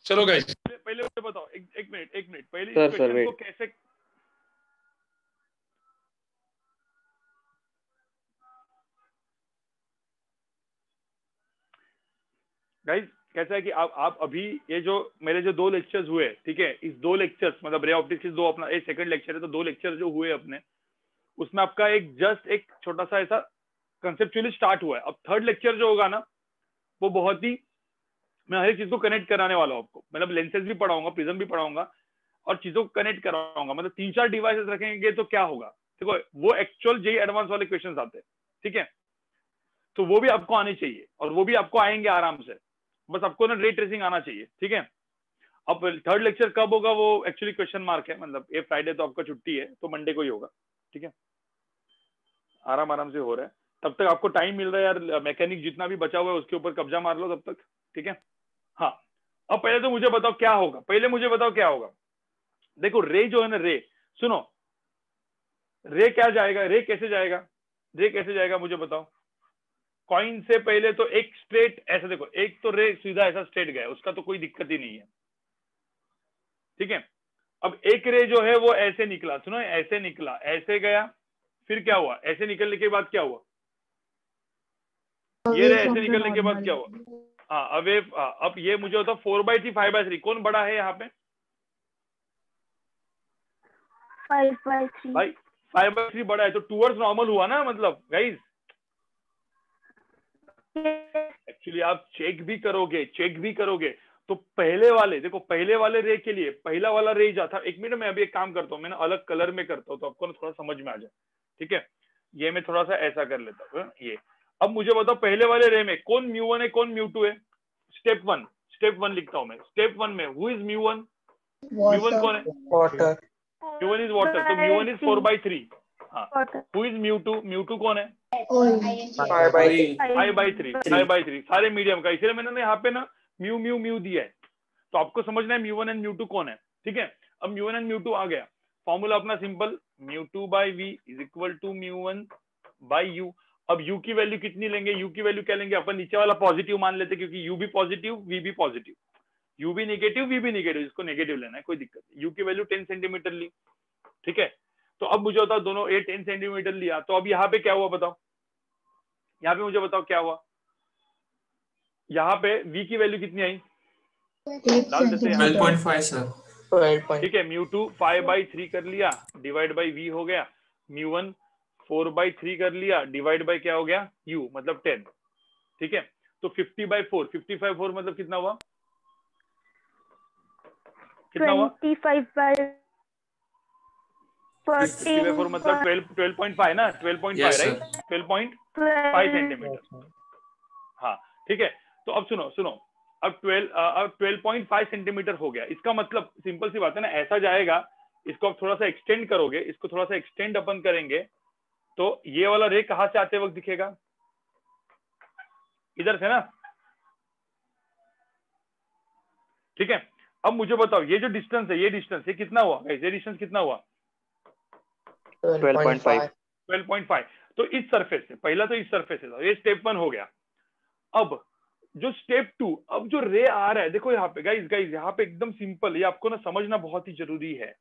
चलो गाइस, पहले मुझे बताओ, एक मिनट पहले सर, इस क्वेश्चन को wait. कैसे, गाइस कैसा है कि आप अभी ये जो मेरे जो 2 लेक्चर्स हुए, ठीक है, इस 2 लेक्चर्स मतलब रे ऑप्टिक्स के 2, अपना एक सेकंड लेक्चर है, तो 2 लेक्चर जो हुए अपने, उसमें आपका एक जस्ट एक छोटा सा ऐसा कंसेप्चुअली स्टार्ट हुआ है। अब थर्ड लेक्चर जो होगा ना वो बहुत ही, मैं हर एक चीज को कनेक्ट कराने वाला हूँ आपको, मतलब लेंसेज भी पढ़ाऊंगा, प्रिज्म भी पढ़ाऊंगा और चीजों को कनेक्ट कराऊंगा। मतलब 3-4 डिवाइसेस रखेंगे तो क्या होगा, देखो वो एक्चुअल जेई एडवांस वाले क्वेश्चंस आते हैं, ठीक है, तो वो भी आपको आने चाहिए और वो भी आपको आएंगे आराम से, बस आपको ना रे ट्रेसिंग आना चाहिए, ठीक है। अब थर्ड लेक्चर कब होगा वो एक्चुअली क्वेश्चन मार्क है, मतलब ये फ्राइडे तो आपका छुट्टी है तो मंडे को ही होगा, ठीक है, आराम से हो रहा है। तब तक आपको टाइम मिल रहा है यार, मैकेनिक जितना भी बचा हुआ है उसके ऊपर कब्जा मार लो तब तक, ठीक है। हाँ, अब पहले तो मुझे बताओ क्या होगा, पहले मुझे बताओ क्या होगा। देखो रे जो है ना, रे सुनो, रे क्या जाएगा, रे कैसे जाएगा, रे कैसे जाएगा मुझे बताओ। कॉइन से पहले तो एक स्ट्रेट ऐसा, देखो एक तो रे सीधा ऐसा स्ट्रेट गया, उसका तो कोई दिक्कत ही नहीं है, ठीक है। अब एक रे जो है वो ऐसे निकला, सुनो ऐसे निकला, ऐसे गया, फिर क्या हुआ, ऐसे निकलने के बाद क्या हुआ, ये रे ऐसे निकलने के बाद क्या हुआ, हाँ अवे। अब ये मुझे बताओ 4/3 5/3 कौन बड़ा है यहाँ पे, 5/3 भाई 5/3 बड़ा है तो टूवर्ड्स नॉर्मल हुआ ना, मतलब गाइस एक्चुअली आप चेक भी करोगे तो पहले वाले, देखो पहले वाले रे के लिए पहला वाला रे जाता, एक मिनट में अभी एक काम करता हूँ, मैं ना अलग कलर में करता हूँ तो आपको ना थोड़ा समझ में आ जाए, ठीक है। ये मैं थोड़ा सा ऐसा कर लेता हूँ, ये अब मुझे बताओ पहले वाले रे में कौन μ1 है कौन μ2 है। स्टेप वन लिखता हूँ मैं, स्टेप 1 में हु इज μ1, μ1 कौन है, वाटर, μ1 इज वाटर, तो μ1 इज 4/3। हाँ, हु इज μ2 कौन है, 5/3 सारे मीडियम का, इसलिए मैंने यहाँ पे ना म्यू दिया है, तो आपको समझना है μ1 एंड μ2 कौन है, ठीक है। अब μ1 एंड μ2 आ गया, फॉर्मूला अपना simple, μ2/v is equal to μ1/u। अब u की वैल्यू कितनी लेंगे, u की वैल्यू क्या लेंगे अपन, नीचे वाला पॉजिटिव मान लेते क्योंकि u भी पॉजिटिव v भी पॉजिटिव, u भी नेगेटिव v भी नेगेटिव, इसको नेगेटिव लेना है कोई दिक्कत नहीं। u की वैल्यू 10 सेंटीमीटर ली, ठीक है। तो अब मुझे बताओ दोनों ये 10 सेंटीमीटर लिया, तो अब यहाँ पे क्या हुआ बताओ, यहाँ पे मुझे बताओ क्या हुआ, यहाँ पे v की वैल्यू कितनी आई, 12.5 सर, ठीक है। μ2 5/3 कर लिया, डिवाइड बाई v हो गया, μ1 4/3 कर लिया, डिवाइड बाई क्या हो गया u, मतलब 10, ठीक है। तो 50/4 55/4 मतलब कितना हुआ, 55/4 मतलब 12.5 ना, 12.5 राइट, 12.5 सेंटीमीटर। हाँ ठीक है, तो अब सुनो अब 12.5 सेंटीमीटर हो गया, इसका मतलब सिंपल सी बात है ना, ऐसा जाएगा, इसको आप थोड़ा सा एक्सटेंड करोगे, इसको थोड़ा सा एक्सटेंड अपन करेंगे तो ये वाला रे कहां से आते वक्त दिखेगा, इधर से ना, ठीक है। अब मुझे बताओ ये जो डिस्टेंस है, ये कितना हुआ, ये डिस्टेंस कितना हुआ, 12.5। तो इस सरफेस से, पहला तो इस सरफेस से, ये स्टेप 1 हो गया। अब जो स्टेप 2, अब जो रे आ रहा है, देखो यहाँ पे गाइस यहाँ पे एकदम सिंपल, ये आपको ना समझना बहुत ही जरूरी है।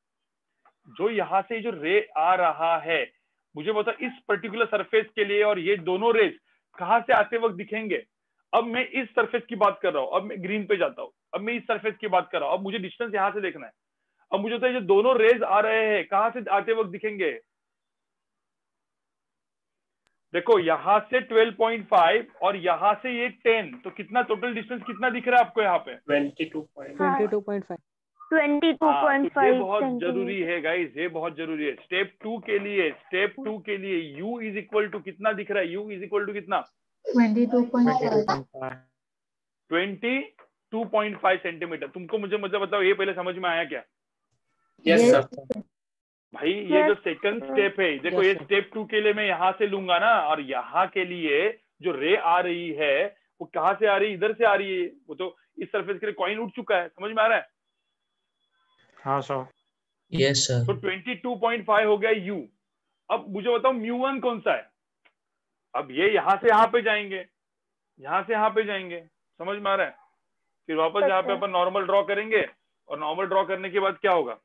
जो यहाँ से जो रे आ रहा है, मुझे बता इस पर्टिकुलर सरफेस के लिए, और ये दोनों रेस कहां से आते वक्त दिखेंगे। अब मैं इस सरफेस की बात कर रहा हूं, अब मैं ग्रीन पे जाता हूं, अब मैं इस सरफेस की बात कर रहा हूं, अब मुझे डिस्टेंस यहां से देखना है। अब मुझे तो ये दोनों रेज आ रहे हैं, कहां से आते वक्त दिखेंगे, देखो यहां से 12.5 और यहां से ये 10, तो कितना टोटल डिस्टेंस कितना दिख रहा है आपको यहाँ पे, 22.5। ये बहुत जरूरी है गाइस, ये बहुत जरूरी है। स्टेप 2 के लिए u इज इक्वल टू कितना दिख रहा है, u इज इक्वल टू कितना, 22.5 सेंटीमीटर। तुमको मुझे मतलब बताओ ये पहले समझ में आया क्या, यस सर भाई ये जो सेकंड स्टेप है, देखो ये स्टेप 2 के लिए मैं यहाँ से लूंगा ना, और यहाँ के लिए जो रे आ रही है वो कहाँ से आ रही है, इधर से आ रही है, वो तो इस सरफेस के लिए कॉइन उठ चुका है, समझ में आ रहा है। हाँ सर, यस सर। तो 22.5 हो गया u। अब मुझे बताओ μ1 कौन सा है, अब ये यहाँ से यहाँ पे जाएंगे, यहाँ से यहाँ पे जाएंगे, समझ में आ रहा है। फिर वापस यहाँ पे अपन नॉर्मल ड्रॉ करेंगे, और नॉर्मल ड्रॉ करने के बाद क्या होगा,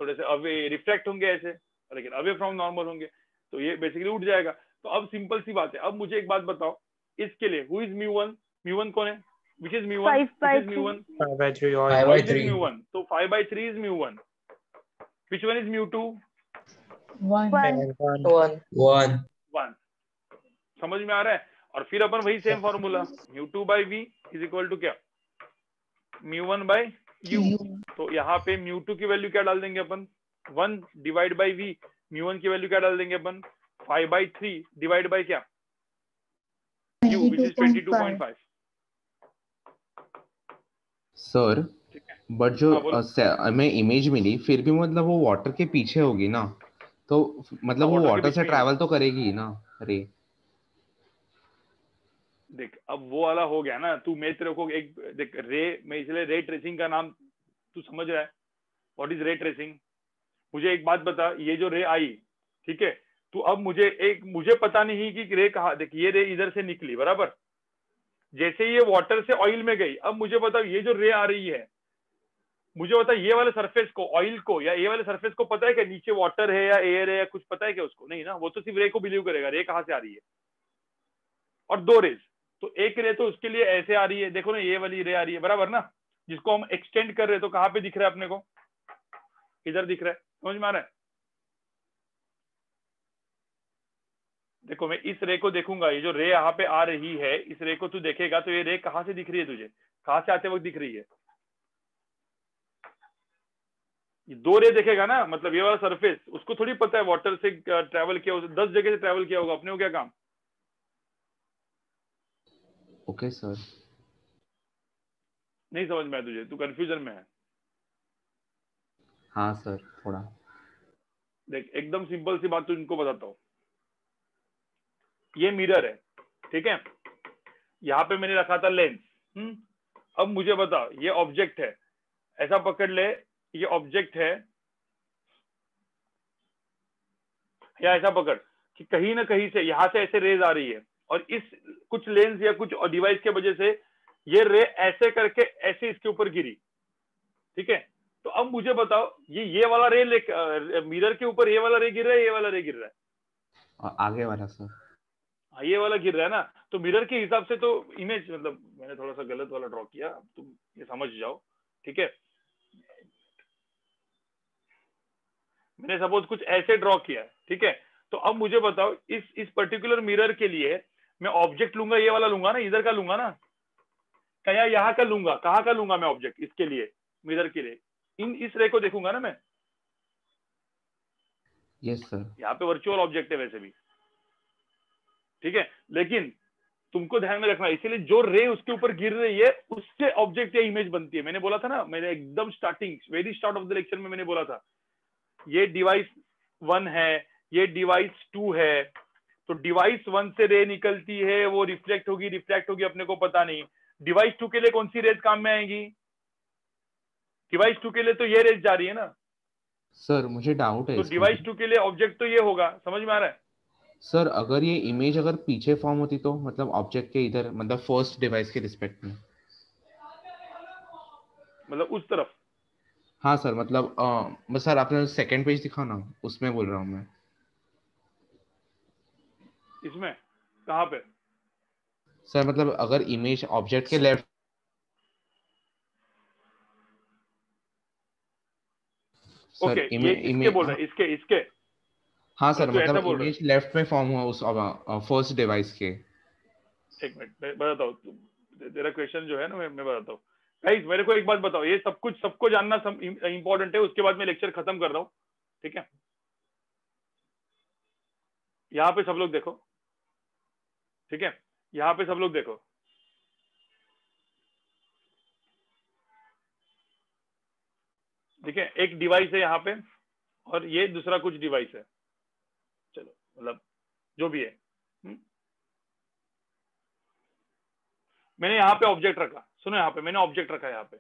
थोड़े से अवे रिफ्लेक्ट होंगे ऐसे, लेकिन अवे फ्रॉम नॉर्मल होंगे, तो ये बेसिकली उठ जाएगा। तो अब सिंपल सी बात है, अब मुझे एक बात बताओ, इसके लिए हु इज μ1 कौन है, which is μ1, 5/3 μ1, तो 5/3 is μ1, which one is μ2, 1 1, समझ में आ रहा है? और फिर अपन वही same formula μ2 by v is equal to क्या, μ1 by u। तो यहाँ पे μ2 की वैल्यू क्या डाल देंगे अपन, 1 डिवाइड बाई v, μ1 की वैल्यू क्या डाल देंगे अपन, 5/3 डिवाइड बाई क्या, u which is 22.5। Sir but जो हमें इमेज मिली फिर भी मतलब वो वाटर के पीछे होगी ना, तो मतलब वो वाटर से ट्रैवल तो करेगी ही ना रे। देख अब वो वाला हो गया ना, तू मैं तेरे को एक देख रे, मैं इसलिए रे ट्रेसिंग का नाम तू समझ रहा है, व्हाट इज रे ट्रेसिंग। मुझे एक बात बता, ये जो रे आई, ठीक है, तू अब मुझे पता नहीं कि रे कहा, देख ये रे इधर से निकली बराबर, जैसे ये वाटर से ऑयल में गई, अब मुझे बता ये जो रे आ रही है, मुझे बता ये वाले सरफेस को, ऑयल को या ये वाले सरफेस को पता है कि नीचे वाटर है या एयर है या कुछ पता है क्या उसको, नहीं ना, वो तो सिर्फ रे को बिलीव करेगा रे कहाँ से आ रही है। और दो रेज, तो एक रे तो उसके लिए ऐसे आ रही है, देखो ना ये वाली रे आ रही है बराबर ना, जिसको हम एक्सटेंड कर रहे हैं, तो कहाँ पे दिख रहा है अपने को, इधर दिख रहा है, समझ में आ रहा है। देखो मैं इस रे को देखूंगा, ये जो रे यहाँ पे आ रही है, इस रे को तू देखेगा तो ये रे कहाँ से दिख रही है तुझे, कहाँ से आते वक्त दिख रही है, ये दो रे देखेगा ना, मतलब ये वाला सरफेस, उसको थोड़ी पता है वाटर से ट्रैवल किया, 10 जगह से ट्रैवल किया होगा, अपने को क्या काम। Okay sir. नहीं समझ में आया तुझे, तू कंफ्यूजन में है। हाँ सर थोड़ा। देख एकदम सिंपल सी बात तुझको बताता हूँ, ये मिरर है, ठीक है, यहाँ पे मैंने रखा था लेंस, अब मुझे बता ये ऑब्जेक्ट है, ऐसा पकड़ ले, ये ऑब्जेक्ट है, या ऐसा पकड़ कि कहीं ना कहीं से यहाँ से ऐसे रेज आ रही है, और इस कुछ लेंस या कुछ डिवाइस के वजह से ये रे ऐसे करके ऐसे इसके ऊपर गिरी, ठीक है। तो अब मुझे बताओ ये वाला रे मिरर के ऊपर ये वाला रे गिर रहा है, ये वाला रे गिर रहा है, आगे वाला सर, हाँ ये वाला गिर रहा है ना, तो मिरर के हिसाब से तो इमेज, मतलब मैंने थोड़ा सा गलत वाला ड्रॉ किया, तुम ये समझ जाओ, ठीक है। मैंने सपोज कुछ ऐसे ड्रॉ किया है, ठीक है, तो अब मुझे बताओ इस पर्टिकुलर मिरर के लिए मैं ऑब्जेक्ट लूंगा, ये वाला लूंगा ना, इधर का लूंगा ना, क्या यहाँ का लूंगा, कहाँ का लूंगा मैं ऑब्जेक्ट इसके लिए, मिरर के लिए, इस रे को देखूंगा ना मैं। Yes sir. यहाँ पे वर्चुअल ऑब्जेक्ट है वैसे भी, ठीक है, लेकिन तुमको ध्यान में रखना, इसीलिए जो रे उसके ऊपर गिर रही है उससे ऑब्जेक्ट या इमेज बनती है। मैंने बोला था ना, मैंने एकदम starting very start of the lecture में मैंने बोला था, ये डिवाइस 1 है, ये डिवाइस 2 है, तो डिवाइस 1 से रे निकलती है, वो रिफ्लेक्ट होगी अपने को पता नहीं। डिवाइस 2 के लिए कौन सी रेज काम में आएगी, डिवाइस 2 के लिए तो ये रेज जा रही है ना सर। मुझे डाउट है, तो डिवाइस 2 के लिए ऑब्जेक्ट तो ये होगा, समझ में आ रहा है सर। अगर ये इमेज अगर पीछे फॉर्म होती तो मतलब ऑब्जेक्ट के इधर, मतलब फर्स्ट डिवाइस के रिस्पेक्ट में, मतलब उस तरफ। हाँ सर, मतलब बस सर आपने सेकंड पेज दिखा ना, उसमें बोल रहा हूँ मैं। इसमें कहाँ पे सर, मतलब अगर इमेज ऑब्जेक्ट के लेफ्ट, ओके ये इसके बोल रहे हैं, इसके हाँ सर, मतलब इमेज लेफ्ट में फॉर्म हुआ उस फर्स्ट डिवाइस के। एक मिनट मैं बताता हूँ, तेरा क्वेश्चन जो है ना, मैं बताता हूँ गाइस। मेरे को एक बात बताओ, ये सब कुछ सबको जानना इंपॉर्टेंट है, उसके बाद मैं लेक्चर खत्म कर रहा हूँ, ठीक है। यहाँ पे सब लोग देखो, ठीक है, यहाँ पे सब लोग देखो, ठीक है, एक डिवाइस है यहाँ पे और ये दूसरा कुछ डिवाइस है, चलो मतलब जो भी है। मैंने यहाँ पे ऑब्जेक्ट रखा, सुनो, यहाँ पे मैंने ऑब्जेक्ट रखा है यहाँ पे,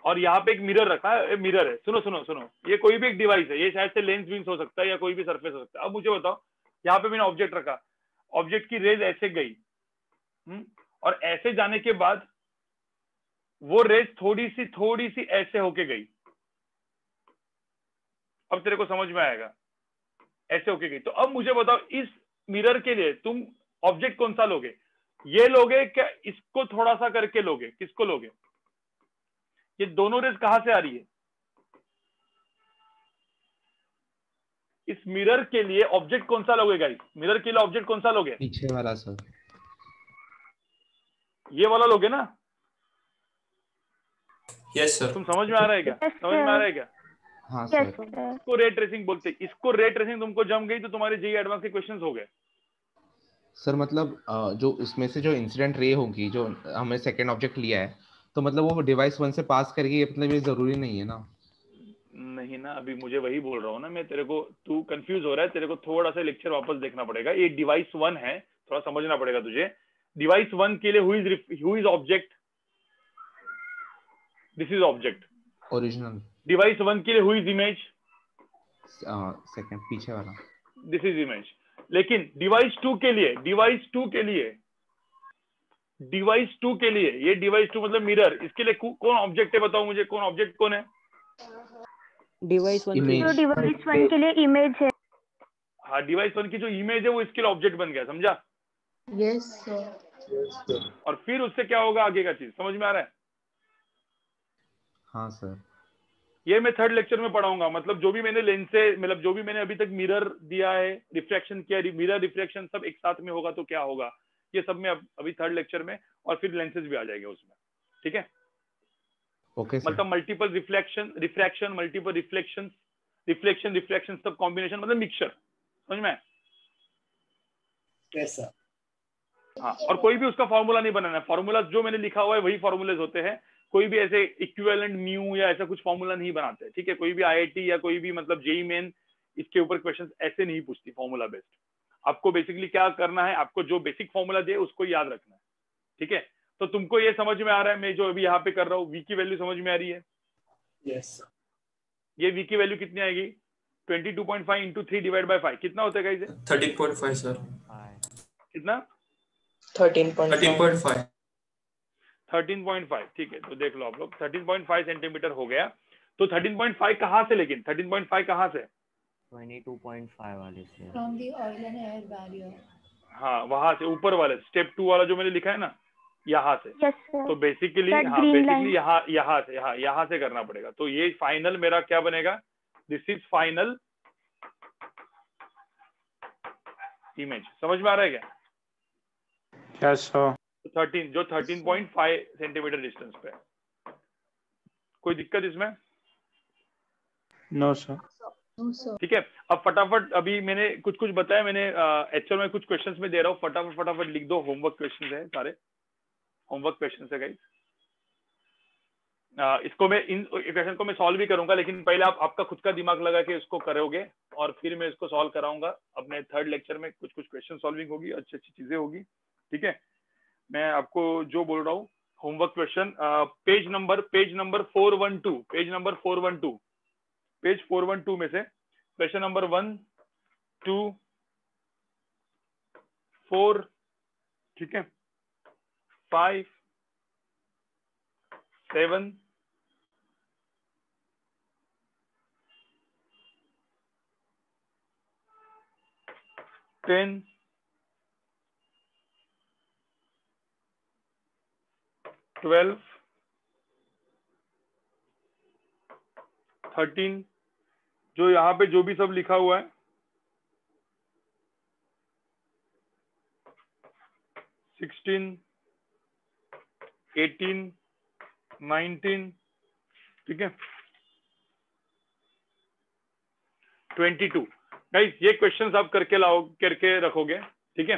और यहाँ पे एक मिरर रखा है, मिरर है, सुनो सुनो सुनो, ये कोई भी एक डिवाइस है, ये शायद से लेंस विंस हो सकता है या कोई भी सरफेस हो सकता है। अब मुझे बताओ, यहाँ पे मैंने ऑब्जेक्ट रखा, ऑब्जेक्ट की रेज ऐसे गई, और ऐसे जाने के बाद वो रेज थोड़ी सी ऐसे होके गई। अब तेरे को समझ में आएगा, ऐसे होके गई। तो अब मुझे बताओ, इस मिरर के लिए तुम ऑब्जेक्ट कौन सा लोगे, ये लोगे क्या इसको थोड़ा सा करके लोगे, किसको लोगे? ये दोनों रेज कहां से आ रही है? इस मिरर के लिए ऑब्जेक्ट कौन सा लोगे गाइस? मिरर के लिए ऑब्जेक्ट कौन सा लोगे? पीछे वाला सर। ये वाला लोगे ना? Yes sir. तुम समझ में आ रहा है क्या? समझ में आ रहा है क्या? हाँ सर। इसको रे ट्रेसिंग बोलते हैं। इसको रे ट्रेसिंग तुमको जम गई तो तुम्हारे जेईई एडवांस के क्वेश्चंस हो गए। सर मतलब जो इसमें से जो इंसिडेंट रे होगी, जो हमने सेकंड ऑब्जेक्ट लिया है, तो मतलब वो डिवाइस 1 से पास करेगी, ये मतलब ये जरूरी नहीं है ना? नहीं ना, अभी मुझे वही बोल रहा हूँ ना मैं तेरे को, तू कंफ्यूज हो रहा है, तेरे को थोड़ा सा लेक्चर वापस देखना पड़ेगा। ये डिवाइस 1 है, थोड़ा समझना पड़ेगा तुझे। डिवाइस 1 के लिए who is object? This is object original. Device 1 के लिए हु इज इमेज? सेकंड पीछे वाला। This is image. लेकिन डिवाइस 2 के लिए, डिवाइस 2 के लिए ये डिवाइस 2 मतलब मिरर, इसके लिए कौन ऑब्जेक्ट है? बताओ मुझे, कौन ऑब्जेक्ट कौन है? डिवाइस 1 के लिए इमेज है। हाँ, डिवाइस 1 की जो इमेज है वो इसके लिए ऑब्जेक्ट बन गया, समझा? Yes sir. और फिर उससे क्या होगा आगे का चीज समझ में आ रहा है? हाँ सर। ये मैं थर्ड लेक्चर में पढ़ाऊंगा। मतलब जो भी मैंने लेंस से, मतलब जो भी मैंने अभी तक मिरर दिया है, रिफ्रैक्शन किया, मिरर रिफ्रैक्शन सब एक साथ में होगा तो क्या होगा, ये सब में अभी थर्ड लेक्चर में, और फिर लेंसेज भी आ जाएंगे उसमें, ठीक है? Okay sir. मतलब मल्टीपल रिफ्रैक्शन, मल्टीपल रिफ्लेक्शन सब कॉम्बिनेशन, मतलब मिक्सचर, समझ में? Yes sir. हाँ, और कोई भी उसका फॉर्मूला नहीं बनाना है। फॉर्मूला जो मैंने लिखा हुआ है वही फॉर्मूलेज होते हैं। कोई भी ऐसे इक्विवेलेंट म्यू या ऐसा कुछ फॉर्मूला नहीं बनाते, ठीक है? कोई भी आईआईटी या कोई भी मतलब जेईई मेन इसके ऊपर क्वेश्चंस ऐसे नहीं पूछती फॉर्मूला बेस्ड। आपको बेसिकली क्या करना है, आपको जो बेसिक फॉर्मूला दे उसको याद रखना है, ठीक है? तो तुमको ये समझ में आ रहा है मैं जो अभी यहाँ पे कर रहा हूँ, वी की वैल्यू समझ में आ रही है? Yes sir. ये वी की वैल्यू कितनी आएगी? 22.5 इंटू 3 डिवाइड बाई 5 कितना होता है गाइस? 13.5 सर। कितना? 13.5। 13.5, ठीक है। तो देख लो आप लोग, 13.5 सेंटीमीटर हो गया। तो 13.5 कहाँ से, लेकिन 13.5 कहाँ से? 22.5 वाले से। From the oil and air barrier. हाँ, वहां से ऊपर वाले स्टेप 2 वाला जो मैंने लिखा है ना, यहाँ से। Yes, sir. तो बेसिकली That हाँ, green बेसिकली line. यहाँ से करना पड़ेगा। तो ये फाइनल मेरा क्या बनेगा? This is final image. समझ में आ रहा है क्या? Yes sir. 13.5 सेंटीमीटर डिस्टेंस पे। कोई दिक्कत इसमें? No sir. ठीक है। अब फटाफट, अभी मैंने कुछ बताया, मैंने एक्चुअल में कुछ क्वेश्चंस में दे रहा हूँ, फटाफट लिख दो। होमवर्क क्वेश्चंस है, सारे होमवर्क क्वेश्चंस है गाइस। इसको मैं, इन क्वेश्चन को मैं सॉल्व भी करूंगा, लेकिन पहले आप आपका खुद का दिमाग लगा के इसको करोगे, और फिर मैं इसको सॉल्व कराऊंगा अपने थर्ड लेक्चर में। कुछ क्वेश्चन सॉल्विंग होगी, अच्छी चीजें होगी, ठीक है? मैं आपको जो बोल रहा हूँ, homework question, page number 412, page 412 में से क्वेश्चन नंबर 1, 2, 4, ठीक है, 5, 7, 10, 12, 13, जो यहाँ पे जो भी सब लिखा हुआ है, 16, 18, 19, ठीक है, 22। गाइस ये क्वेश्चंस आप करके रखोगे, ठीक है?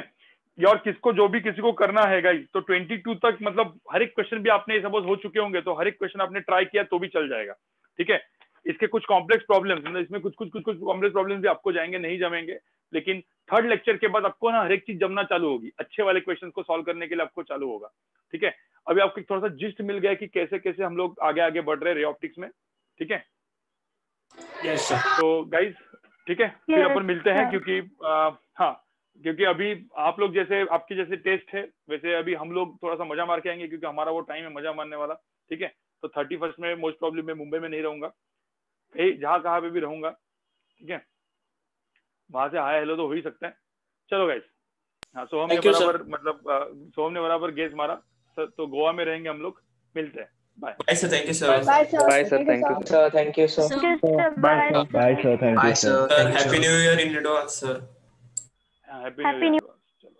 और किसी को करना है गाइस, तो 22 तक, मतलब हर एक क्वेश्चन भी आपने सपोज हो चुके होंगे, तो हर एक क्वेश्चन आपने ट्राई किया तो भी चल जाएगा, ठीक है? इसके कुछ कॉम्प्लेक्स प्रॉब्लम्स, मतलब इसमें कुछ कॉम्प्लेक्स प्रॉब्लम्स भी आपको जाएंगे, नहीं जमेंगे, लेकिन थर्ड लेक्चर के बाद आपको ना हर एक चीज जमना चालू होगी। अच्छे वाले क्वेश्चन को सॉल्व करने के लिए आपको चालू होगा, ठीक है? अभी आपको थोड़ा सा जिस्ट मिल गया कि कैसे कैसे हम लोग आगे बढ़ रहे हैं रे ऑप्टिक्स में, ठीक है? Yes sir. तो गाइस ठीक है, फिर अपन मिलते हैं, क्योंकि हाँ, क्योंकि अभी आप लोग जैसे आपके जैसे टेस्ट है, वैसे अभी हम लोग थोड़ा सा मजा मार के आएंगे, क्योंकि हमारा वो टाइम है मजा मारने वाला, ठीक है? तो 31 में मोस्ट प्रॉब्लम मैं मुंबई में नहीं रहूंगा, जहाँ कहाँ पे भी रहूंगा, ठीक है? वहां से हाय हेलो तो हो ही सकता है। चलो गाइस, हाँ, सोहम ने बराबर, मतलब सोहम ने बराबर गेस मारा, तो गोवा में रहेंगे हम लोग, मिलते हैं। Bye bye sir, thank you sir. Bye sir, bye sir, thank you sir, thank you sir. Bye bye sir, thank you sir. Sir happy new year in advance sir. Happy new year. चलो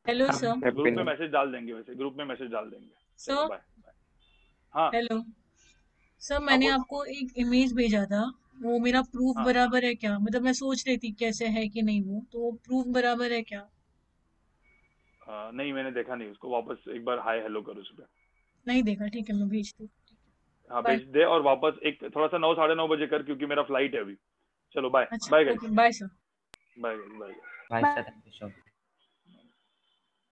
hello sir. Group में message डाल देंगे, वैसे group में message डाल देंगे। Sir bye. हाँ hello sir, मैंने आपको एक इमेज भेजा था, वो मेरा प्रूफ बराबर है क्या? मतलब मैं सोच रही थी कैसे है कि नहीं, वो तो प्रूफ बराबर है क्या? नहीं मैंने देखा नहीं उसको, वापस एक बार हाय हेलो करो उस पे। नहीं देखा, ठीक है मैं भेजती हूँ। हाँ भेज दे, और वापस एक थोड़ा सा 9 साढ़े 9 बजे कर, क्योंकि मेरा फ्लाइट है अभी। चलो bye. Bye guys. Bye sir. Bye bye. Bye sir, thank you sir.